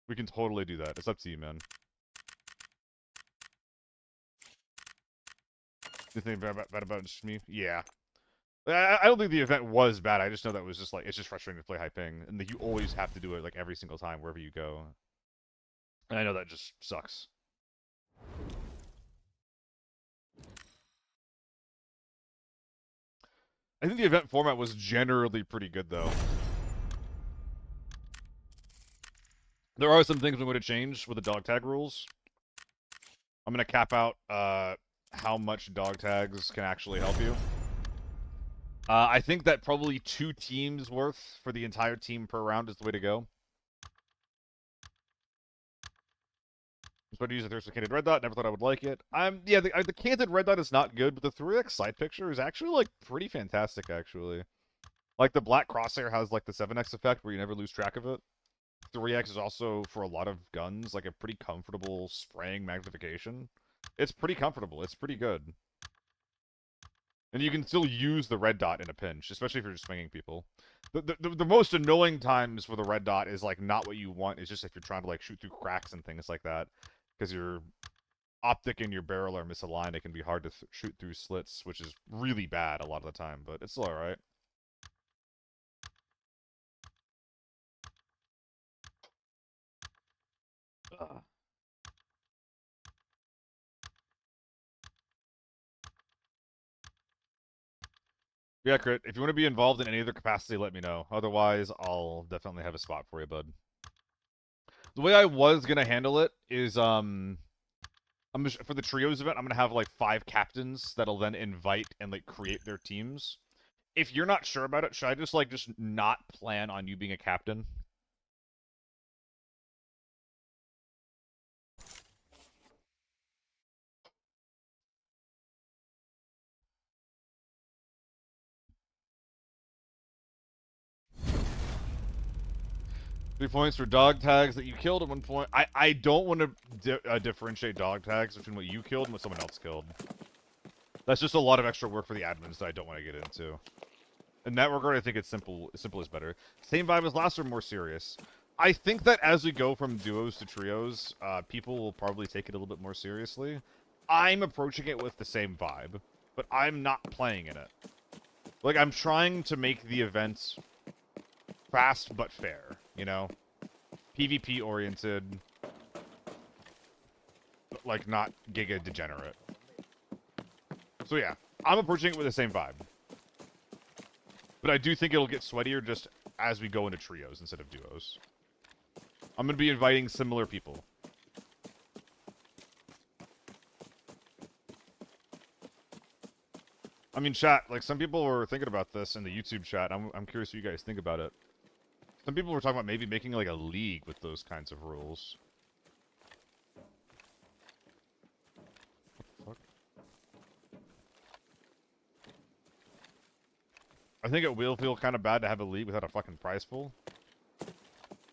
we can totally do that. It's up to you, man. You think bad about me? Yeah. I don't think the event was bad. I just know that it was just like it's just frustrating to play high ping, and that you always have to do it like every single time wherever you go. And I know that just sucks. I think the event format was generally pretty good, though. There are some things I'm going to change with the dog tag rules. I'm going to cap out how much dog tags can actually help you. I think that probably 2 teams worth for the entire team per round is the way to go. I'm supposed to use a Thirst Canted Red Dot. Never thought I would like it. Yeah, the Canted Red Dot is not good, but the 3x side picture is actually like pretty fantastic. Actually, like the black crosshair has like the 7x effect where you never lose track of it. 3x is also for a lot of guns like a pretty comfortable spraying magnification. It's pretty comfortable. It's pretty good. And you can still use the red dot in a pinch, especially if you're just swinging people. The most annoying times for the red dot is like not what you want. It's just if you're trying to like shoot through cracks and things like that. Because your optic and your barrel are misaligned, it can be hard to shoot through slits, which is really bad a lot of the time, but it's still alright. Yeah, Crit, if you want to be involved in any other capacity, let me know. Otherwise, I'll definitely have a spot for you, bud. The way I was going to handle it is, for the trios event, I'm going to have, like, 5 captains that'll then invite and, like, create their teams. If you're not sure about it, should I just, like, just not plan on you being a captain? 3 points for dog tags that you killed at one point. I don't want to differentiate dog tags between what you killed and what someone else killed. That's just a lot of extra work for the admins that I don't want to get into. In that regard, I think it's simple is better. Same vibe as last or more serious. I think that as we go from duos to trios, people will probably take it a little bit more seriously. I'm approaching it with the same vibe, but I'm not playing in it. Like, I'm trying to make the event fast but fair, you know? PvP oriented, but like not giga degenerate. So yeah, I'm approaching it with the same vibe. But I do think it'll get sweatier just as we go into trios instead of duos. I'm going to be inviting similar people. I mean, chat, like, some people were thinking about this in the YouTube chat. I'm curious what you guys think about it. Some people were talking about maybe making, like, a league with those kinds of rules. What the fuck? I think it will feel kind of bad to have a league without a fucking prize pool.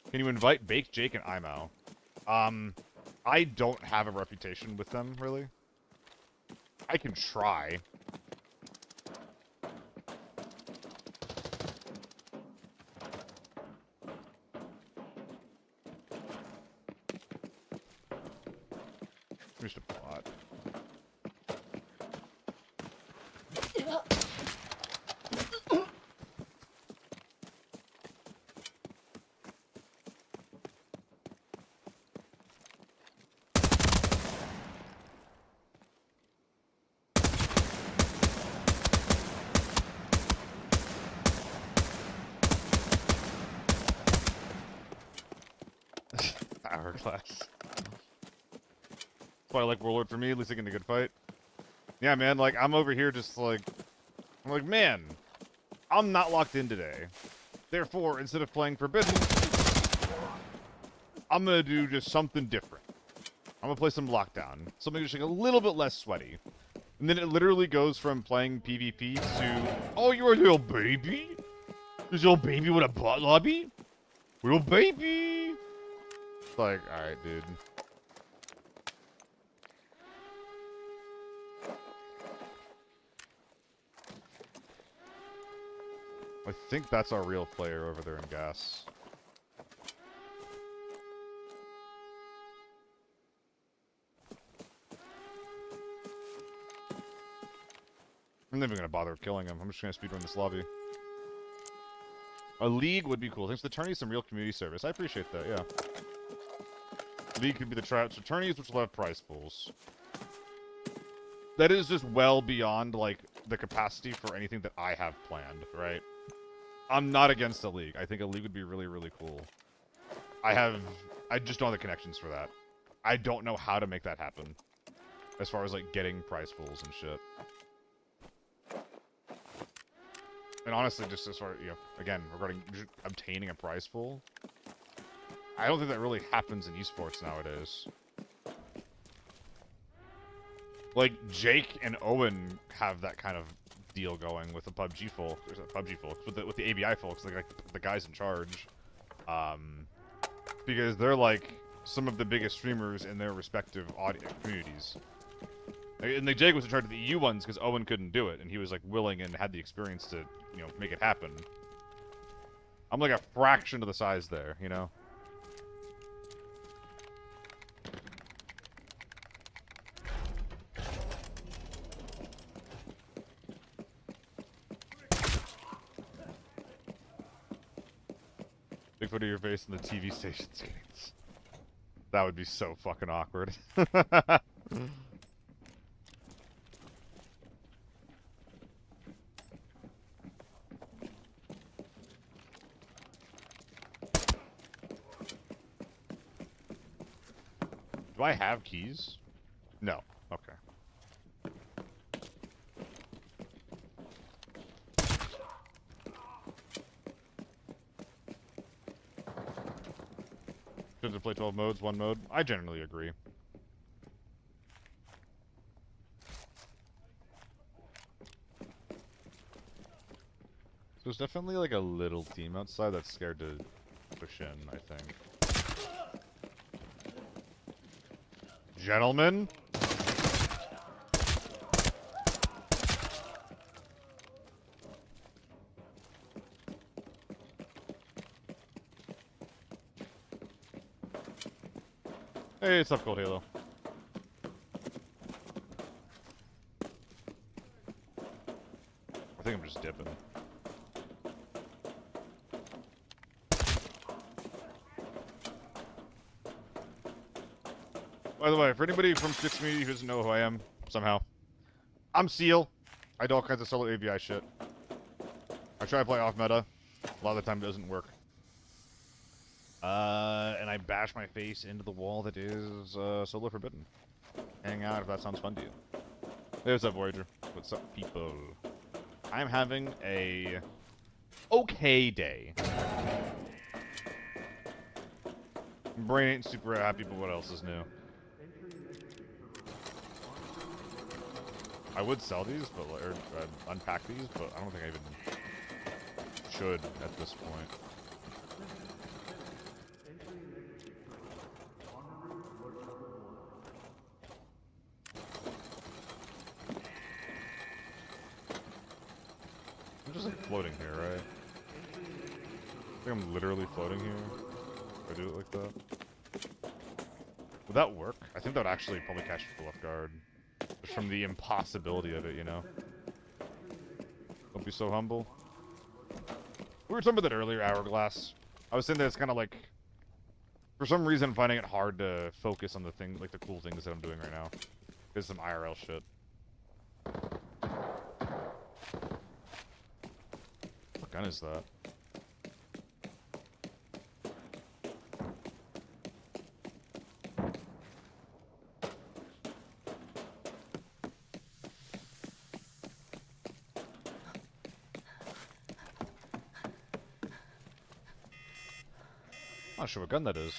Can you invite Baked Jake and Imao? I don't have a reputation with them, really. I can try. Just a plot. Hourglass. That's why I like Warlord for me, at least I get in a good fight. Yeah, man, like, I'm over here just like... I'm like, man, I'm not locked in today. Therefore, instead of playing Forbidden, I'm gonna do just something different. I'm gonna play some Lockdown. Something just like a little bit less sweaty. And then it literally goes from playing PvP to... Oh, you're a little baby? This little baby with a butt lobby? Little baby! It's like, alright, dude. I think that's our real player over there in gas. I'm never gonna bother killing him. I'm just gonna speedrun this lobby. A league would be cool. Thanks to the tourneys, some real community service. I appreciate that, yeah. League could be the tryouts for tourneys, which will have prize pools. That is just well beyond, like, the capacity for anything that I have planned, right? I'm not against a league. I think a league would be really, really cool. I just don't have the connections for that. I don't know how to make that happen. As far as, like, getting prize pools and shit. And honestly, just as far, you know, again, regarding obtaining a prize pool, I don't think that really happens in esports nowadays. Like, Jake and Owen have that kind of deal going with the PUBG folks, with the ABI folks, like the guys in charge. Because they're like some of the biggest streamers in their respective communities. And the Jake was in charge of the EU ones because Owen couldn't do it, and he was like willing and had the experience to, you know, make it happen. I'm like a fraction of the size there, you know? Big foot of your face in the TV station screens. That would be so fucking awkward. Do I have keys? No. Okay. Should have play 12 modes, one mode? I generally agree. So there's definitely like a little team outside that's scared to push in, I think. Gentlemen? Hey, what's up, Cold Halo? I think I'm just dipping. By the way, for anybody from Twitch community who doesn't know who I am, somehow, I'm Seal. I do all kinds of solo ABI shit. I try to play off meta. A lot of the time it doesn't work. And I bash my face into the wall that is Solo Forbidden. Hang out if that sounds fun to you. Hey, what's up, Voyager? What's up, people? I'm having a okay day. Brain ain't super happy, but what else is new? I would sell these, but or unpack these, but I don't think I even should at this point. I'm just like floating here, right? I think I'm literally floating here. If I do it like that. Would that work? I think that would actually probably catch people off guard. Just from the impossibility of it, you know? Don't be so humble. We were talking about that earlier, Hourglass. I was saying that it's kind of like... For some reason, I'm finding it hard to focus on the thing, like the cool things that I'm doing right now. There's some IRL shit. What gun is that? Not sure what gun that is.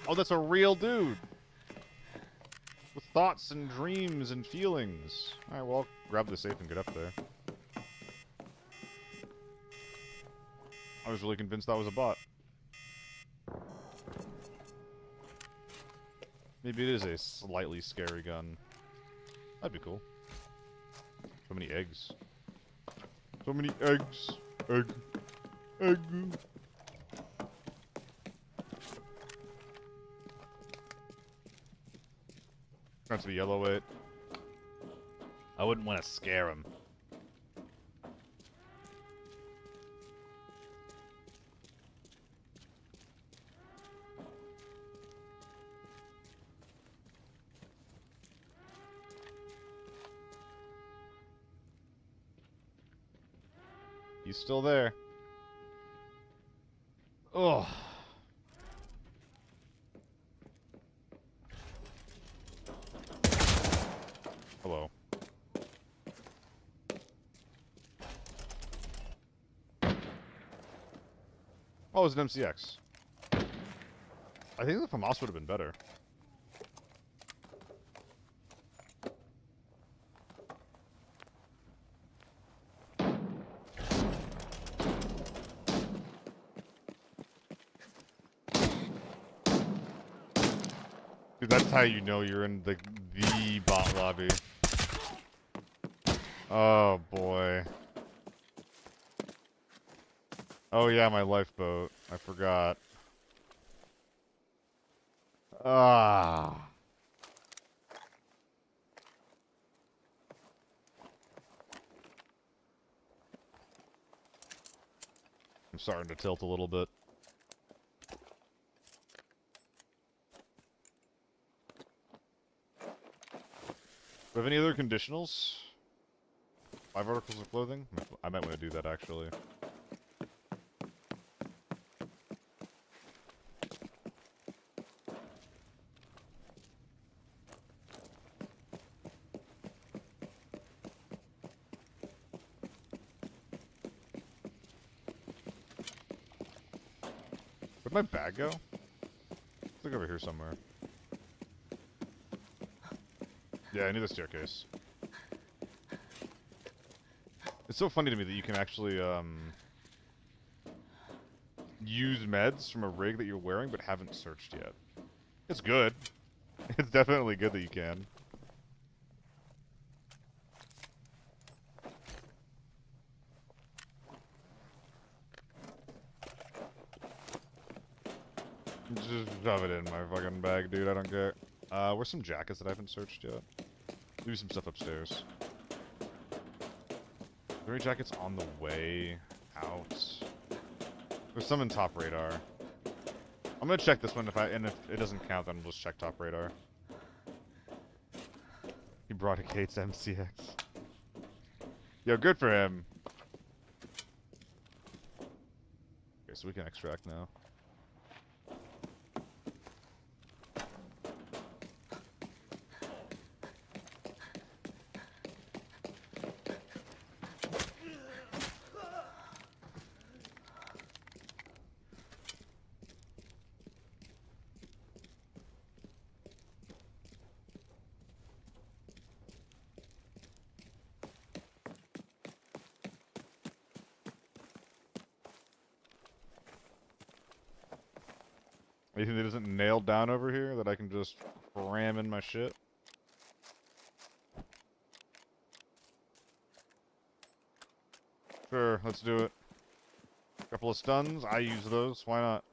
Oh, that's a real dude! With thoughts and dreams and feelings. Alright, well, I'll grab the safe and get up there. I was really convinced that was a bot. Maybe it is a slightly scary gun. That'd be cool. So many eggs. So many eggs. Egg. Egg. That's to be yellow weight. I wouldn't want to scare him. He's still there. Oh. Hello. Oh, it was an MCX. I think the FAMAS would have been better. Dude, that's how you know you're in the bot lobby. Oh boy. Oh yeah, my lifeboat. I forgot. Ah. I'm starting to tilt a little bit. Do we have any other conditionals? 5 articles of clothing? I might want to do that, actually. Where'd my bag go? It's like over here somewhere. Yeah, I need the staircase. It's so funny to me that you can actually, use meds from a rig that you're wearing but haven't searched yet. It's good. It's definitely good that you can. Just shove it in my fucking bag, dude. I don't care. Where's some jackets that I haven't searched yet? Maybe some stuff upstairs. Are there any jackets on the way out? There's some in top radar. I'm gonna check this one and if it doesn't count, then we'll just check top radar. He brought a Kate's MCX. Yo, good for him. Okay, so we can extract now. Anything that isn't nailed down over here that I can just ram in my shit? Sure, let's do it. Couple of stuns, I use those, why not?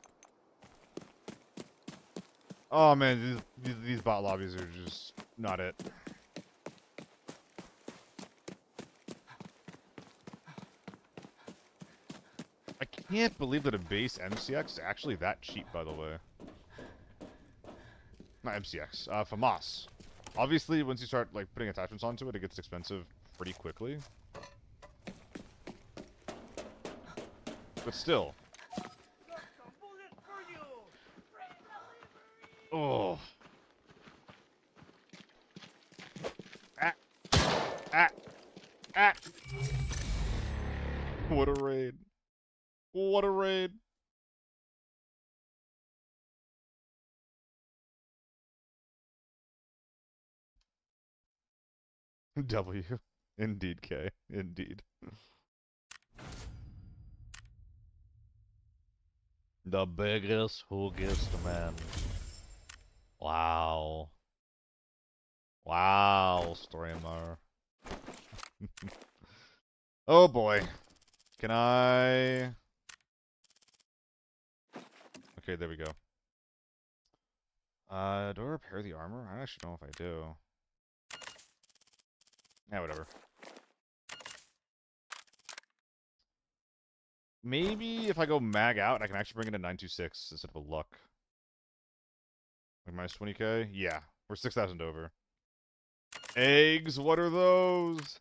Oh man, these bot lobbies are just not it. I can't believe that a base MCX is actually that cheap, by the way. Not MCX, FAMAS. Obviously, once you start like putting attachments onto it, it gets expensive pretty quickly. But still. Oh. Ah. Ah. Ah. What a raid. What a raid. W. Indeed, K. Indeed. The biggest hoogest man. Wow. Wow, streamer. Oh boy. Can I... Okay, there we go. Do I repair the armor? I actually don't know if I do. Yeah, whatever. Maybe if I go mag out, I can actually bring it to 926 instead of a luck. Like minus 20k? Yeah. We're 6,000 over. Eggs, what are those?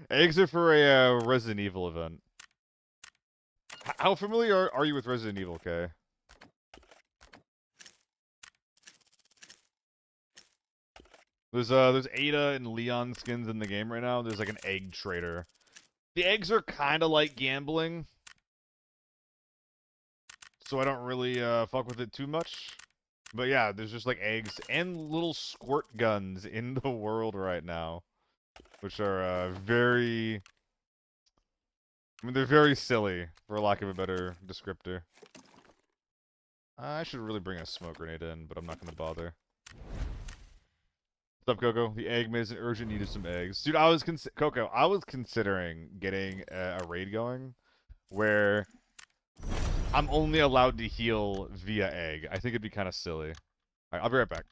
Eggs are for a Resident Evil event. How familiar are you with Resident Evil, K? There's Ada and Leon skins in the game right now. There's like an egg trader. The eggs are kind of like gambling, so I don't really fuck with it too much. But yeah, there's just like eggs and little squirt guns in the world right now, which are very... I mean, they're very silly, for lack of a better descriptor. I should really bring a smoke grenade in, but I'm not going to bother. What's up, Coco? The egg made an urgent need of some eggs. Dude, Coco, I was considering getting a raid going where I'm only allowed to heal via egg. I think it'd be kind of silly. Alright, I'll be right back.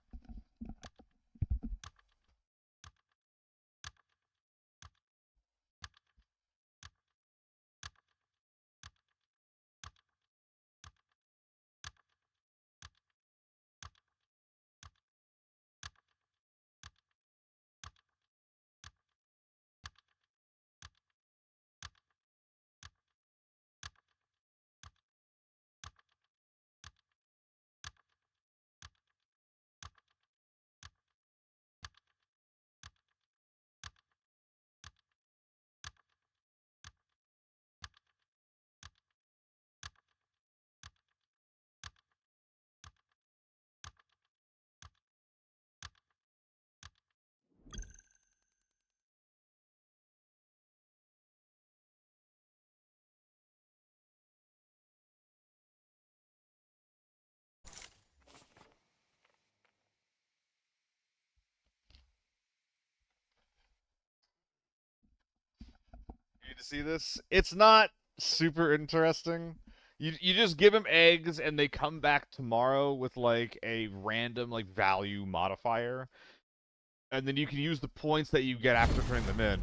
You need to see this? It's not super interesting. You just give them eggs and they come back tomorrow with like a random like value modifier. And then you can use the points that you get after turning them in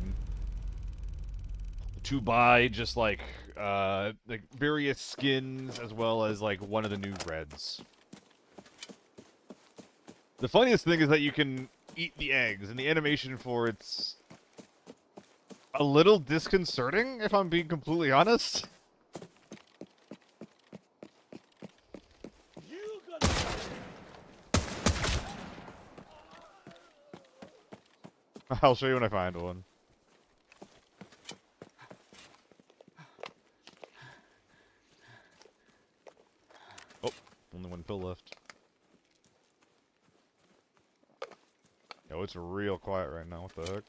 to buy just like various skins as well as like one of the new reds. The funniest thing is that you can eat the eggs, and the animation for it's a little disconcerting, if I'm being completely honest. I'll show you when I find one. Oh, only one pill left. Yo, it's real quiet right now. What the heck?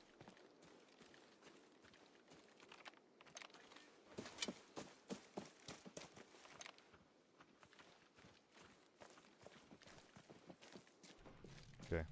Okay.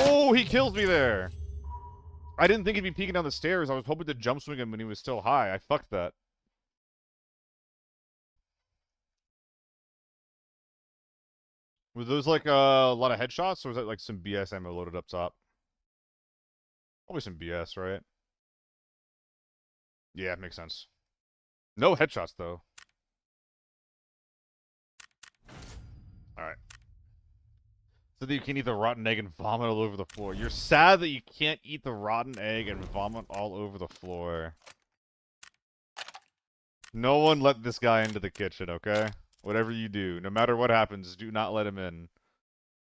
Oh, he kills me there! I didn't think he'd be peeking down the stairs. I was hoping to jump swing him when he was still high. I fucked that. Were those like a lot of headshots, or was that like some BS ammo loaded up top? Probably some BS, right? Yeah, makes sense. No headshots, though. So that you can eat the rotten egg and vomit all over the floor. You're sad that you can't eat the rotten egg and vomit all over the floor. No one let this guy into the kitchen, okay? Whatever you do, no matter what happens, do not let him in.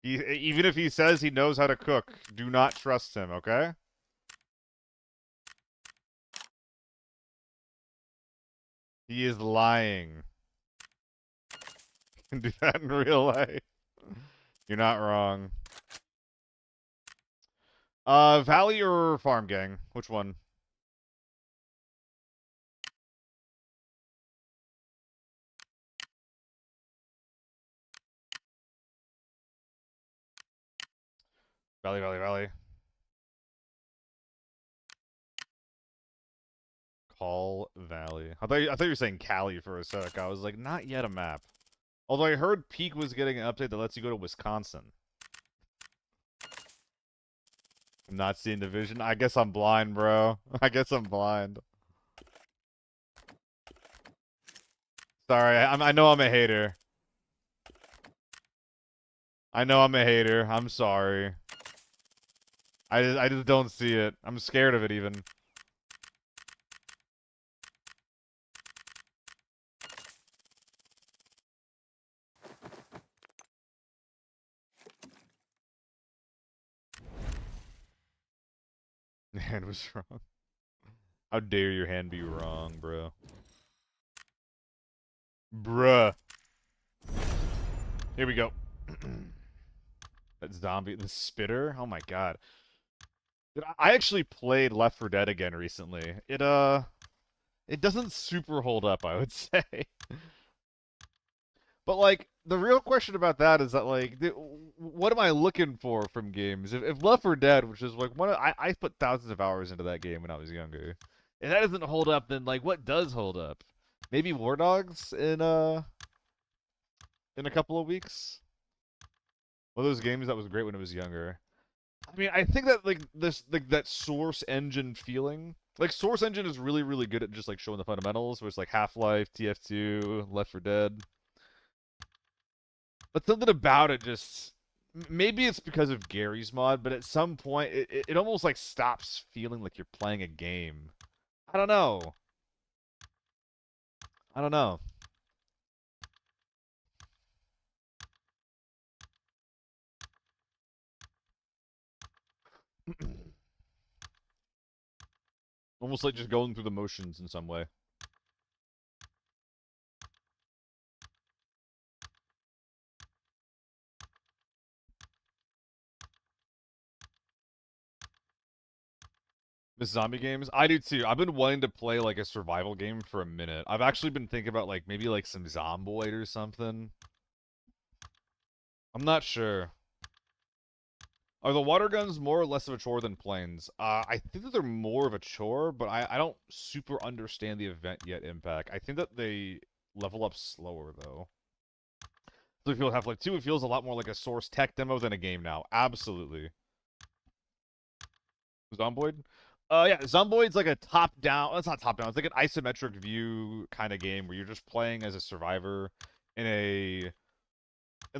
Even if he says he knows how to cook, do not trust him, okay? He is lying. You can do that in real life. You're not wrong. Valley or Farm Gang? Which one? Valley, Valley, Valley. Call Valley. I thought you were saying Cali for a sec. I was like, not yet a map. Although I heard Peak was getting an update that lets you go to Wisconsin. I'm not seeing the vision. I guess I'm blind, bro. I guess I'm blind. Sorry, I know I'm a hater. I know I'm a hater. I'm sorry. I just don't see it. I'm scared of it even. Your hand was wrong. How dare your hand be wrong, bro? Bruh. Here we go. That zombie, the spitter. Oh my god. Dude, I actually played Left 4 Dead again recently. It doesn't super hold up, I would say. But like, the real question about that is that like, what am I looking for from games? If Left 4 Dead, which is like I put thousands of hours into that game when I was younger, if that doesn't hold up, then like, what does hold up? Maybe War Dogs in a couple of weeks. One of those games that was great when it was younger. I mean, I think that like that Source Engine feeling, like Source Engine is really really good at just like showing the fundamentals, where it's like Half-Life, TF2, Left 4 Dead. But something about it just, maybe it's because of Gary's mod, but at some point it almost like stops feeling like you're playing a game. I don't know. I don't know. Almost like just going through the motions in some way. Miss zombie games? I do too. I've been wanting to play like a survival game for a minute. I've actually been thinking about like maybe like some Zomboid or something. I'm not sure. Are the water guns more or less of a chore than planes? I think that they're more of a chore, but I don't super understand the event yet impact. I think that they level up slower though. So if you feel Half-Life 2, it feels a lot more like a Source tech demo than a game now. Absolutely. Zomboid? Yeah, Zomboid's like a top-down. It's not top-down. It's like an isometric view kind of game where you're just playing as a survivor in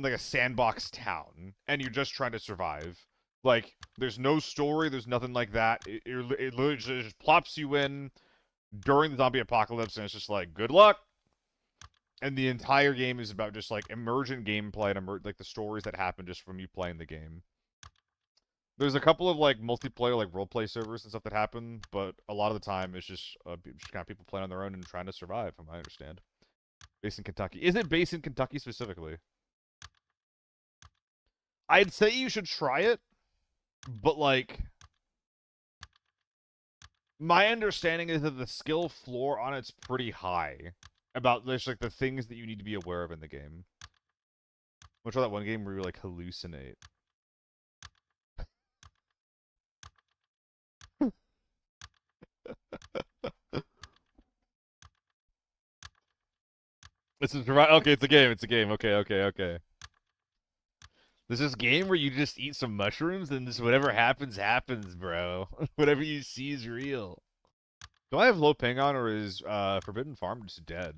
like a sandbox town, and you're just trying to survive. Like, there's no story. There's nothing like that. It literally just plops you in during the zombie apocalypse, and it's just like, good luck. And the entire game is about just like emergent gameplay and like the stories that happen just from you playing the game. There's a couple of like multiplayer like roleplay servers and stuff that happen, but a lot of the time it's just kind of people playing on their own and trying to survive, from what I understand. Based in Kentucky. Is it based in Kentucky specifically? I'd say you should try it, but like, my understanding is that the skill floor on it's pretty high about there's like the things that you need to be aware of in the game. Which are that one game where you like hallucinate. It's a okay, it's a game, it's a game. Okay, okay, okay. There's this game where you just eat some mushrooms and just whatever happens, happens, bro. Whatever you see is real. Do I have low ping on, or is Forbidden Farm just dead?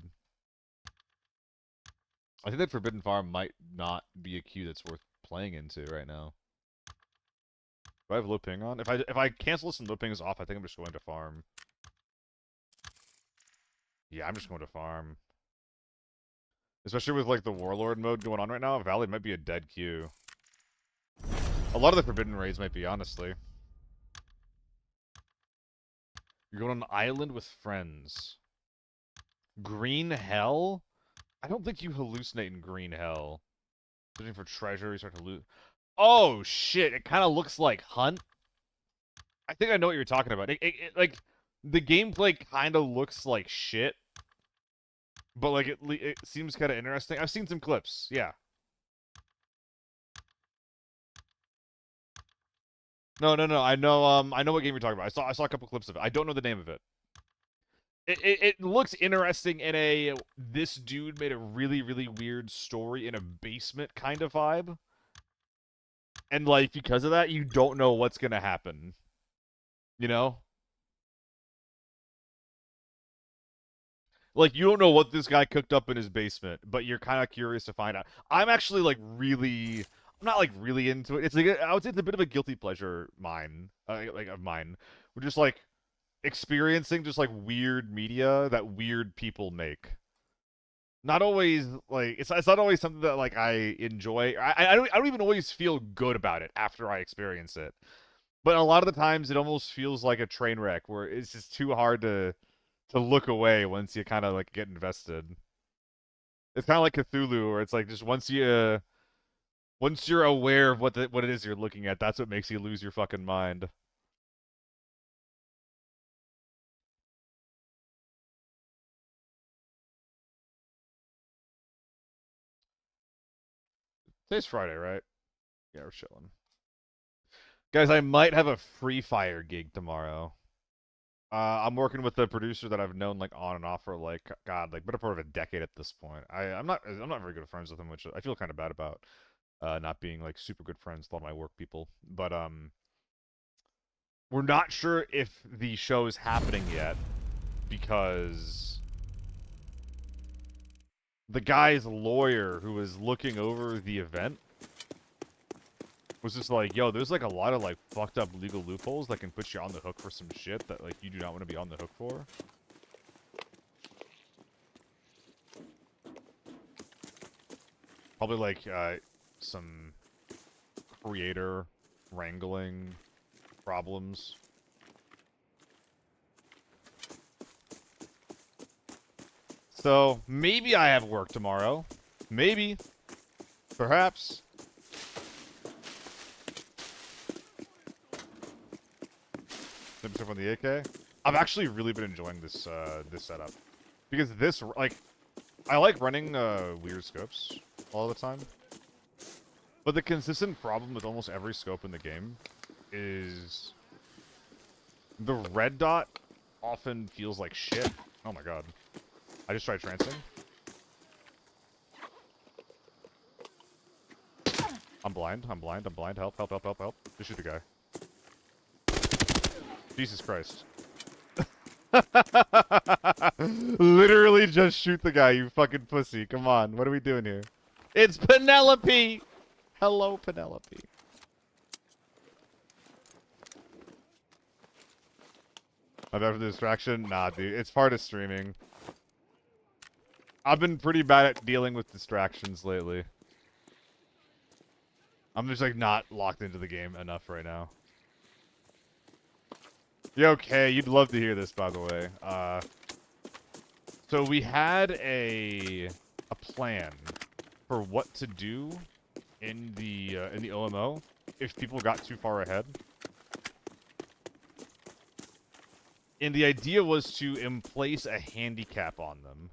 I think that Forbidden Farm might not be a queue that's worth playing into right now? Do I have low ping on? If I cancel this and low ping is off, I think I'm just going to farm. Yeah, I'm just going to farm. Especially with like the warlord mode going on right now, Valley might be a dead queue. A lot of the forbidden raids might be, honestly. You're going on an island with friends. Green hell? I don't think you hallucinate in green hell. Searching for treasure, you start to loot. Oh shit! It kind of looks like Hunt. I think I know what you're talking about. Like the gameplay kind of looks like shit, but like it seems kind of interesting. I've seen some clips. Yeah. No. I know what game you're talking about. I saw a couple clips of it. I don't know the name of it. It looks interesting in a this dude made a really weird story in a basement kind of vibe. And like because of that, you don't know what's gonna happen. You know? Like you don't know what this guy cooked up in his basement, but you're kind of curious to find out. I'm actually like I'm not like really into it. It's like I would say it's a bit of a guilty pleasure of mine. We're just like experiencing just like weird media that weird people make. Not always like it's not always something that like I enjoy. I don't even always feel good about it after I experience it. But a lot of the times it almost feels like a train wreck where it's just too hard to look away once you kind of like get invested. It's kind of like Cthulhu, where it's like just once you're aware of what it is you're looking at, that's what makes you lose your fucking mind. Today's Friday, right? Yeah, we're chilling. Guys, I might have a Free Fire gig tomorrow. I'm working with the producer that I've known like on and off for like God, like better part of a decade at this point. I'm not very good friends with him, which I feel kind of bad about. Not being like super good friends with a lot of my work people. But we're not sure if the show is happening yet because the guy's lawyer who was looking over the event was just like, yo, there's like a lot of like fucked up legal loopholes that can put you on the hook for some shit that like you do not want to be on the hook for. Probably like some creator wrangling problems. So maybe I have work tomorrow. Maybe. Perhaps. Stuff on the AK. I've actually really been enjoying this this setup because this like I like running weird scopes all the time, but the consistent problem with almost every scope in the game is the red dot often feels like shit. Oh my god! I just tried trancing. I'm blind. Help. Just shoot the guy. Jesus Christ. Literally just shoot the guy, you fucking pussy. Come on, what are we doing here? It's Penelope! Hello, Penelope. My bad for the distraction? Nah, dude. It's part of streaming. I've been pretty bad at dealing with distractions lately. I'm just, like, not locked into the game enough right now. Yeah, okay, you'd love to hear this, by the way. So we had a plan for what to do in the OMO if people got too far ahead. And the idea was to place a handicap on them,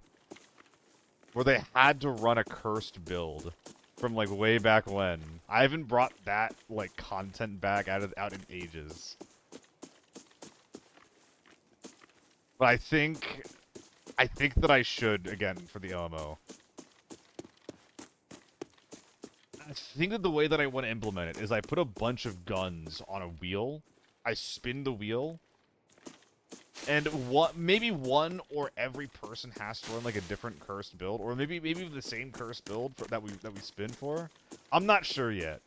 where they had to run a cursed build from like way back when. I haven't brought that like content back out in ages. But I think that I should, again, for the OMO. I think that the way that I want to implement it is I put a bunch of guns on a wheel, I spin the wheel, And maybe one or every person has to run like a different cursed build, or maybe the same cursed build that we spin for. I'm not sure yet,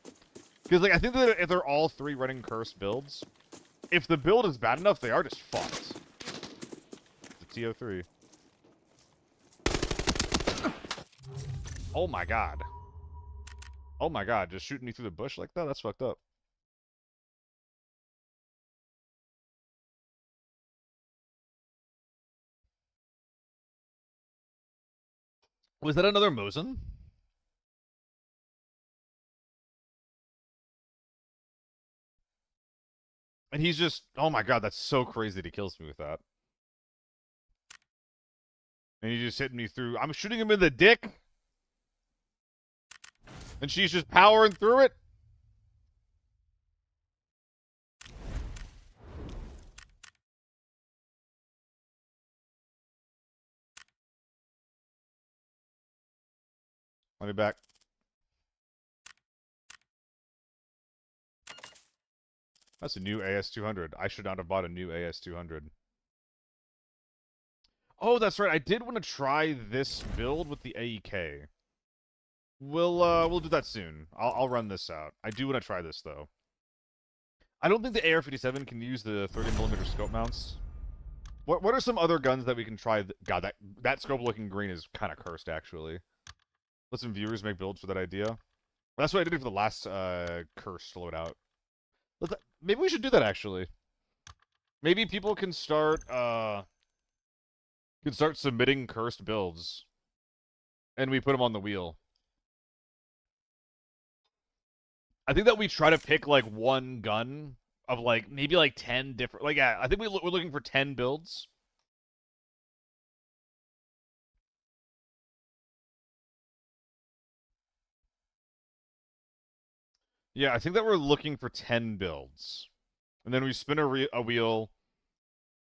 because like I think that if they're all three running cursed builds, if the build is bad enough, they are just fucked. The TO3. Oh my god. Oh my god, just shooting me through the bush like that? That's fucked up. Was that another Mosin? And he's just, oh my god, that's so crazy that he kills me with that. And he just hitting me through. I'm shooting him in the dick. And she's just powering through it. Let me back. That's a new AS200. I should not have bought a new AS200. Oh, that's right. I did want to try this build with the AEK. We'll do that soon. I'll run this out. I do want to try this though. I don't think the AR-57 can use the 30mm scope mounts. What are some other guns that we can try? God, that scope looking green is kind of cursed actually. Let some viewers make builds for that idea. That's what I did for the last cursed loadout. Maybe we should do that actually. Maybe people can start submitting cursed builds, and we put them on the wheel. I think that we try to pick like one gun of like maybe like 10 different. Like yeah, I think we're looking for 10 builds. Yeah, I think that we're looking for 10 builds, and then we spin a wheel.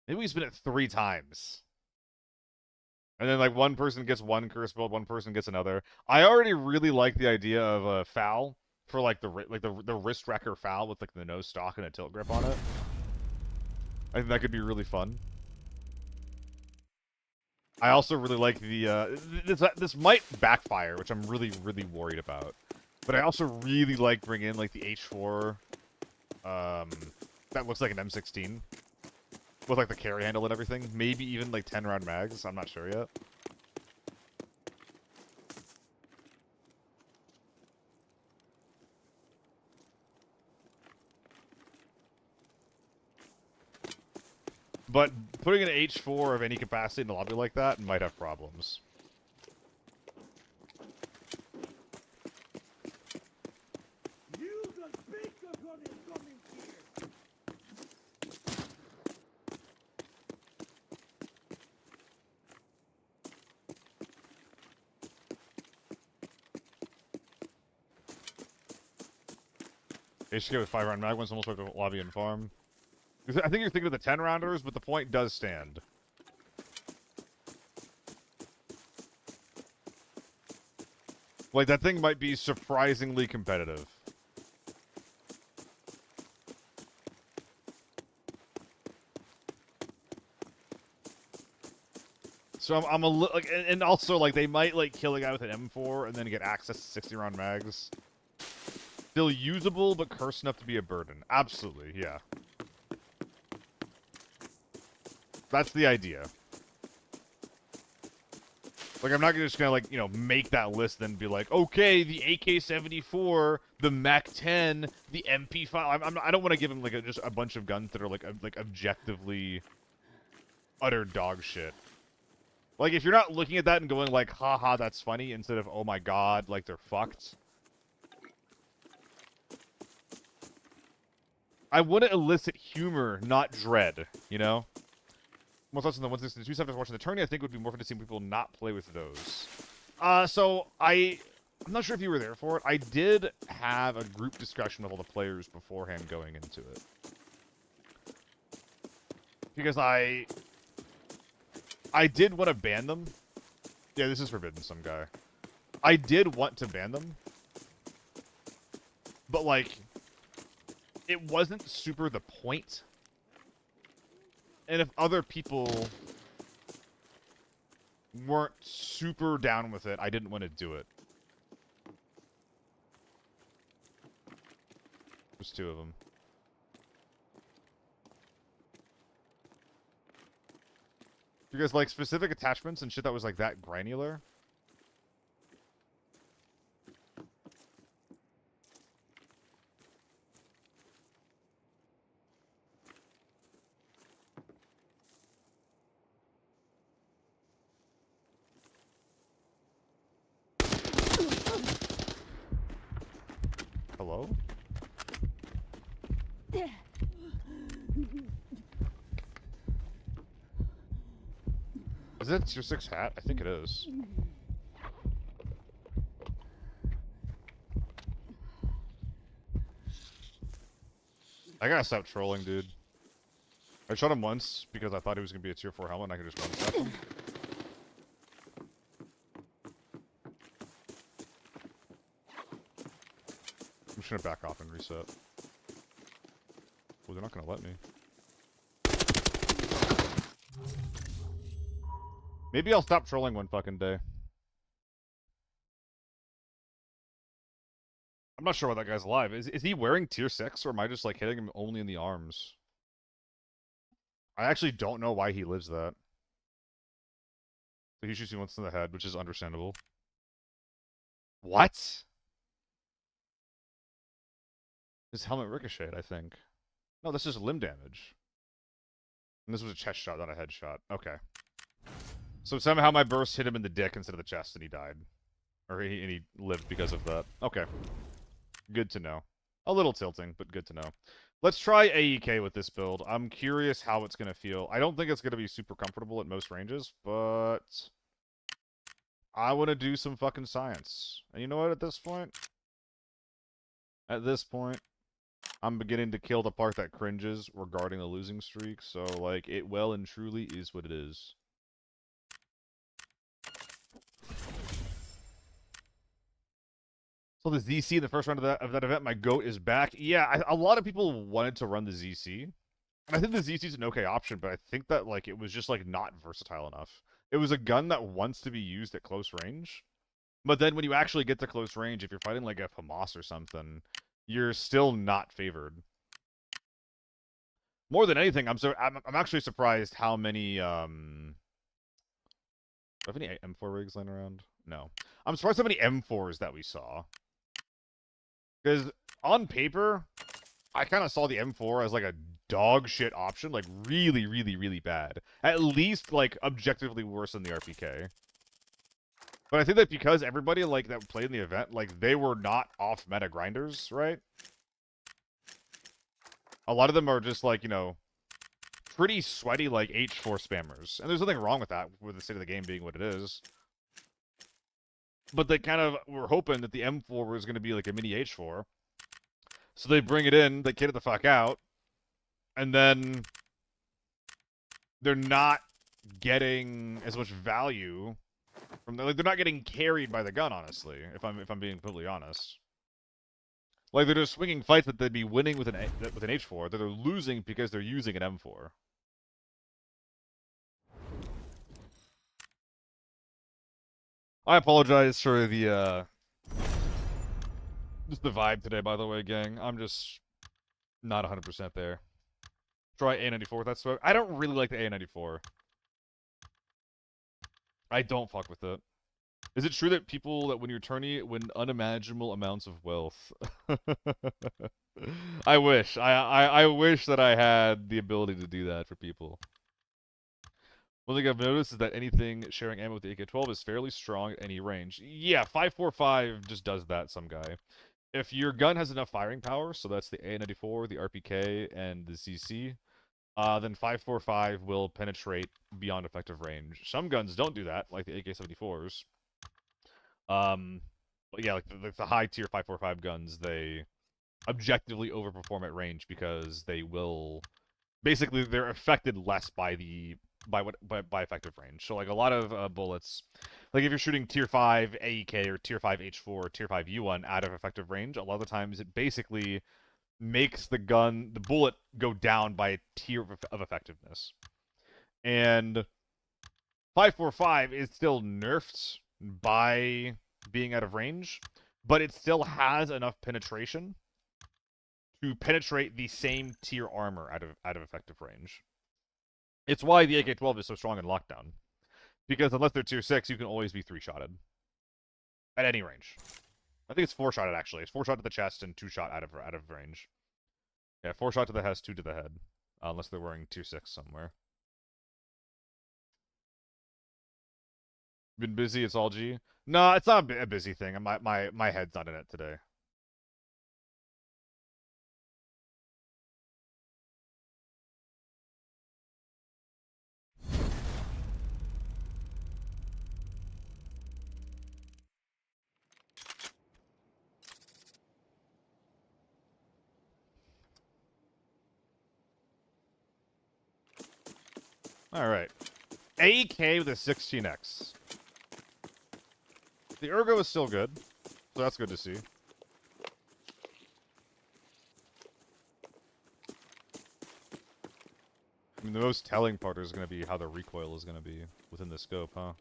Maybe we spin it 3 times. And then, like, one person gets one curse build, one person gets another. I already really like the idea of a foul for, like, the wrist wrecker foul with, like, the no stock and a tilt grip on it. I think that could be really fun. I also really like the, this might backfire, which I'm really, really worried about. But I also really like bringing in, like, the H4, that looks like an M16. With, like, the carry handle and everything. Maybe even, like, 10-round mags. I'm not sure yet. But putting an H4 of any capacity in a lobby like that might have problems. HK with 5-round mag one's almost like the lobby and farm. I think you're thinking of the 10-rounders, but the point does stand. Like, that thing might be surprisingly competitive. So I'm a little, like, and also, like, they might, like, kill a guy with an M4 and then get access to 60-round mags. Still usable, but cursed enough to be a burden. Absolutely, yeah. That's the idea. Like, I'm not just gonna, like, you know, make that list and be like, okay, the AK-74, the MAC-10, the MP5. I don't want to give him, like, just a bunch of guns that are, like objectively utter dog shit. Like, if you're not looking at that and going, like, haha, that's funny, instead of, oh my god, like, they're fucked. I want to elicit humor, not dread, you know? More thoughts on the 162 after watching the tourney. I think it would be more fun to see people not play with those. So I'm not sure if you were there for it. I did have a group discussion with all the players beforehand going into it. Because I did want to ban them. Yeah, this is forbidden, some guy. I did want to ban them. But, like, it wasn't super the point. And if other people weren't super down with it, I didn't want to do it. There's two of them. You guys like specific attachments and shit that was like that granular? Hello? Is that your 6 hat? I think it is. I gotta stop trolling, dude. I shot him once because I thought he was gonna be a tier 4 helmet and I could just one-step him. I'm just gonna back off and reset. Well, they're not gonna let me. Maybe I'll stop trolling one fucking day. I'm not sure why that guy's alive. Is he wearing tier 6 or am I just like hitting him only in the arms? I actually don't know why he lives that. So he shoots me once in the head, which is understandable. What? His helmet ricocheted, I think. No, this is limb damage. And this was a chest shot, not a headshot. Okay. So somehow my burst hit him in the dick instead of the chest and he died. Or he lived because of that. Okay. Good to know. A little tilting, but good to know. Let's try AEK with this build. I'm curious how it's going to feel. I don't think it's going to be super comfortable at most ranges, but I want to do some fucking science. And you know what, at this point? At this point, I'm beginning to kill the part that cringes regarding the losing streak, so, like, it well and truly is what it is. So the ZC in the first round of that event, my GOAT is back. Yeah, a lot of people wanted to run the ZC. And I think the ZC is an okay option, but I think that, like, it was just, like, not versatile enough. It was a gun that wants to be used at close range. But then when you actually get to close range, if you're fighting, like, a FAMAS or something, you're still not favored. More than anything, I'm actually surprised how many, do I have any M4 rigs laying around? No. I'm surprised how many M4s that we saw. Because on paper, I kind of saw the M4 as like a dog shit option, like really, really, really bad. At least like objectively worse than the RPK. But I think that because everybody like that played in the event, like they were not off meta grinders, right? A lot of them are just like, you know, pretty sweaty like H4 spammers. And there's nothing wrong with that, with the state of the game being what it is. But they kind of were hoping that the M4 was going to be like a mini H4. So they bring it in, they kit it the fuck out, and then they're not getting as much value from like they're not getting carried by the gun, honestly, if I'm being completely honest. Like they're just swinging fights that they'd be winning with an H4 that they're losing because they're using an M4. I apologize for the just the vibe today, by the way, gang. I'm just not 100% there. Try A94 with that smoke. I don't really like the A94. I don't fuck with it. Is it true that people that when you're tourney win unimaginable amounts of wealth? I wish. I wish that I had the ability to do that for people. One thing I've noticed is that anything sharing ammo with the AK-12 is fairly strong at any range. Yeah, 545 just does that, some guy. If your gun has enough firing power, so that's the A94, the RPK, and the CC, then 545 will penetrate beyond effective range. Some guns don't do that, like the AK-74s. But yeah, like the high tier 545 guns, they objectively overperform at range because they will basically they're affected less by effective range. So like a lot of bullets, like if you're shooting tier 5 AEK or tier 5 H4 or tier 5 U1 out of effective range, a lot of the times it basically makes the bullet go down by a tier of effectiveness. And 545 is still nerfed by being out of range, but it still has enough penetration to penetrate the same tier armor out of effective range. It's why the AK-12 is so strong in lockdown. Because unless they're tier 6, you can always be 3-shotted. At any range. I think it's 4-shotted, actually. It's 4-shot to the chest and 2-shot out of range. Yeah, 4-shot to the chest, 2 to the head. Unless they're wearing tier 6 somewhere. Been busy, it's all G? No, it's not a busy thing. My head's not in it today. Alright. AK with a 16x. The ergo is still good, so that's good to see. I mean, the most telling part is going to be how the recoil is going to be within the scope, huh?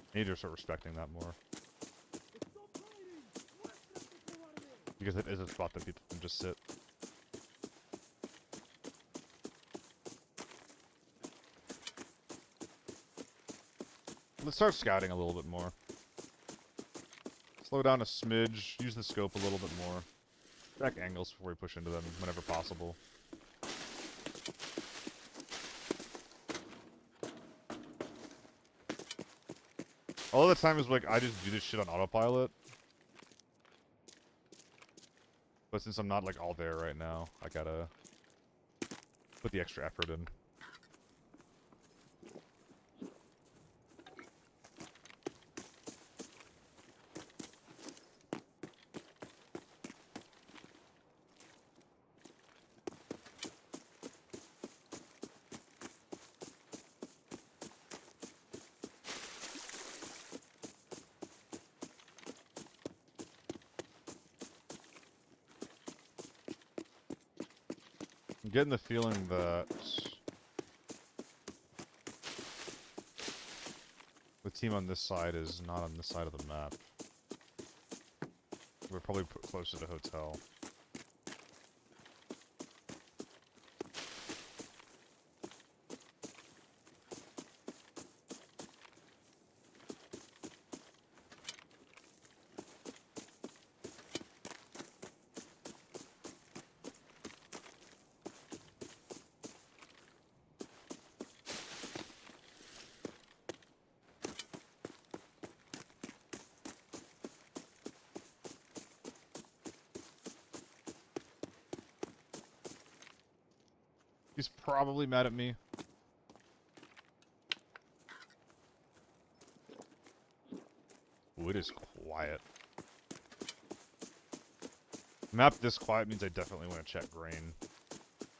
I need to start respecting that more. Because it is a spot that people can just sit. Let's start scouting a little bit more. Slow down a smidge, use the scope a little bit more. Check angles before we push into them whenever possible. All the time is like, I just do this shit on autopilot. But since I'm not like all there right now, I gotta put the extra effort in. I'm getting the feeling that the team on this side is not on this side of the map. We're probably closer to hotel. He's probably mad at me. Ooh, it is quiet. Map this quiet means I definitely want to check grain.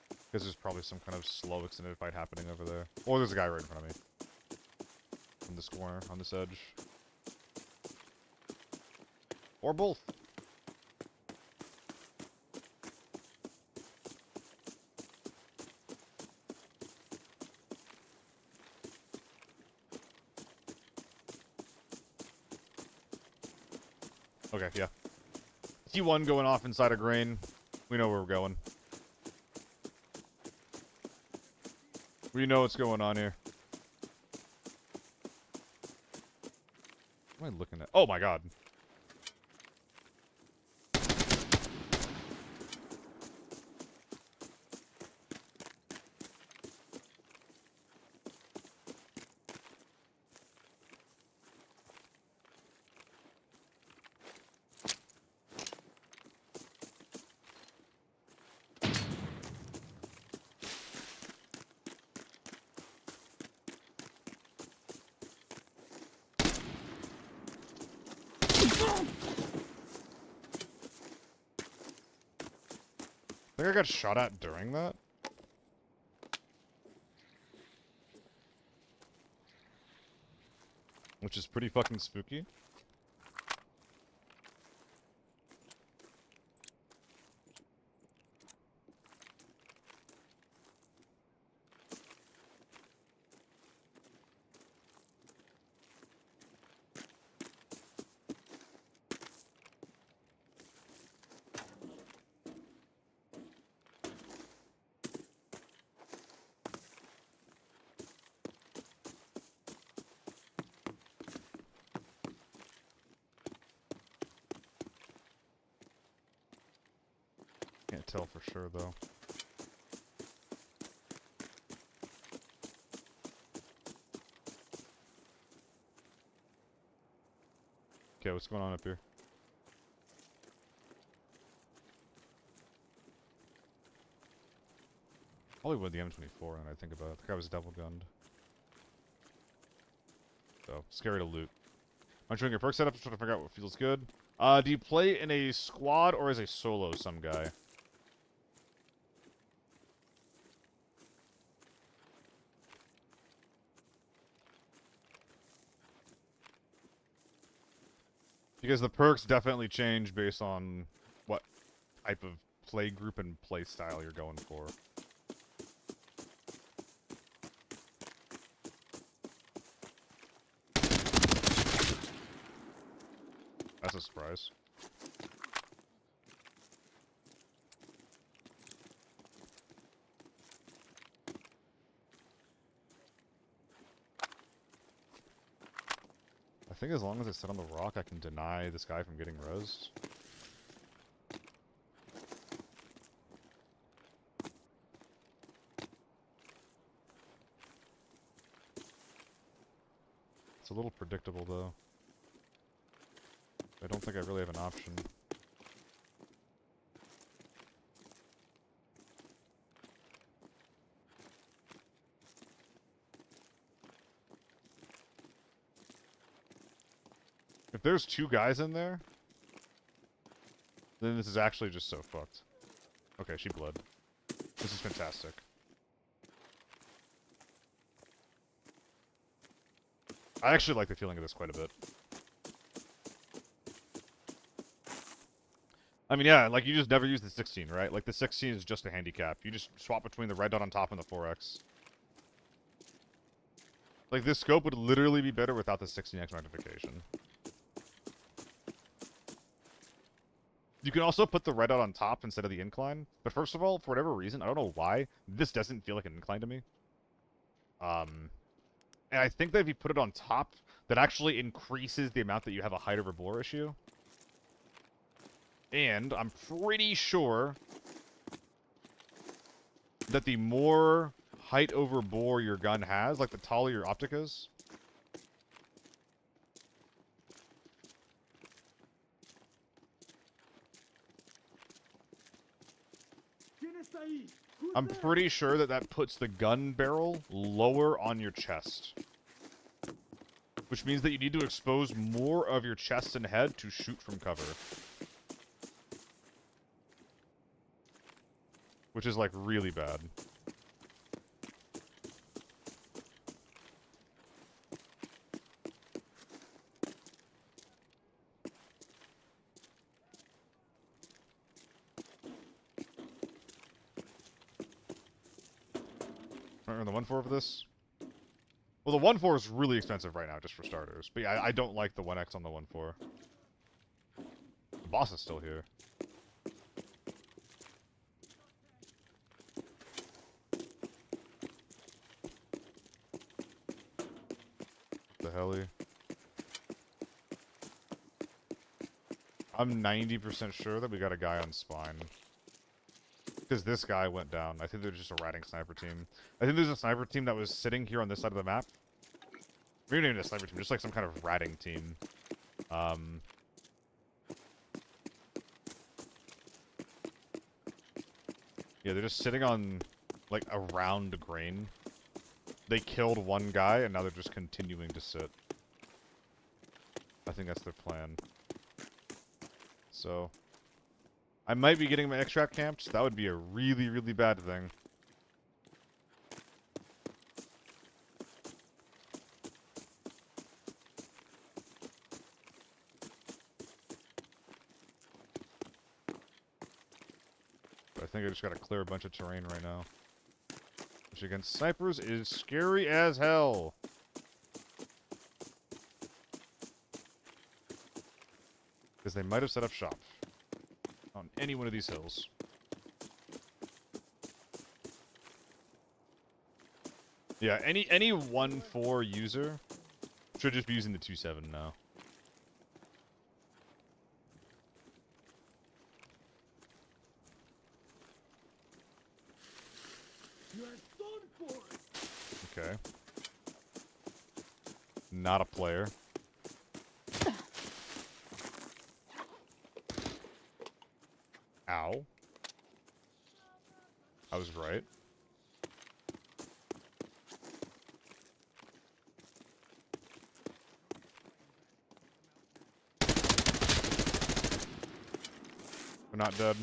Because there's probably some kind of slow extended fight happening over there. Or there's a guy right in front of me. On this corner, on this edge. Or both. Okay, yeah. T1 going off inside a grain. We know where we're going. We know what's going on here. What am I looking at? Oh my god. I think I got shot at during that. Which is pretty fucking spooky. Can't tell for sure, though. Okay, what's going on up here? Probably with the M24, and I think about it. The guy was double gunned. So, scary to loot. I'm trying your perk setup to try to figure out what feels good. Do you play in a squad or as a solo some guy? Because the perks definitely change based on what type of play group and play style you're going for. That's a surprise. I think as long as I sit on the rock, I can deny this guy from getting rezzed. It's a little predictable, though. I don't think I really have an option. If there's two guys in there, then this is actually just so fucked. Okay, she bled. This is fantastic. I actually like the feeling of this quite a bit. I mean, yeah, like, you just never use the 16, right? Like, the 16 is just a handicap. You just swap between the red dot on top and the 4x. Like, this scope would literally be better without the 16x magnification. You can also put the red dot on top instead of the incline. But first of all, for whatever reason, I don't know why, this doesn't feel like an incline to me. And I think that if you put it on top, that actually increases the amount that you have a height over bore issue. And I'm pretty sure that the more height over bore your gun has, like the taller your optic is, I'm pretty sure that that puts the gun barrel lower on your chest. Which means that you need to expose more of your chest and head to shoot from cover. Which is, like, really bad. Remember the 1.4 for this? Well, the 1.4 is really expensive right now, just for starters. But yeah, I don't like the 1x on the 1.4. The boss is still here. The heli. I'm 90% sure that we got a guy on spine. Because this guy went down. I think they're just a ratting sniper team. I think there's a sniper team that was sitting here on this side of the map. Maybe not even a sniper team, just like some kind of ratting team. Yeah, they're just sitting on, like, around a grain. They killed one guy, and now they're just continuing to sit. I think that's their plan. So, I might be getting my extract camped. That would be a really, really bad thing. But I think I just gotta clear a bunch of terrain right now. Which against snipers is scary as hell. Because they might have set up shop on any one of these hills. Yeah, any 1-4 user should just be using the 2-7 now. You are done for. Okay. Not a player. Ow. I was right. We're not dead.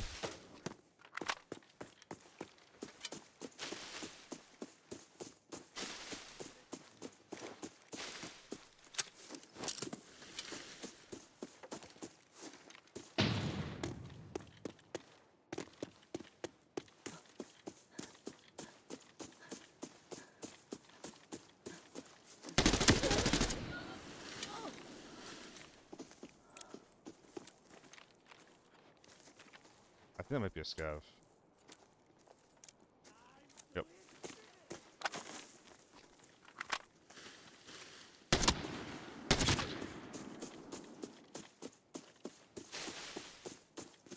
I think that might be a scav. Yep.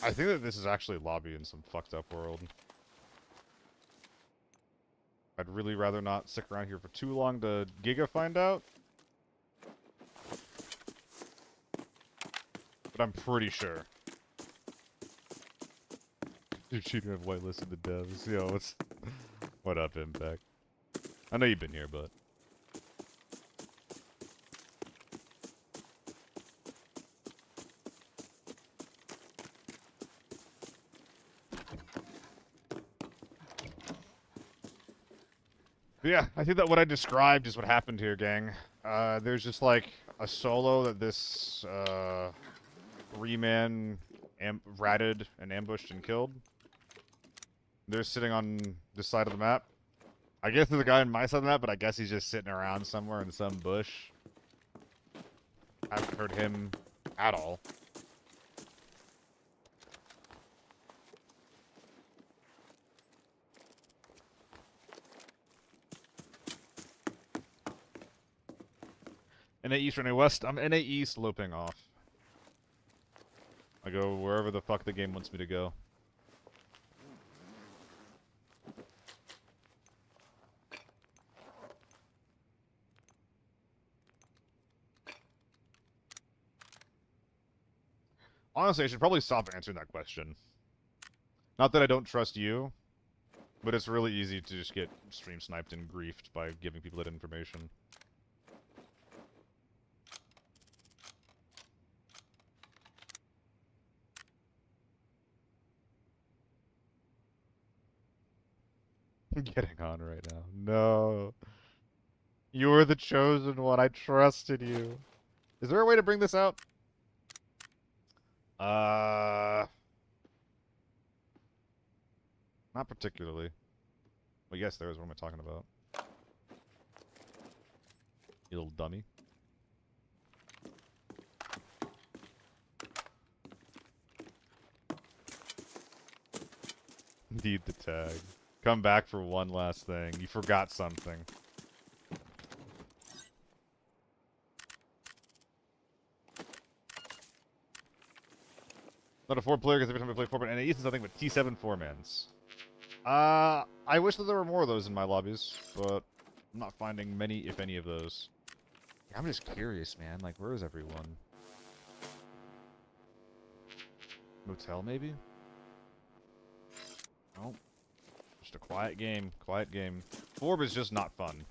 I think that this is actually lobby in some fucked up world. I'd really rather not stick around here for too long to Giga find out. But I'm pretty sure. You're cheating with whitelisted the devs. Yo, what's... What up, Impact? I know you've been here, but... But yeah, I think that what I described is what happened here, gang. There's just like a solo that this 3-man ratted and ambushed and killed. They're sitting on this side of the map. I guess there's a guy on my side of the map, but I guess he's just sitting around somewhere in some bush. I haven't heard him at all. NA East or NA West? I'm NA East loping off. I go wherever the fuck the game wants me to go. Honestly, I should probably stop answering that question. Not that I don't trust you, but it's really easy to just get stream sniped and griefed by giving people that information. Getting on right now. No. You were the chosen one. I trusted you. Is there a way to bring this out? Not particularly. Well, yes, there is. What am I talking about? You little dummy. Need the tag. Come back for one last thing. You forgot something. Not a 4-player because every time I play 4, but NAE is nothing but T7 4-mans. I wish that there were more of those in my lobbies, but I'm not finding many, if any, of those. Yeah, I'm just curious, man. Like, where is everyone? Motel, maybe? No. Just a quiet game. Quiet game. Forb is just not fun.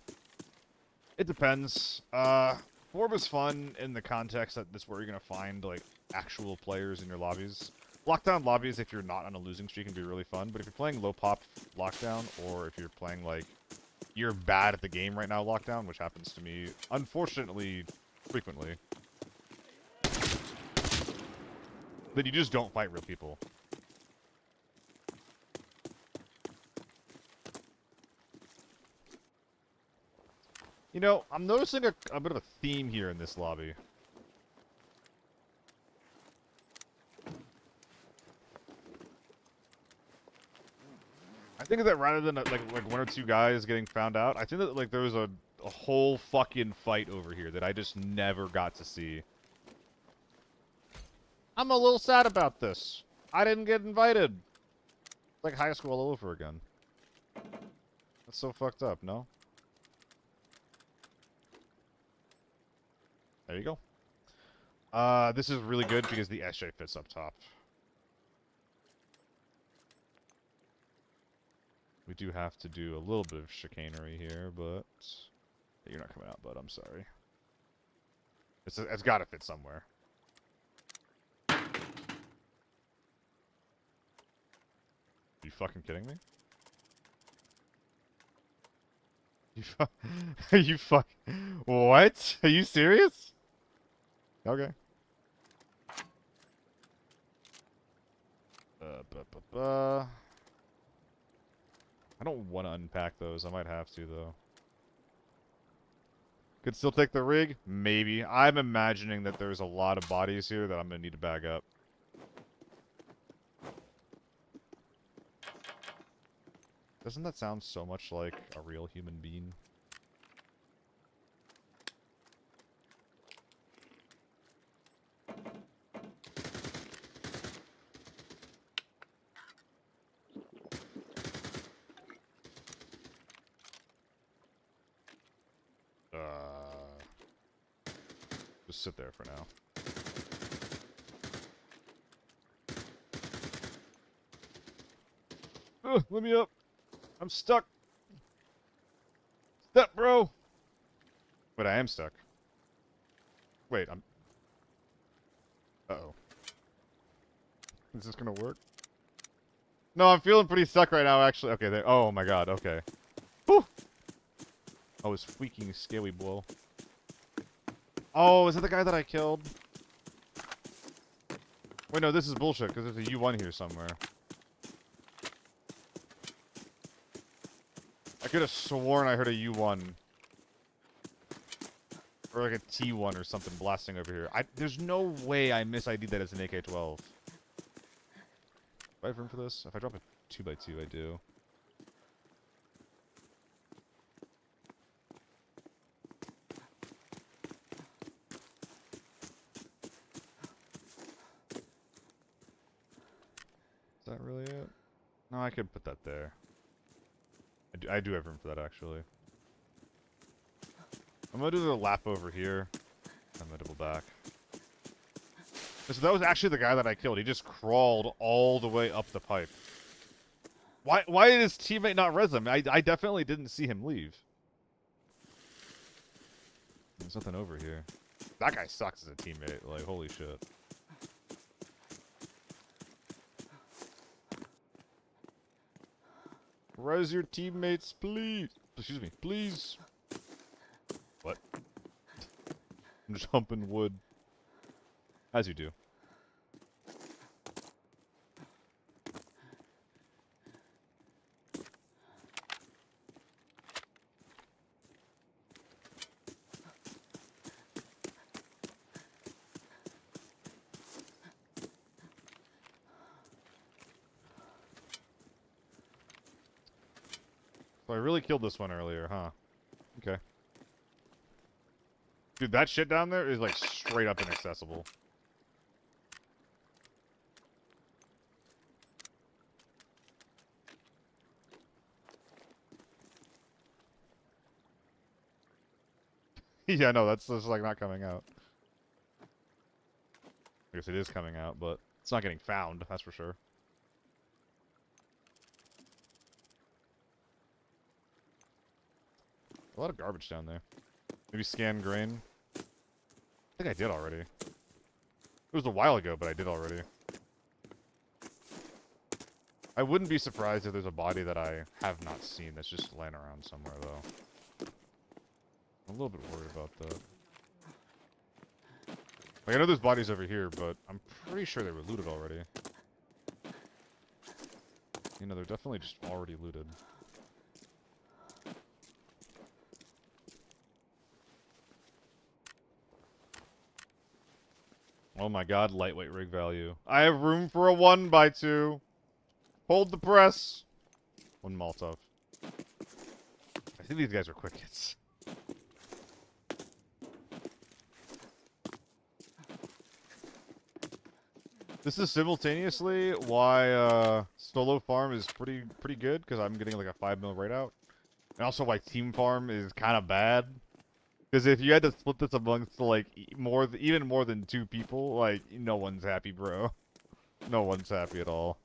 It depends. Forb is fun in the context that this is where you're gonna find, like, actual players in your lobbies. Lockdown lobbies, if you're not on a losing streak, can be really fun. But if you're playing low pop lockdown, or if you're playing like you're bad at the game right now lockdown, which happens to me unfortunately frequently, then you just don't fight real people. You know, I'm noticing a bit of a theme here in this lobby. I think that rather than like one or two guys getting found out, I think that like there was a whole fucking fight over here that I just never got to see. I'm a little sad about this. I didn't get invited. It's like high school all over again. That's so fucked up, no? There you go. This is really good because the SJ fits up top. We do have to do a little bit of chicanery here, but... You're not coming out, bud. I'm sorry. It's got to fit somewhere. Are you fucking kidding me? Are you fuck? What? Are you serious? Okay. I don't want to unpack those. I might have to, though. Could still take the rig? Maybe. I'm imagining that there's a lot of bodies here that I'm going to need to bag up. Doesn't that sound so much like a real human being? Just sit there for now. Ugh, let me up. I'm stuck. Step, bro. But I am stuck. Wait, I'm... Uh-oh. Is this gonna work? No, I'm feeling pretty stuck right now, actually. Okay, there. Oh my god, okay. Whew! I was freaking scary, boy. Oh, is that the guy that I killed? Wait, no, this is bullshit, because there's a U1 here somewhere. I could have sworn I heard a U1. Or like a T1 or something blasting over here. There's no way I mis-ID'd that as an AK-12. Do I have room for this? If I drop a 2x2, I do. Is that really it? No, I could put that there. I do have room for that, actually. I'm gonna do the lap over here. I'm gonna double back. So that was actually the guy that I killed. He just crawled all the way up the pipe. Why did his teammate not res him? I definitely didn't see him leave. There's nothing over here. That guy sucks as a teammate. Like, holy shit. Res your teammates, please. Excuse me, please. What? I'm just humping wood. As you do. So I really killed this one earlier, huh? Okay. Dude, that shit down there is like straight up inaccessible. Yeah, no, that's just like not coming out. I guess it is coming out, but it's not getting found, that's for sure. A lot of garbage down there. Maybe scan grain. I think I did already. It was a while ago, but I did already. I wouldn't be surprised if there's a body that I have not seen that's just laying around somewhere, though. I'm a little bit worried about that. Like, I know there's bodies over here, but I'm pretty sure they were looted already. You know, they're definitely just already looted. Oh my god, lightweight rig value. I have room for a 1x2. Hold the press. One Molotov. I think these guys are quick hits. This is simultaneously why solo farm is pretty good, because I'm getting like a 5 mil rate out. And also why team farm is kind of bad. Because if you had to split this amongst like even more than 2 people, like no one's happy, bro. No one's happy at all.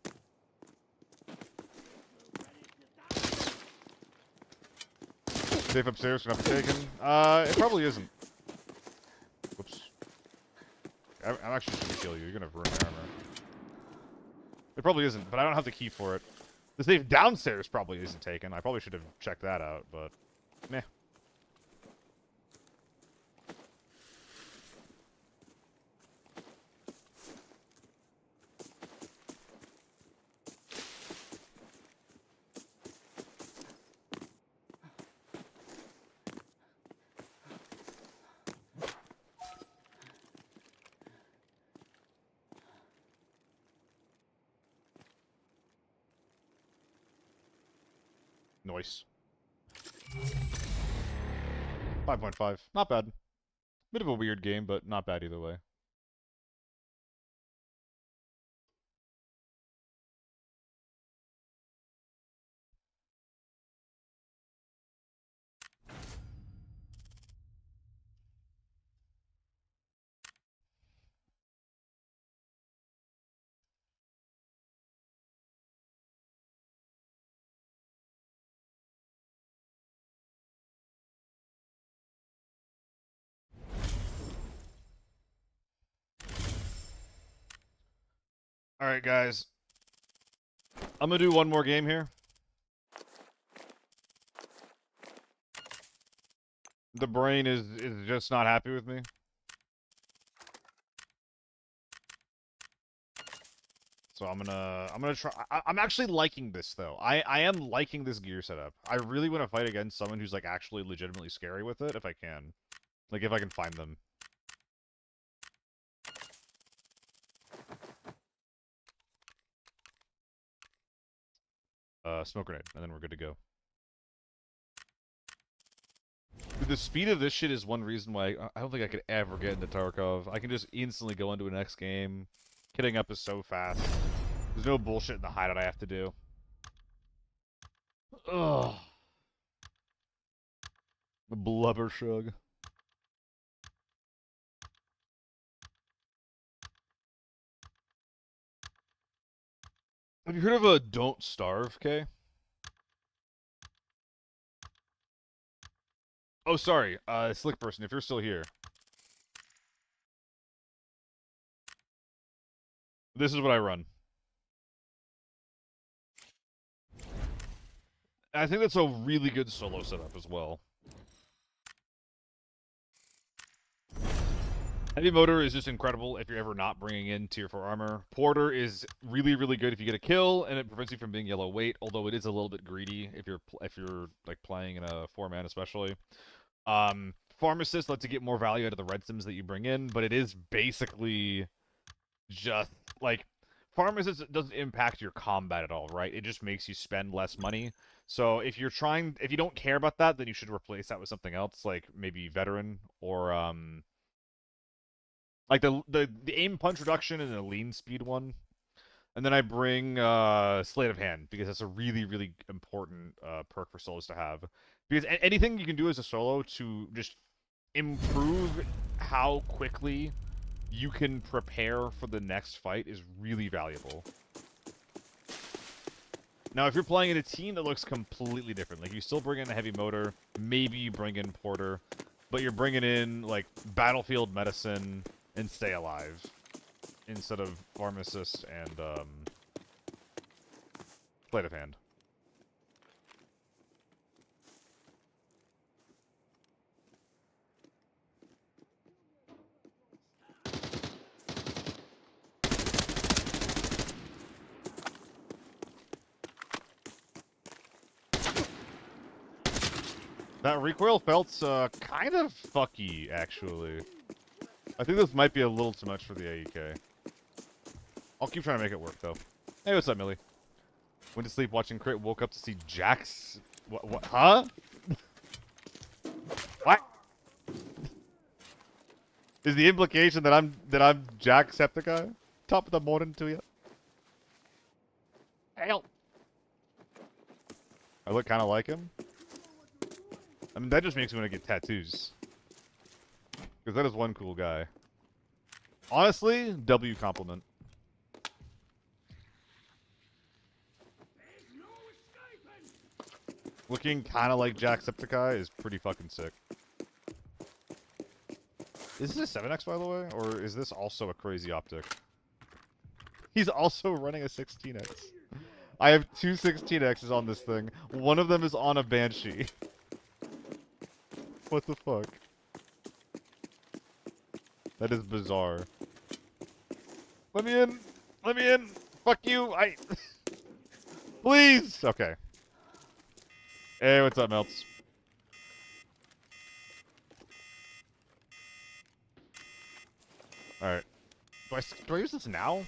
Safe upstairs cannot be taken. It probably isn't. Whoops. I'm actually just gonna kill you. You're gonna ruin my armor. It probably isn't, but I don't have the key for it. The safe downstairs probably isn't taken. I probably should have checked that out, but meh. Noise. 5.5. Not bad. Bit of a weird game, but not bad either way. Alright, guys. I'm gonna do one more game here. The brain is just not happy with me. So I'm gonna try. I'm actually liking this though. I am liking this gear setup. I really want to fight against someone who's like actually legitimately scary with it if I can. Like if I can find them. Smoke grenade, and then we're good to go. Dude, the speed of this shit is one reason why I don't think I could ever get into Tarkov. I can just instantly go into a next game. Kitting up is so fast. There's no bullshit in the hideout I have to do. Ugh. The blubber shrug. Have you heard of a Don't Starve, Kay? Oh, sorry. Slick person, if you're still here. This is what I run. I think that's a really good solo setup as well. Heavy motor is just incredible if you're ever not bringing in tier 4 armor. Porter is really, really good if you get a kill, and it prevents you from being yellow weight, although it is a little bit greedy if you're like playing in a 4-man especially. Pharmacist lets you get more value out of the red sims that you bring in, but it is basically just like Pharmacist doesn't impact your combat at all, right? It just makes you spend less money. So if you don't care about that, then you should replace that with something else, like maybe veteran or like the aim punch reduction and the lean speed one. And then I bring Sleight of Hand, because that's a really, really important perk for solos to have. Because anything you can do as a solo to just improve how quickly you can prepare for the next fight is really valuable. Now, if you're playing in a team that looks completely different, like you still bring in a heavy motor, maybe you bring in Porter, but you're bringing in, like, Battlefield Medicine and Stay Alive instead of Pharmacist and Sleight of hand. That recoil felt kind of fucky, actually. I think this might be a little too much for the AEK. I'll keep trying to make it work, though. Hey, what's up, Millie? Went to sleep watching Crit, woke up to see Jax... What? Huh? What? Is the implication that I'm Jacksepticeye? Top of the morning to you. Hell. I look kind of like him. I mean, that just makes me want to get tattoos. Because that is one cool guy. Honestly, W compliment. Looking kind of like Jacksepticeye is pretty fucking sick. Is this a 7X, by the way? Or is this also a crazy optic? He's also running a 16X. I have two 16Xs on this thing. One of them is on a Banshee. What the fuck? That is bizarre. Let me in! Let me in! Fuck you! Please! Okay. Hey, what's up, Melts? Alright. Do I use this now?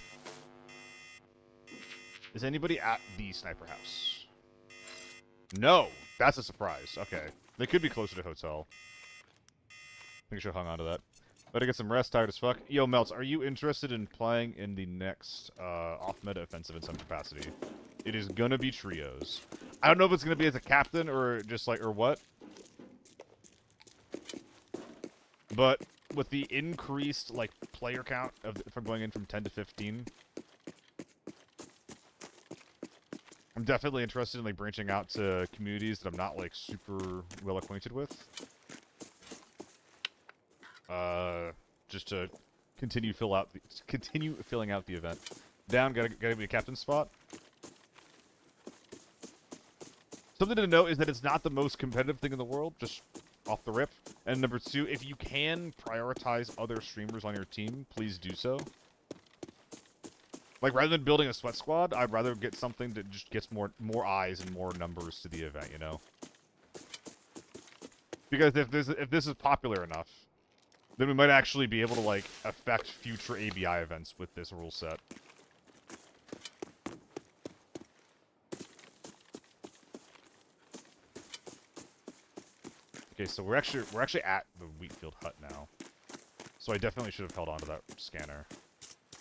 Is anybody at the sniper house? No! That's a surprise. Okay. They could be closer to hotel. I think I should have hung on to that. Better get some rest, tired as fuck. Yo, Melts, are you interested in playing in the next off-meta offensive in some capacity? It is gonna be trios. I don't know if it's gonna be as a captain or just like, or what. But with the increased, like, player count from going in from 10 to 15, I'm definitely interested in, like, branching out to communities that I'm not, like, super well acquainted with. Just to continue filling out the event. Down, gotta be a captain spot. Something to note is that it's not the most competitive thing in the world, just off the rip. And number two, if you can prioritize other streamers on your team, please do so. Like, rather than building a sweat squad, I'd rather get something that just gets more eyes and more numbers to the event, you know? Because if this is popular enough, then we might actually be able to, like, affect future ABI events with this rule set. Okay, so we're actually at the Wheatfield hut now. So I definitely should have held on to that scanner.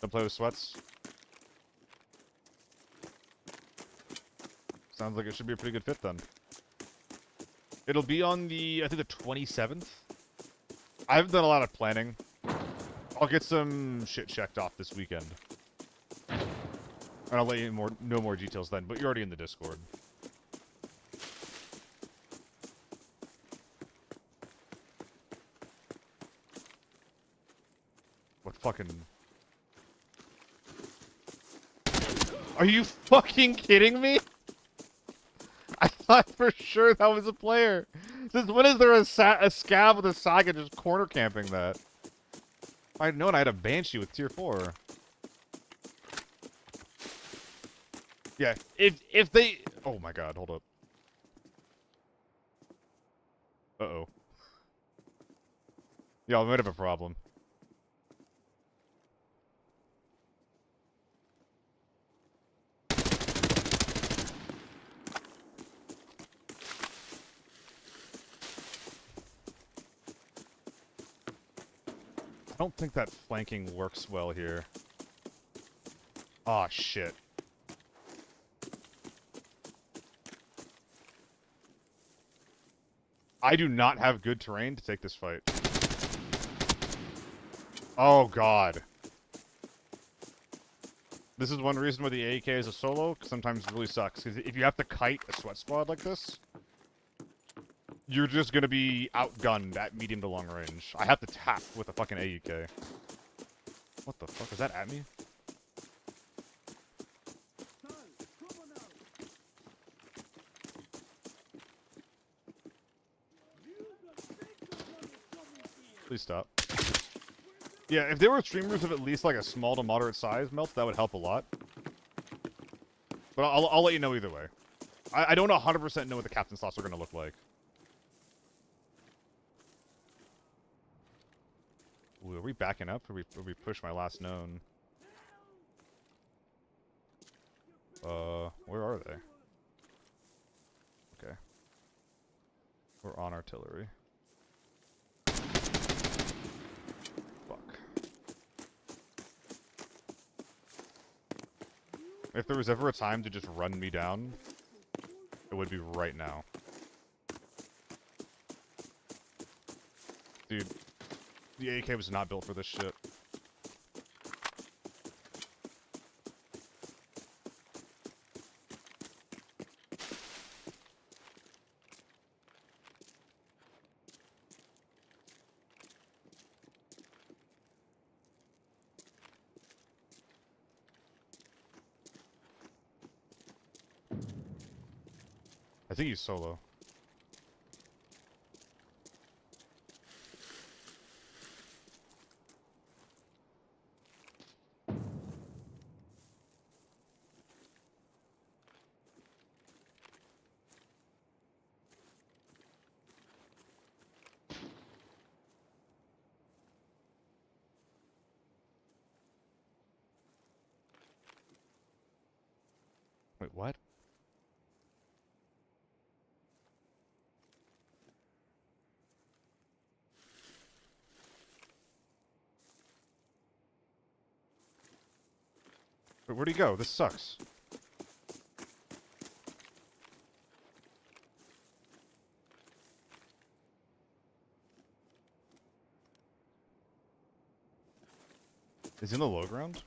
Don't play with sweats. Sounds like it should be a pretty good fit then. It'll be on the, I think, the 27th. I haven't done a lot of planning. I'll get some shit checked off this weekend. And I'll let you know more details then, but you're already in the Discord. What fucking... Are you fucking kidding me? I thought for sure that was a player. Since when is there a scab with a saga just corner camping that? If I'd known I had a Banshee with tier 4. Yeah, if they... Oh my god, hold up. Uh-oh. Yeah, we might have a problem. I don't think that flanking works well here. Aw, shit. I do not have good terrain to take this fight. Oh, God. This is one reason why the AK is a solo, because sometimes it really sucks. Because if you have to kite a sweat squad like this, you're just going to be outgunned at medium to long range. I have to tap with a fucking AUK. What the fuck? Is that at me? Please stop. Yeah, if there were streamers of at least like a small to moderate size melt, that would help a lot. But I'll let you know either way. I don't 100% know what the captain slots are going to look like. Ooh, are we backing up? Or we push my last known? Where are they? Okay. We're on artillery. Fuck. If there was ever a time to just run me down, it would be right now. Dude, the AK was not built for this shit. I think he's solo. Wait, what? Wait, where'd he go? This sucks. Is he in the low ground?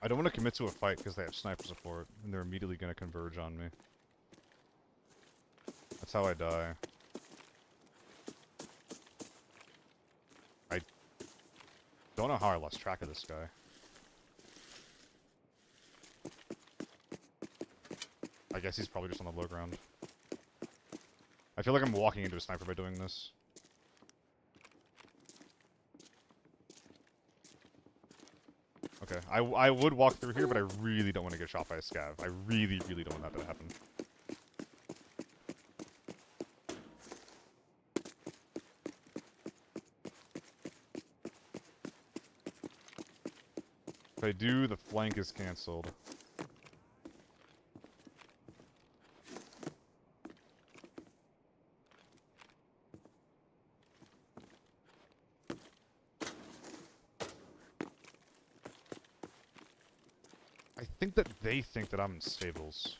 I don't want to commit to a fight because they have sniper support, and they're immediately going to converge on me. That's how I die. I don't know how I lost track of this guy. I guess he's probably just on the low ground. I feel like I'm walking into a sniper by doing this. Okay, I would walk through here, but I really don't want to get shot by a scav. I really, really don't want that to happen. If I do, the flank is cancelled. I think that they think that I'm in stables.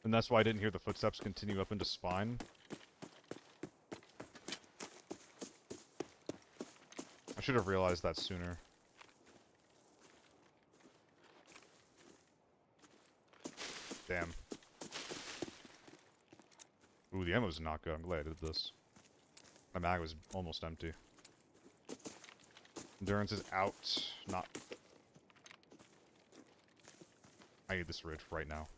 And that's why I didn't hear the footsteps continue up into spine. I should have realized that sooner. Damn. Ooh, the ammo's not good. I'm glad I did this. My mag was almost empty. Endurance is out. Not. I need this ridge right now.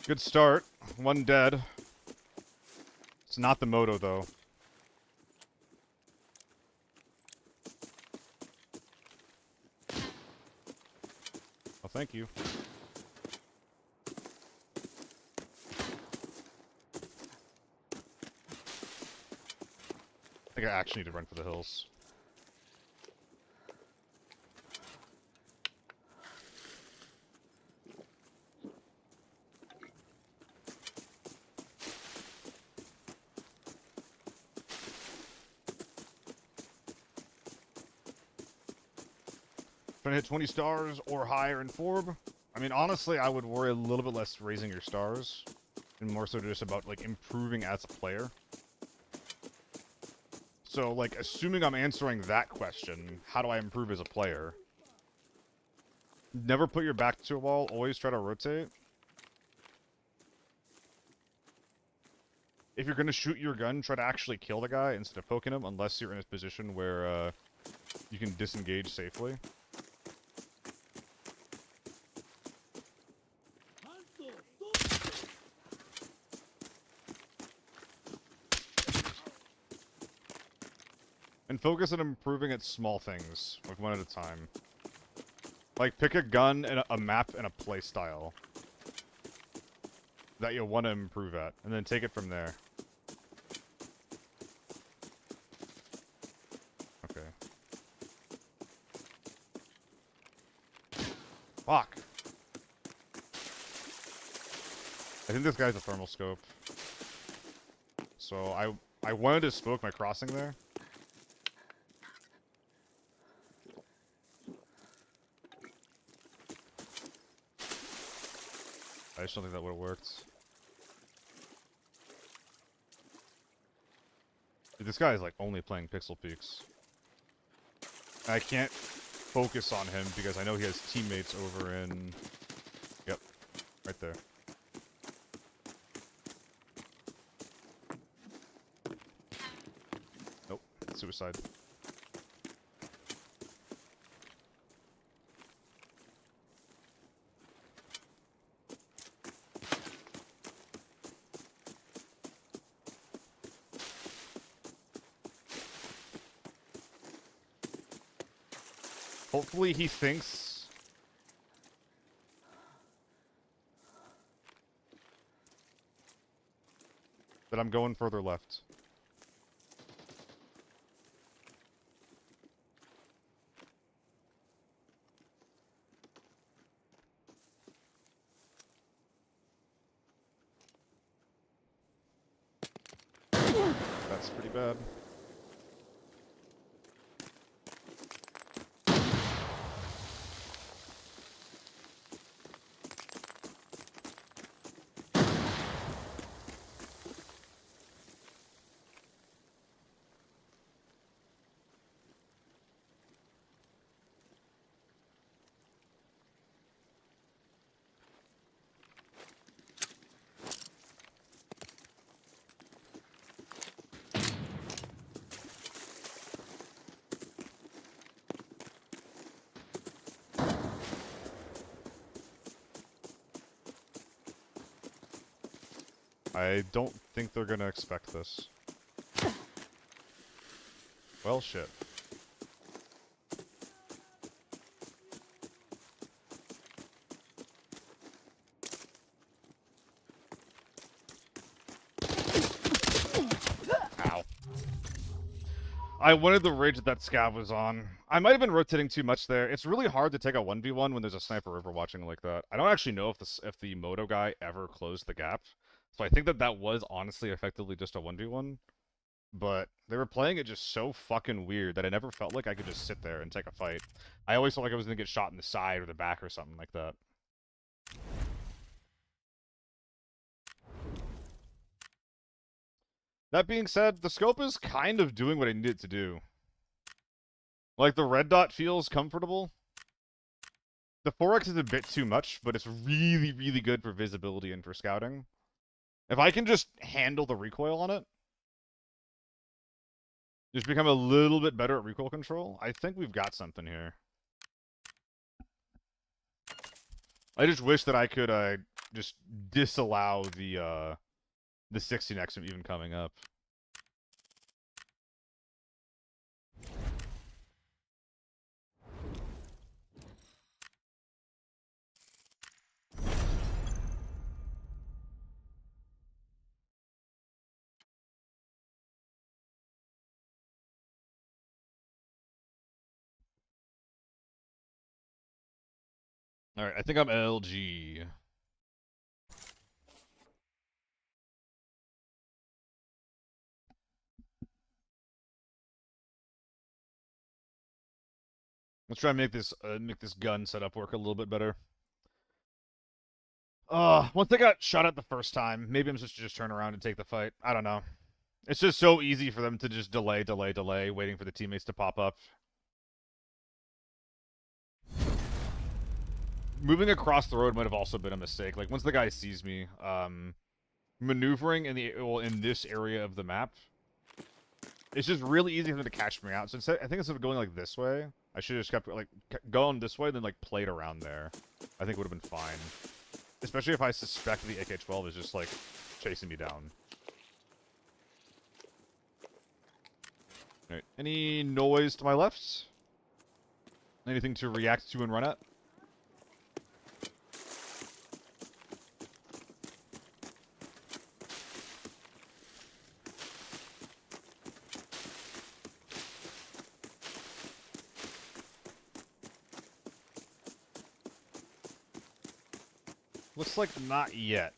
Good start. One dead. It's not the moto, though. Oh, thank you. I think I actually need to run for the hills. trying to hit 20 stars or higher in Forb. I mean, honestly, I would worry a little bit less raising your stars, and more so just about, like, improving as a player. So, like, assuming I'm answering that question, how do I improve as a player? Never put your back to a wall, always try to rotate. If you're gonna shoot your gun, try to actually kill the guy instead of poking him, unless you're in a position where, you can disengage safely. Alto, ¿dónde? And focus on improving at small things, like one at a time. Like, pick a gun, and a map, and a playstyle that you'll want to improve at, and then take it from there. Okay. Fuck! I think this guy's a thermal scope. So, I wanted to smoke my crossing there. I just don't think that would have worked. Dude, this guy is like only playing Pixel Peaks. I can't focus on him because I know he has teammates over in... Yep, right there. Nope, suicide. Hopefully he thinks that I'm going further left. That's pretty bad. I don't think they're gonna expect this. Well, shit. Ow. I wanted the ridge that scav was on. I might have been rotating too much there. It's really hard to take a 1v1 when there's a sniper overwatching like that. I don't actually know if the Moto guy ever closed the gap. So I think that was honestly effectively just a 1v1. But they were playing it just so fucking weird that I never felt like I could just sit there and take a fight. I always felt like I was gonna get shot in the side or the back or something like that. That being said, the scope is kind of doing what I need it to do. Like, the red dot feels comfortable. The 4x is a bit too much, but it's really, really good for visibility and for scouting. If I can just handle the recoil on it, just become a little bit better at recoil control, I think we've got something here. I just wish that I could just disallow the 60 from even coming up. Alright, I think I'm LG. Let's try and make this gun setup work a little bit better. Once I got shot at the first time, maybe I'm supposed to just turn around and take the fight. I don't know. It's just so easy for them to just delay, waiting for the teammates to pop up. Moving across the road might have also been a mistake. Like, once the guy sees me, maneuvering in this area of the map, it's just really easy for them to catch me out. So I think instead of going like this way, I should have just kept like going this way, then like played around there. I think would have been fine. Especially if I suspect the AK-12 is just like chasing me down. Alright, any noise to my left? Anything to react to and run at? Looks like not yet.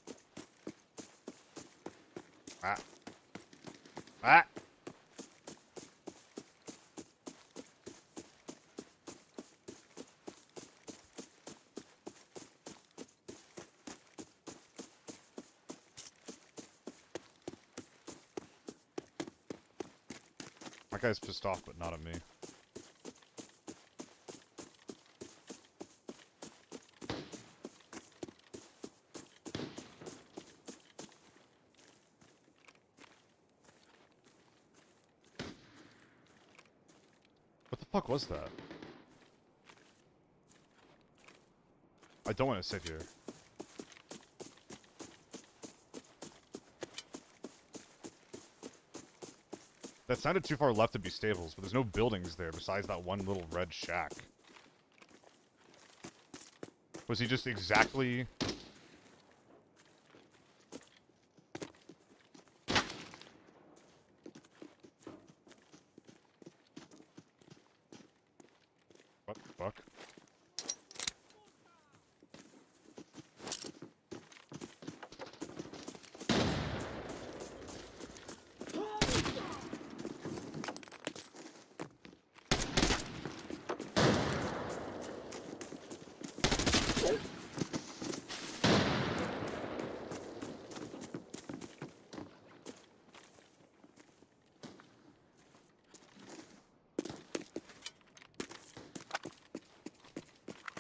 Ah. Ah! That guy's pissed off, but not at me. What the fuck was that? I don't want to sit here. That sounded too far left to be stables, but there's no buildings there besides that one little red shack. Was he just exactly... What the fuck?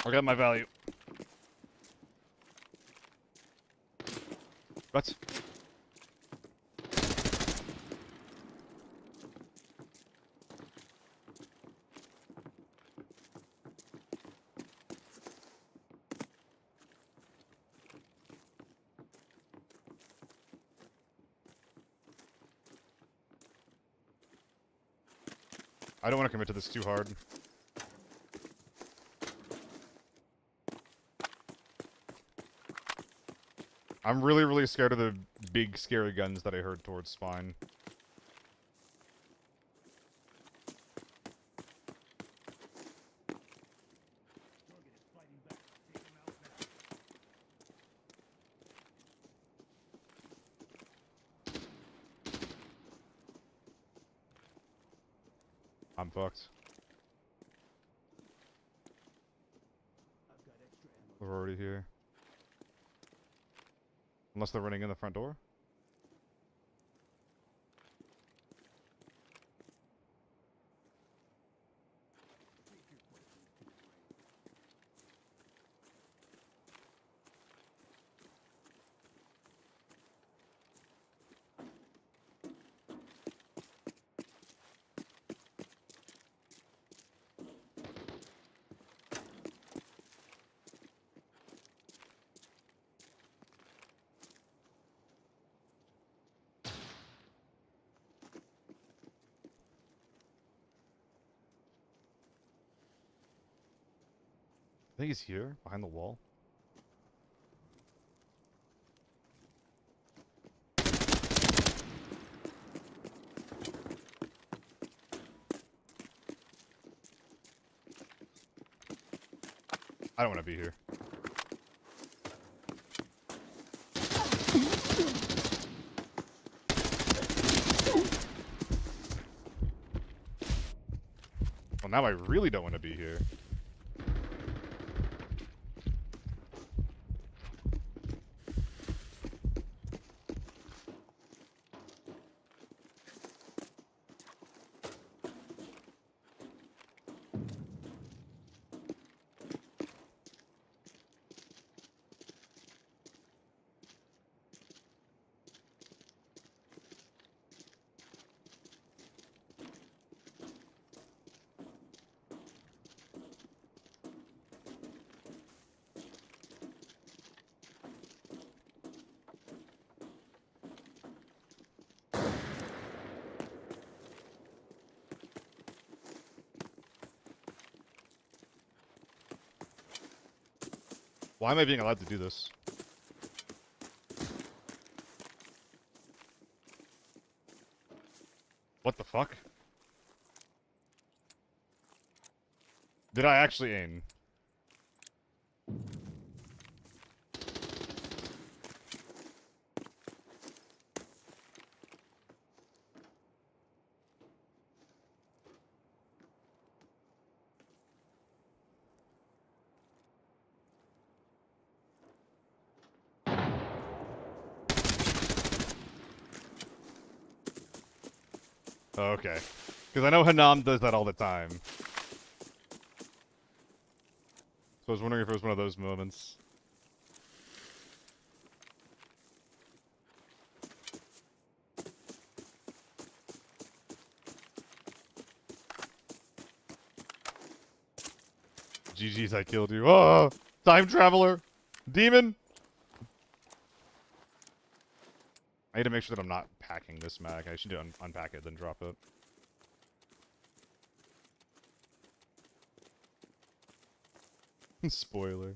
I got my value. What? I don't want to commit to this too hard. I'm really, really scared of the big, scary guns that I heard towards Spine. I'm fucked. We're already here. Unless they're running in the front door? I think he's here, behind the wall. I don't want to be here. Well, now I really don't want to be here. Why am I being allowed to do this? What the fuck? Did I actually aim? Oh, okay. Because I know Hanam does that all the time. So I was wondering if it was one of those moments. GG's, I killed you. Oh! Time traveler! Demon! I need to make sure that I'm not packing this mag. I should unpack it, then drop it. Spoiler.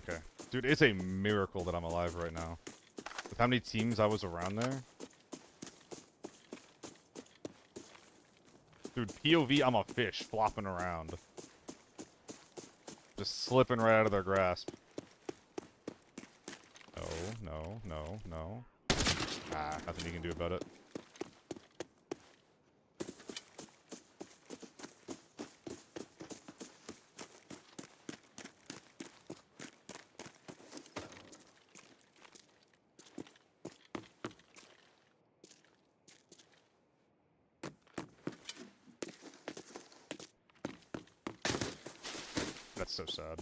Okay. Dude, it's a miracle that I'm alive right now. With how many teams I was around there. Dude, POV, I'm a fish flopping around. Just slipping right out of their grasp. No. Ah, nothing you can do about it. That's so sad.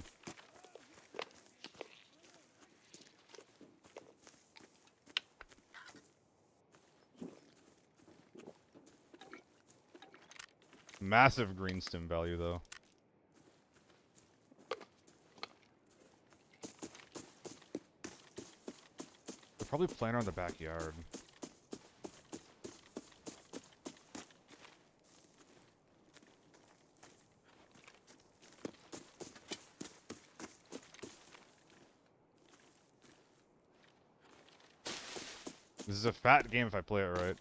Massive green stim value, though. They're probably playing around the backyard. This is a fat game if I play it right.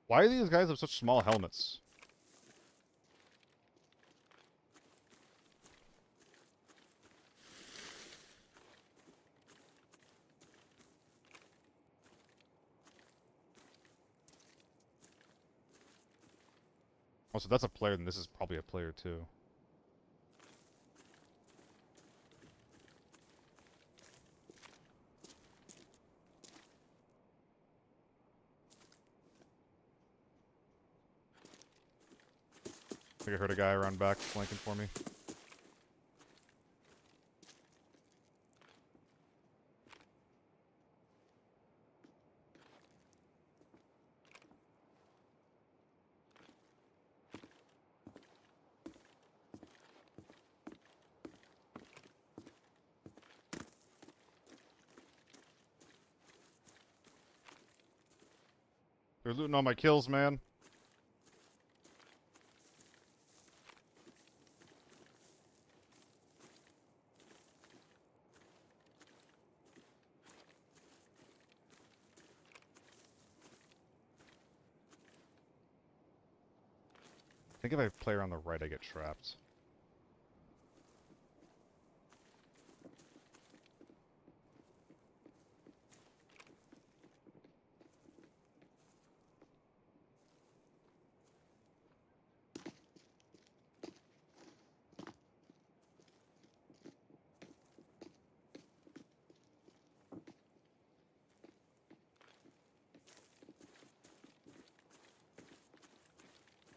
Why do these guys have such small helmets? Also, that's a player, then this is probably a player too. I think I heard a guy around back flanking for me. They're looting all my kills, man. I think if I play around the right, I get trapped.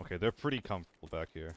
Okay, they're pretty comfortable back here.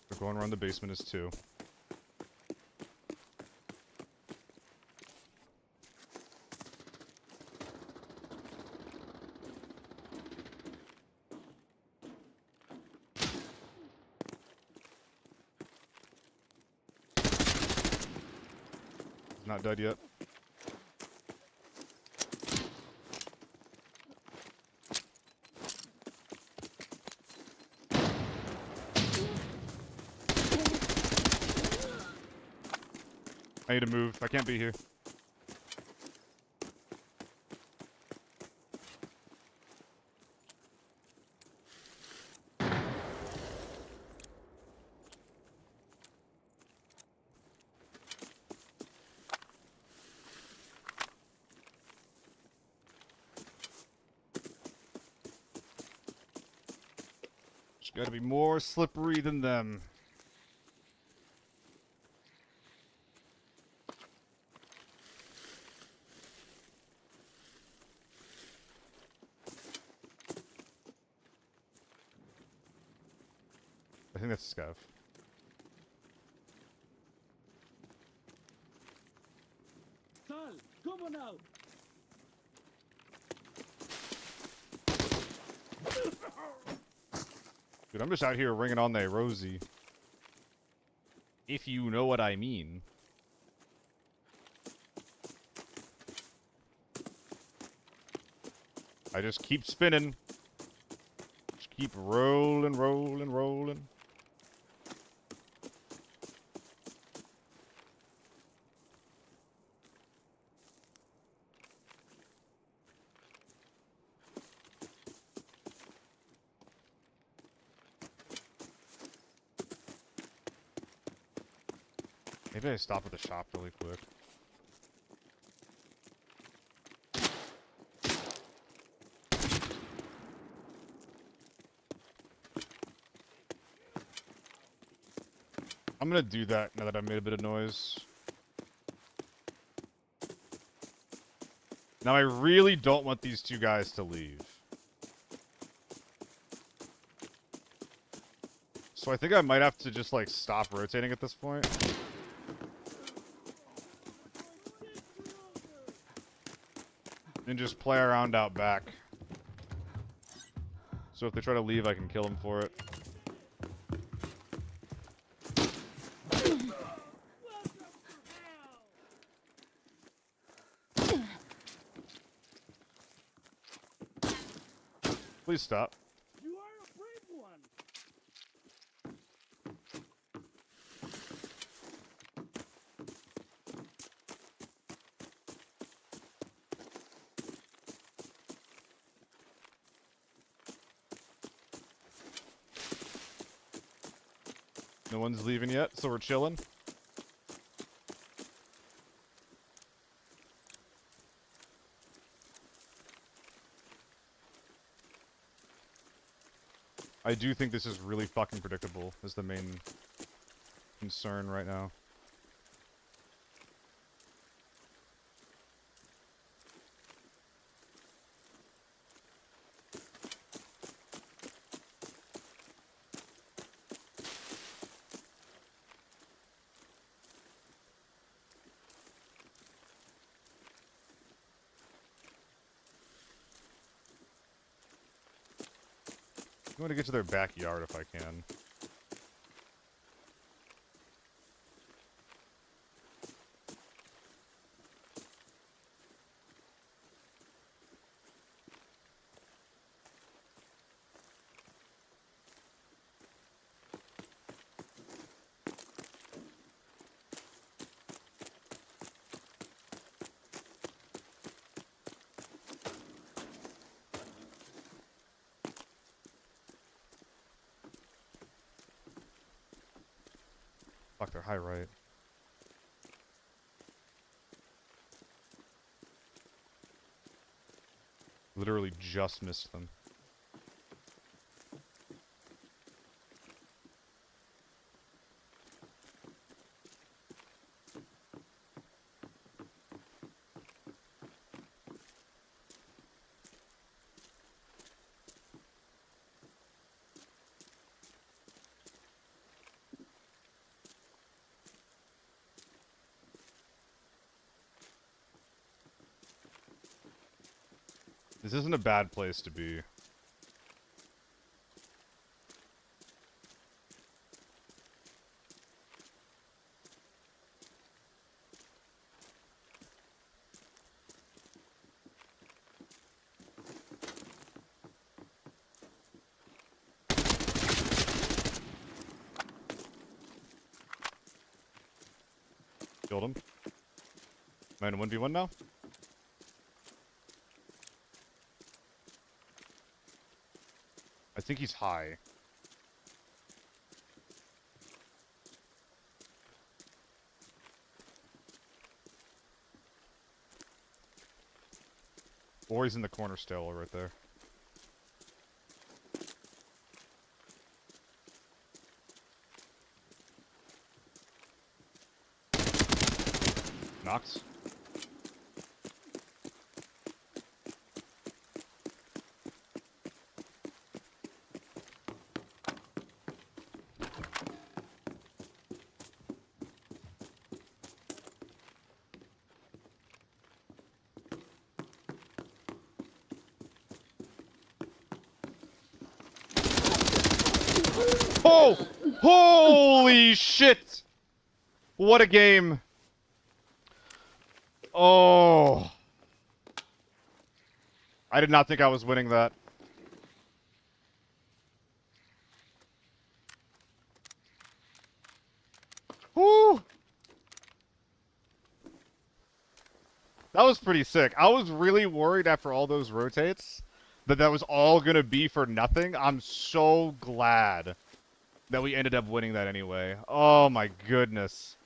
They're going around the basement is two. Not dead yet. I need to move. I can't be here. Just gotta be more slippery than them. I think that's Scav. Sal, come on out. Dude, I'm just out here ringing on that Rosie. If you know what I mean. I just keep spinning. Just keep rolling, rolling, rolling. Maybe I stop at the shop really quick. I'm gonna do that now that I made a bit of noise. Now I really don't want these two guys to leave. So I think I might have to just like stop rotating at this point. And just play around out back. So if they try to leave, I can kill them for it. Please stop. You are a brave one. No one's leaving yet, so we're chilling. I do think this is really fucking predictable, is the main concern right now. I'm going to get to their backyard if I can. Fuck, they're high right. Literally just missed them. This isn't a bad place to be. Killed him. Am I in a 1v1 now? I think he's high. Or he's in the corner still, right there. Knox. Oh! Holy shit! What a game. Oh. I did not think I was winning that. Woo! That was pretty sick. I was really worried after all those rotates that was all gonna be for nothing. I'm so glad that we ended up winning that anyway. Oh my goodness.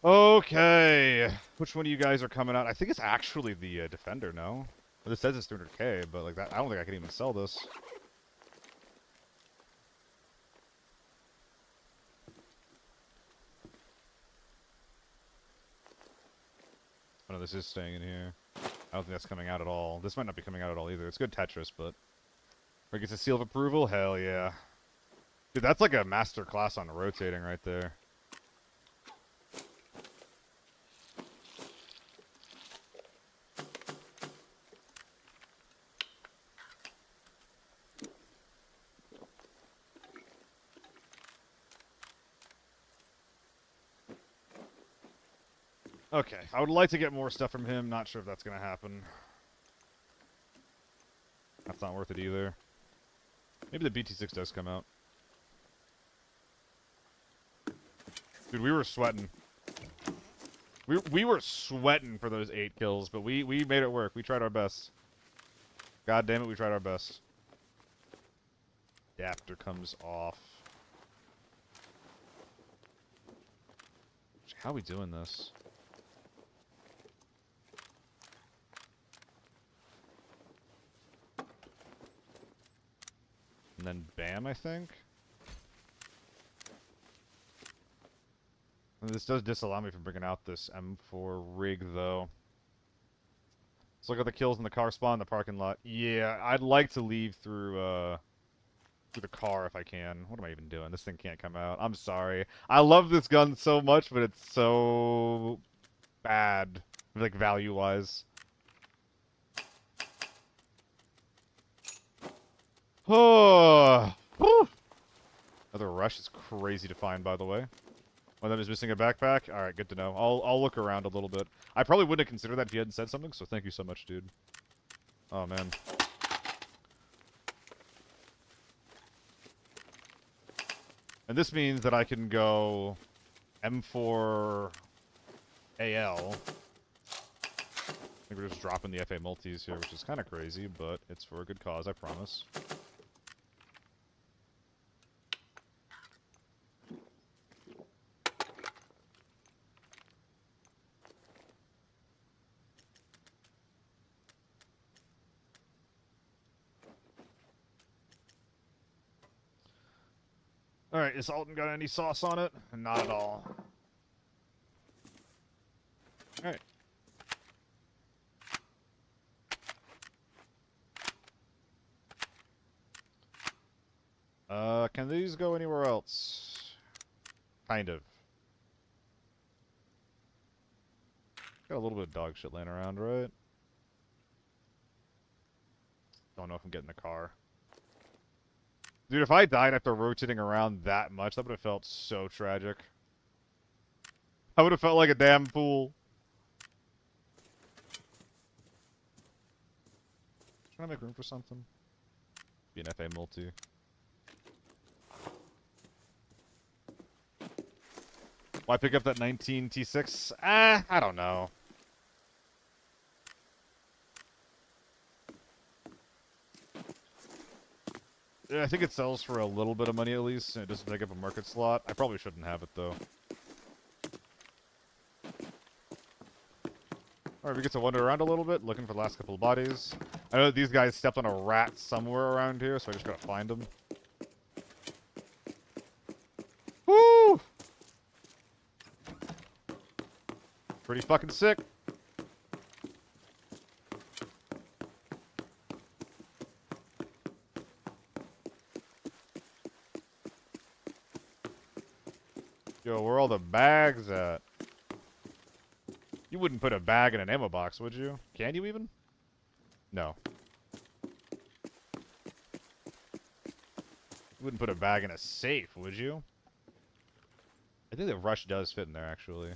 Okay. Which one of you guys are coming out? I think it's actually the Defender, no? Well, this says it's 300k, but like that, I don't think I can even sell this. Oh no, this is staying in here. I don't think that's coming out at all. This might not be coming out at all either. It's good Tetris, but... Or gets a seal of approval? Hell yeah. Dude, that's like a master class on rotating right there. Okay, I would like to get more stuff from him. Not sure if that's going to happen. That's not worth it either. Maybe the BT6 does come out. Dude, we were sweating. We were sweating for those 8 kills, but we made it work. We tried our best. God damn it, we tried our best. Adapter comes off. How are we doing this? And then bam, I think? And this does disallow me from bringing out this M4 rig, though. Let's look at the kills in the car spawn in the parking lot. Yeah, I'd like to leave through the car if I can. What am I even doing? This thing can't come out. I'm sorry. I love this gun so much, but it's so bad. like value-wise. Oh, another rush is crazy to find, by the way. One of them is missing a backpack. All right, good to know. I'll look around a little bit. I probably wouldn't have considered that if you hadn't said something. So thank you so much, dude. Oh man. And this means that I can go M4 AL. I think we're just dropping the FA multis here, which is kind of crazy, but it's for a good cause, I promise. Alright, is Alton got any sauce on it? Not at all. Alright. Can these go anywhere else? Kind of. Got a little bit of dog shit laying around, right? Don't know if I'm getting the car. Dude, if I died after rotating around that much, that would have felt so tragic. I would have felt like a damn fool. Trying to make room for something. Be an FA multi. Why pick up that 19 T6? I don't know. Yeah, I think it sells for a little bit of money at least, and it doesn't take up a market slot. I probably shouldn't have it, though. Alright, we get to wander around a little bit, looking for the last couple of bodies. I know that these guys stepped on a rat somewhere around here, so I just gotta find them. Woo! Pretty fucking sick. Yo, where are all the bags at? You wouldn't put a bag in an ammo box, would you? Can you even? No. You wouldn't put a bag in a safe, would you? I think the rush does fit in there, actually.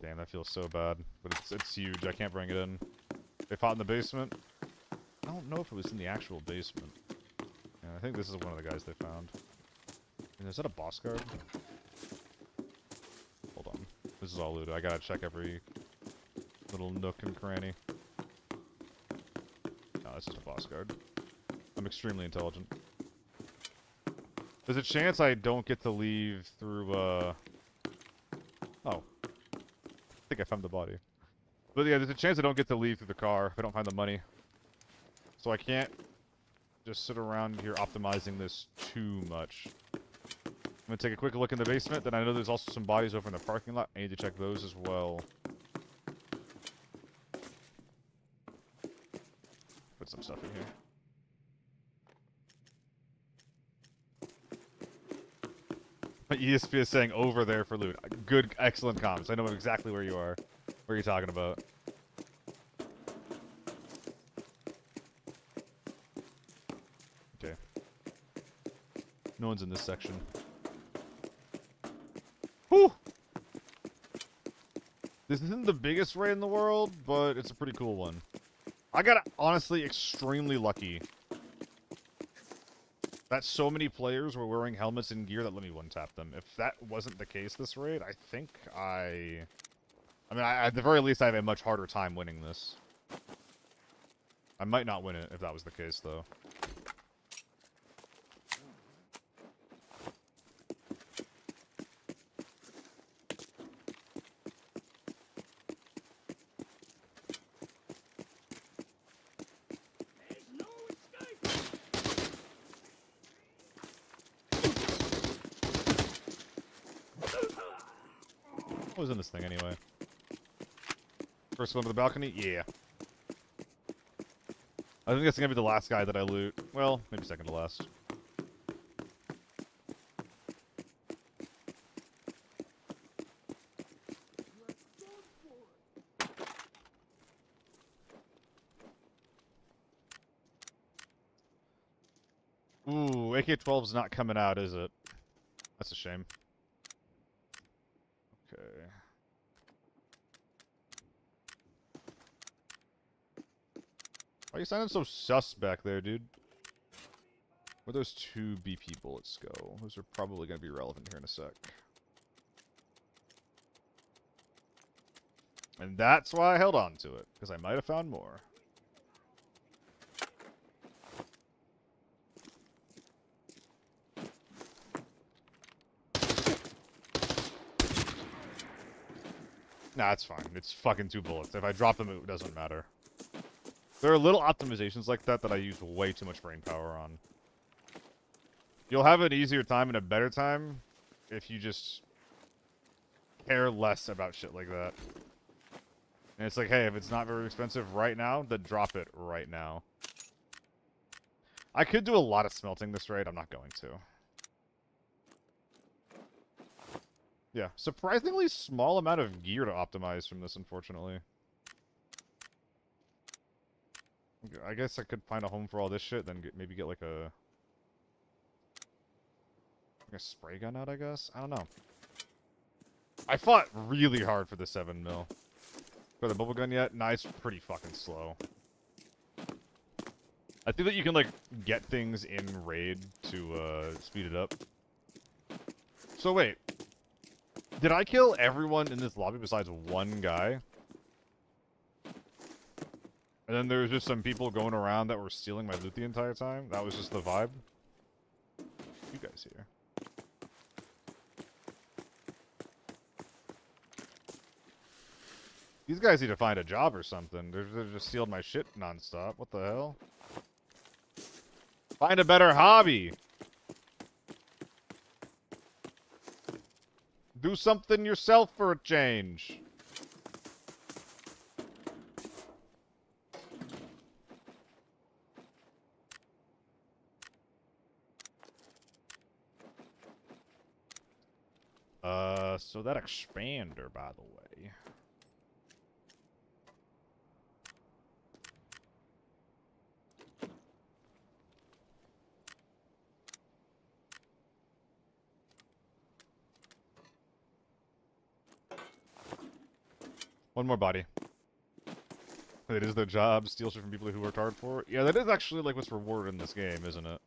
Damn, that feels so bad. But it's huge. I can't bring it in. They fought in the basement. I don't know if it was in the actual basement. Yeah, I think this is one of the guys they found. And is that a boss guard? Hold on. This is all looted. I gotta check every little nook and cranny. No, this is a boss guard. I'm extremely intelligent. There's a chance I don't get to leave through, Oh. I think I found the body. But yeah, there's a chance I don't get to leave through the car if I don't find the money. So I can't just sit around here optimizing this too much. I'm gonna take a quick look in the basement, then I know there's also some bodies over in the parking lot. I need to check those as well. Put some stuff in here. My ESP is saying over there for loot. Good, excellent comments. I know exactly where you are. What are you talking about? Okay. No one's in this section. Whew! This isn't the biggest raid in the world, but it's a pretty cool one. I got honestly extremely lucky that so many players were wearing helmets and gear that let me one-tap them. If that wasn't the case this raid, I think I mean, at the very least, I have a much harder time winning this. I might not win it if that was the case, though. There's no escape! What was in this thing, anyway? First one to the balcony? Yeah. I think that's gonna be the last guy that I loot. Well, maybe second to last. Ooh, AK-12's not coming out, is it? That's a shame. Okay. Why are you sounding so sus back there, dude? Where'd those 2 BP bullets go? Those are probably gonna be relevant here in a sec. And that's why I held on to it, because I might have found more. Nah, it's fine. It's fucking 2 bullets. If I drop them, it doesn't matter. There are little optimizations like that that I use way too much brain power on. You'll have an easier time and a better time if you just care less about shit like that. And it's like, hey, if it's not very expensive right now, then drop it right now. I could do a lot of smelting this raid. I'm not going to. Yeah, surprisingly small amount of gear to optimize from this, unfortunately. I guess I could find a home for all this shit, then maybe get like a spray gun out, I guess? I don't know. I fought really hard for the 7mm. Got the bubble gun yet? Nice, pretty fucking slow. I think that you can, like, get things in raid to, speed it up. So, wait. Did I kill everyone in this lobby besides one guy? And then there was just some people going around that were stealing my loot the entire time? That was just the vibe? You guys here. These guys need to find a job or something. They're just stealing my shit nonstop. What the hell? Find a better hobby! Do something yourself for a change! So that expander, by the way. One more body. It is their job, steal shit from people who worked hard for it. Yeah, that is actually like what's rewarded in this game, isn't it?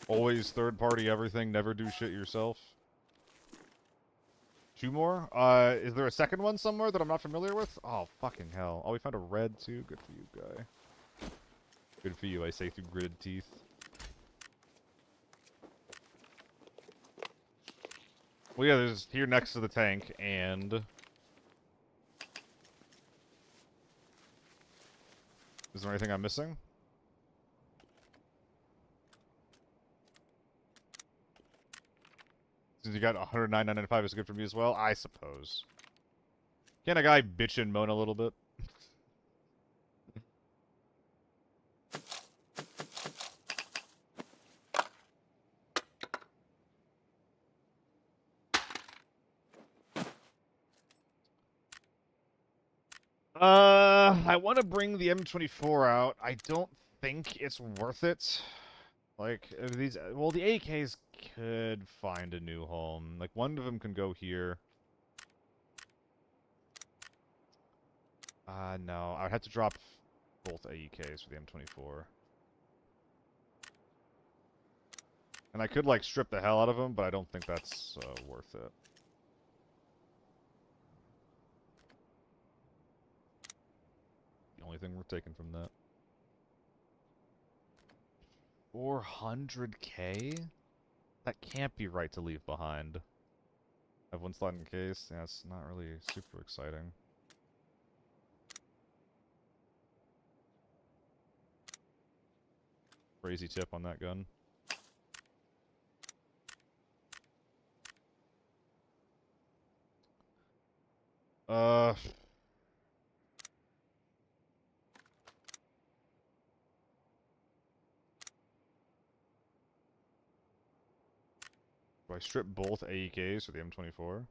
Always third party everything, never do shit yourself. 2 more? Is there a second one somewhere that I'm not familiar with? Oh, fucking hell. Oh, we found a red too? Good for you, guy. Good for you, I say through gritted teeth. Well, yeah, there's here next to the tank, and... Is there anything I'm missing? Since you got 109.95 is good for me as well? I suppose. Can a guy bitch and moan a little bit? I want to bring the M24 out. I don't think it's worth it. Like, these... Well, the AKs could find a new home. Like, one of them can go here. No. I would have to drop both AEKs for the M24. And I could, like, strip the hell out of them, but I don't think that's worth it. The only thing we're taking from that. 400k? That can't be right to leave behind. I have one slot in case. Yeah, it's not really super exciting. Crazy tip on that gun. Uh... Do I strip both AEKs for the M24?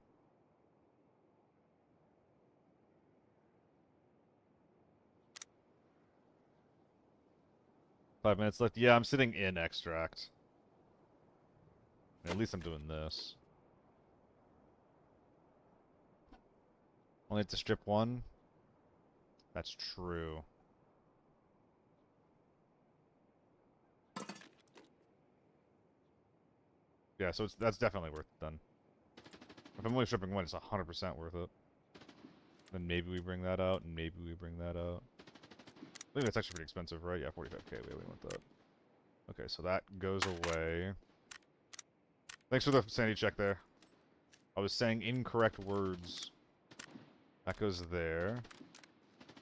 Five minutes left. Yeah, I'm sitting in extract. At least I'm doing this. Only have to strip one? That's true. Yeah, so that's definitely worth it then. If I'm only stripping one, it's 100% worth it. Then maybe we bring that out, and maybe we bring that out. I think that's actually pretty expensive, right? Yeah, 45k, we want that. Okay, so that goes away. Thanks for the sanity check there. I was saying incorrect words. That goes there.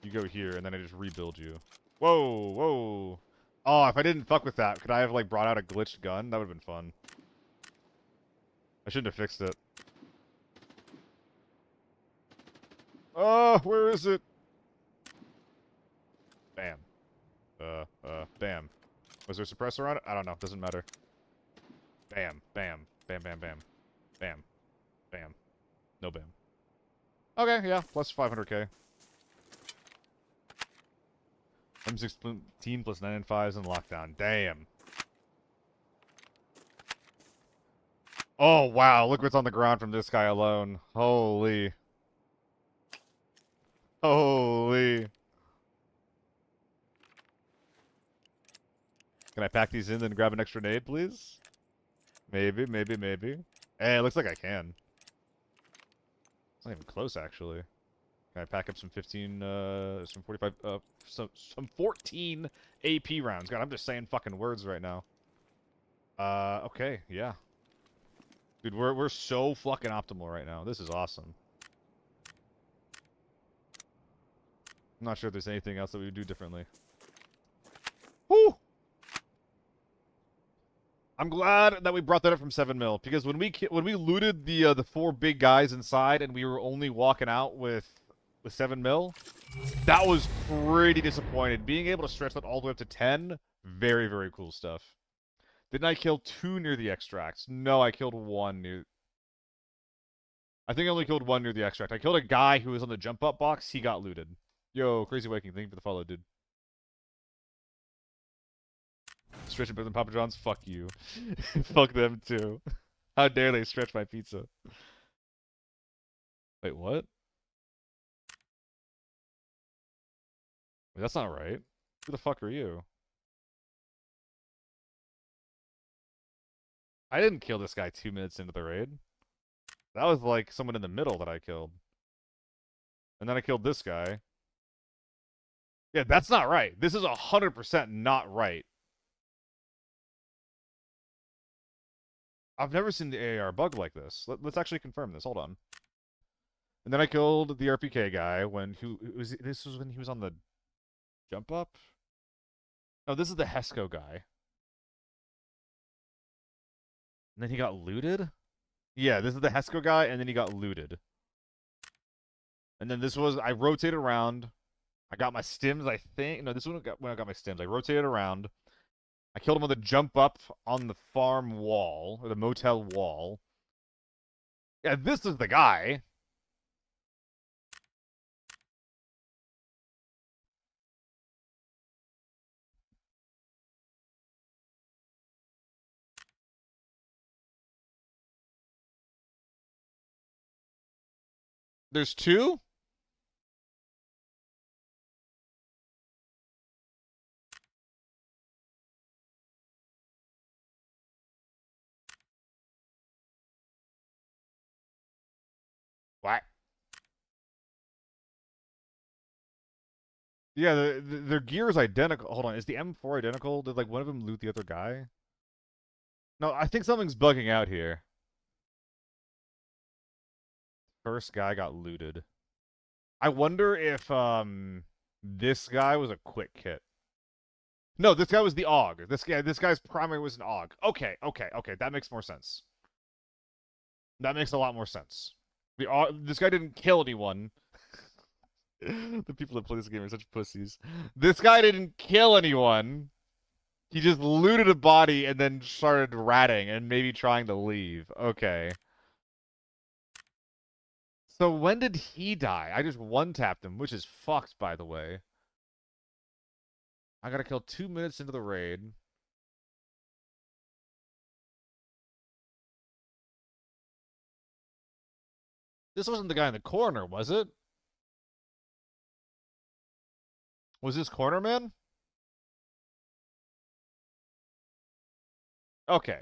You go here, and then I just rebuild you. Whoa, whoa. Oh, if I didn't fuck with that, could I have, like, brought out a glitched gun? That would've been fun. I shouldn't have fixed it. Oh, where is it? Bam. Bam. Was there a suppressor on it? I don't know. Doesn't matter. Bam. Bam. Bam, bam, bam. Bam. Bam. No bam. Okay, yeah. Plus 500k. M16 plus 9 and 5s in lockdown. Damn. Oh, wow. Look what's on the ground from this guy alone. Holy. Holy. Can I pack these in and grab an extra nade, please? Maybe, maybe, maybe. Hey, it looks like I can. It's not even close, actually. Can I pack up some 15, some 45, some 14 AP rounds? God, I'm just saying fucking words right now. Okay, yeah. Dude, we're so fucking optimal right now. This is awesome. I'm not sure if there's anything else that we would do differently. Woo! I'm glad that we brought that up from 7 mil, because when we looted the 4 big guys inside and we were only walking out with 7 mil, that was pretty disappointed. Being able to stretch that all the way up to 10, very, very cool stuff. Didn't I kill 2 near the extracts? No, I killed 1 near... I think I only killed 1 near the extract. I killed a guy who was on the jump up box. He got looted. Yo, Crazy Waking, thank you for the follow, dude. Stretching better than Papa John's? Fuck you. Fuck them too. How dare they stretch my pizza? Wait, what? Wait, that's not right. Who the fuck are you? I didn't kill this guy 2 minutes into the raid. That was like someone in the middle that I killed. And then I killed this guy. Yeah, that's not right. This is 100% not right. I've never seen the AAR bug like this. Let's actually confirm this. Hold on. And then I killed the RPK guy when this was when he was on the jump up? No, this is the Hesco guy. And then he got looted? Yeah, this is the Hesco guy, and then he got looted. And then this was, I rotated around. I got my stims, I think. No, this one when I got my stims. I rotated around. I killed him with a jump up on the farm wall, or the motel wall. Yeah, this is the guy. There's 2? What? Yeah, their gear is identical. Hold on, is the M4 identical? Did, like, one of them loot the other guy? No, I think something's bugging out here. First guy got looted. I wonder if, this guy was a quick hit. No, this guy was the AUG. This guy's primary was an AUG. Okay. That makes more sense. That makes a lot more sense. This guy didn't kill anyone. The people that play this game are such pussies. This guy didn't kill anyone. He just looted a body and then started ratting and maybe trying to leave. Okay. So when did he die? I just one-tapped him, which is fucked, by the way. I gotta kill 2 minutes into the raid. This wasn't the guy in the corner, was it? Was this corner man? Okay.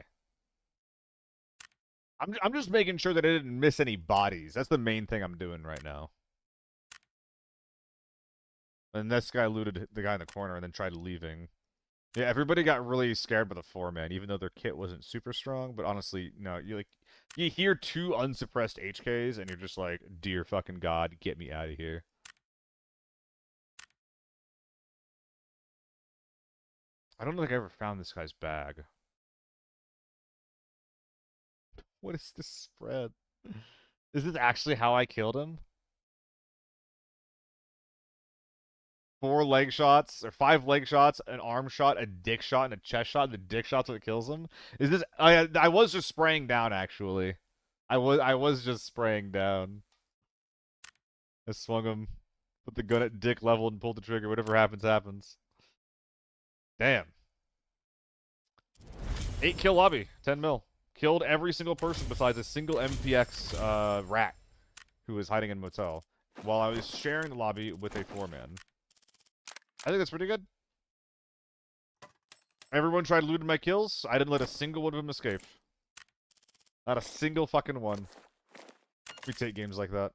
I'm just making sure that I didn't miss any bodies. That's the main thing I'm doing right now. And this guy looted the guy in the corner and then tried leaving. Yeah, everybody got really scared by the 4-man, even though their kit wasn't super strong. But honestly, no, you hear 2 unsuppressed HKs and you're just like, dear fucking God, get me out of here. I don't think I ever found this guy's bag. What is this spread? Is this actually how I killed him? 4 leg shots, or 5 leg shots, an arm shot, a dick shot, and a chest shot, and the dick shot's what kills him? Is this... I was just spraying down, actually. I was just spraying down. I swung him, put the gun at dick level, and pulled the trigger. Whatever happens, happens. Damn. 8 kill lobby, 10 mil. Killed every single person besides a single MPX rat who was hiding in motel while I was sharing the lobby with a 4-man. I think that's pretty good. Everyone tried looting my kills. I didn't let a single one of them escape. Not a single fucking one. We take games like that.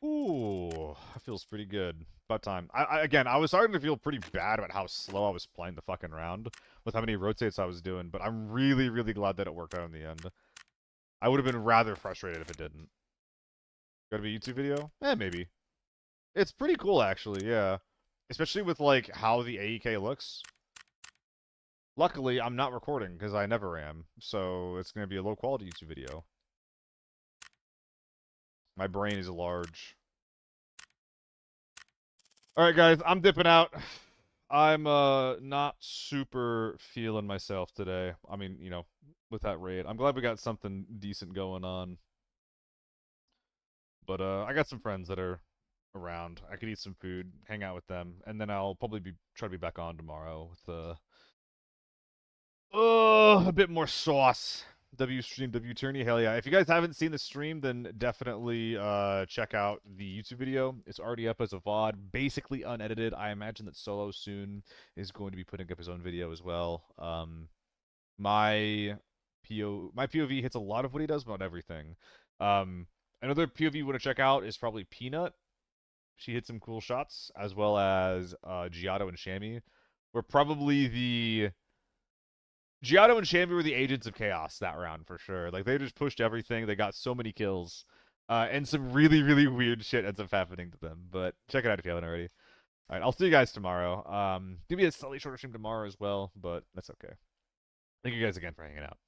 Ooh, that feels pretty good. About time. Again, I was starting to feel pretty bad about how slow I was playing the fucking round with how many rotates I was doing, but I'm really, really glad that it worked out in the end. I would have been rather frustrated if it didn't. Gotta be a YouTube video? Eh, maybe. It's pretty cool, actually, yeah. Especially with, like, how the AEK looks. Luckily, I'm not recording, because I never am, so it's gonna be a low-quality YouTube video. My brain is large. Alright, guys, I'm dipping out. I'm, not super feeling myself today. I mean, you know, with that raid. I'm glad we got something decent going on. But, I got some friends that are around. I could eat some food, hang out with them, and then I'll probably try to be back on tomorrow with, a bit more sauce. W stream, W tourney, hell yeah. If you guys haven't seen the stream, then definitely check out the YouTube video. It's already up as a VOD, basically unedited. I imagine that Solo soon is going to be putting up his own video as well. My POV hits a lot of what he does, but not everything. Another POV you want to check out is probably Peanut. She hit some cool shots, as well as Giotto and Shammy. We're probably the... Giotto and Shammy were the agents of chaos that round, for sure. Like, they just pushed everything. They got so many kills. And some really, really weird shit ends up happening to them. But check it out if you haven't already. Alright, I'll see you guys tomorrow. Give me a slightly shorter stream tomorrow as well, but that's okay. Thank you guys again for hanging out.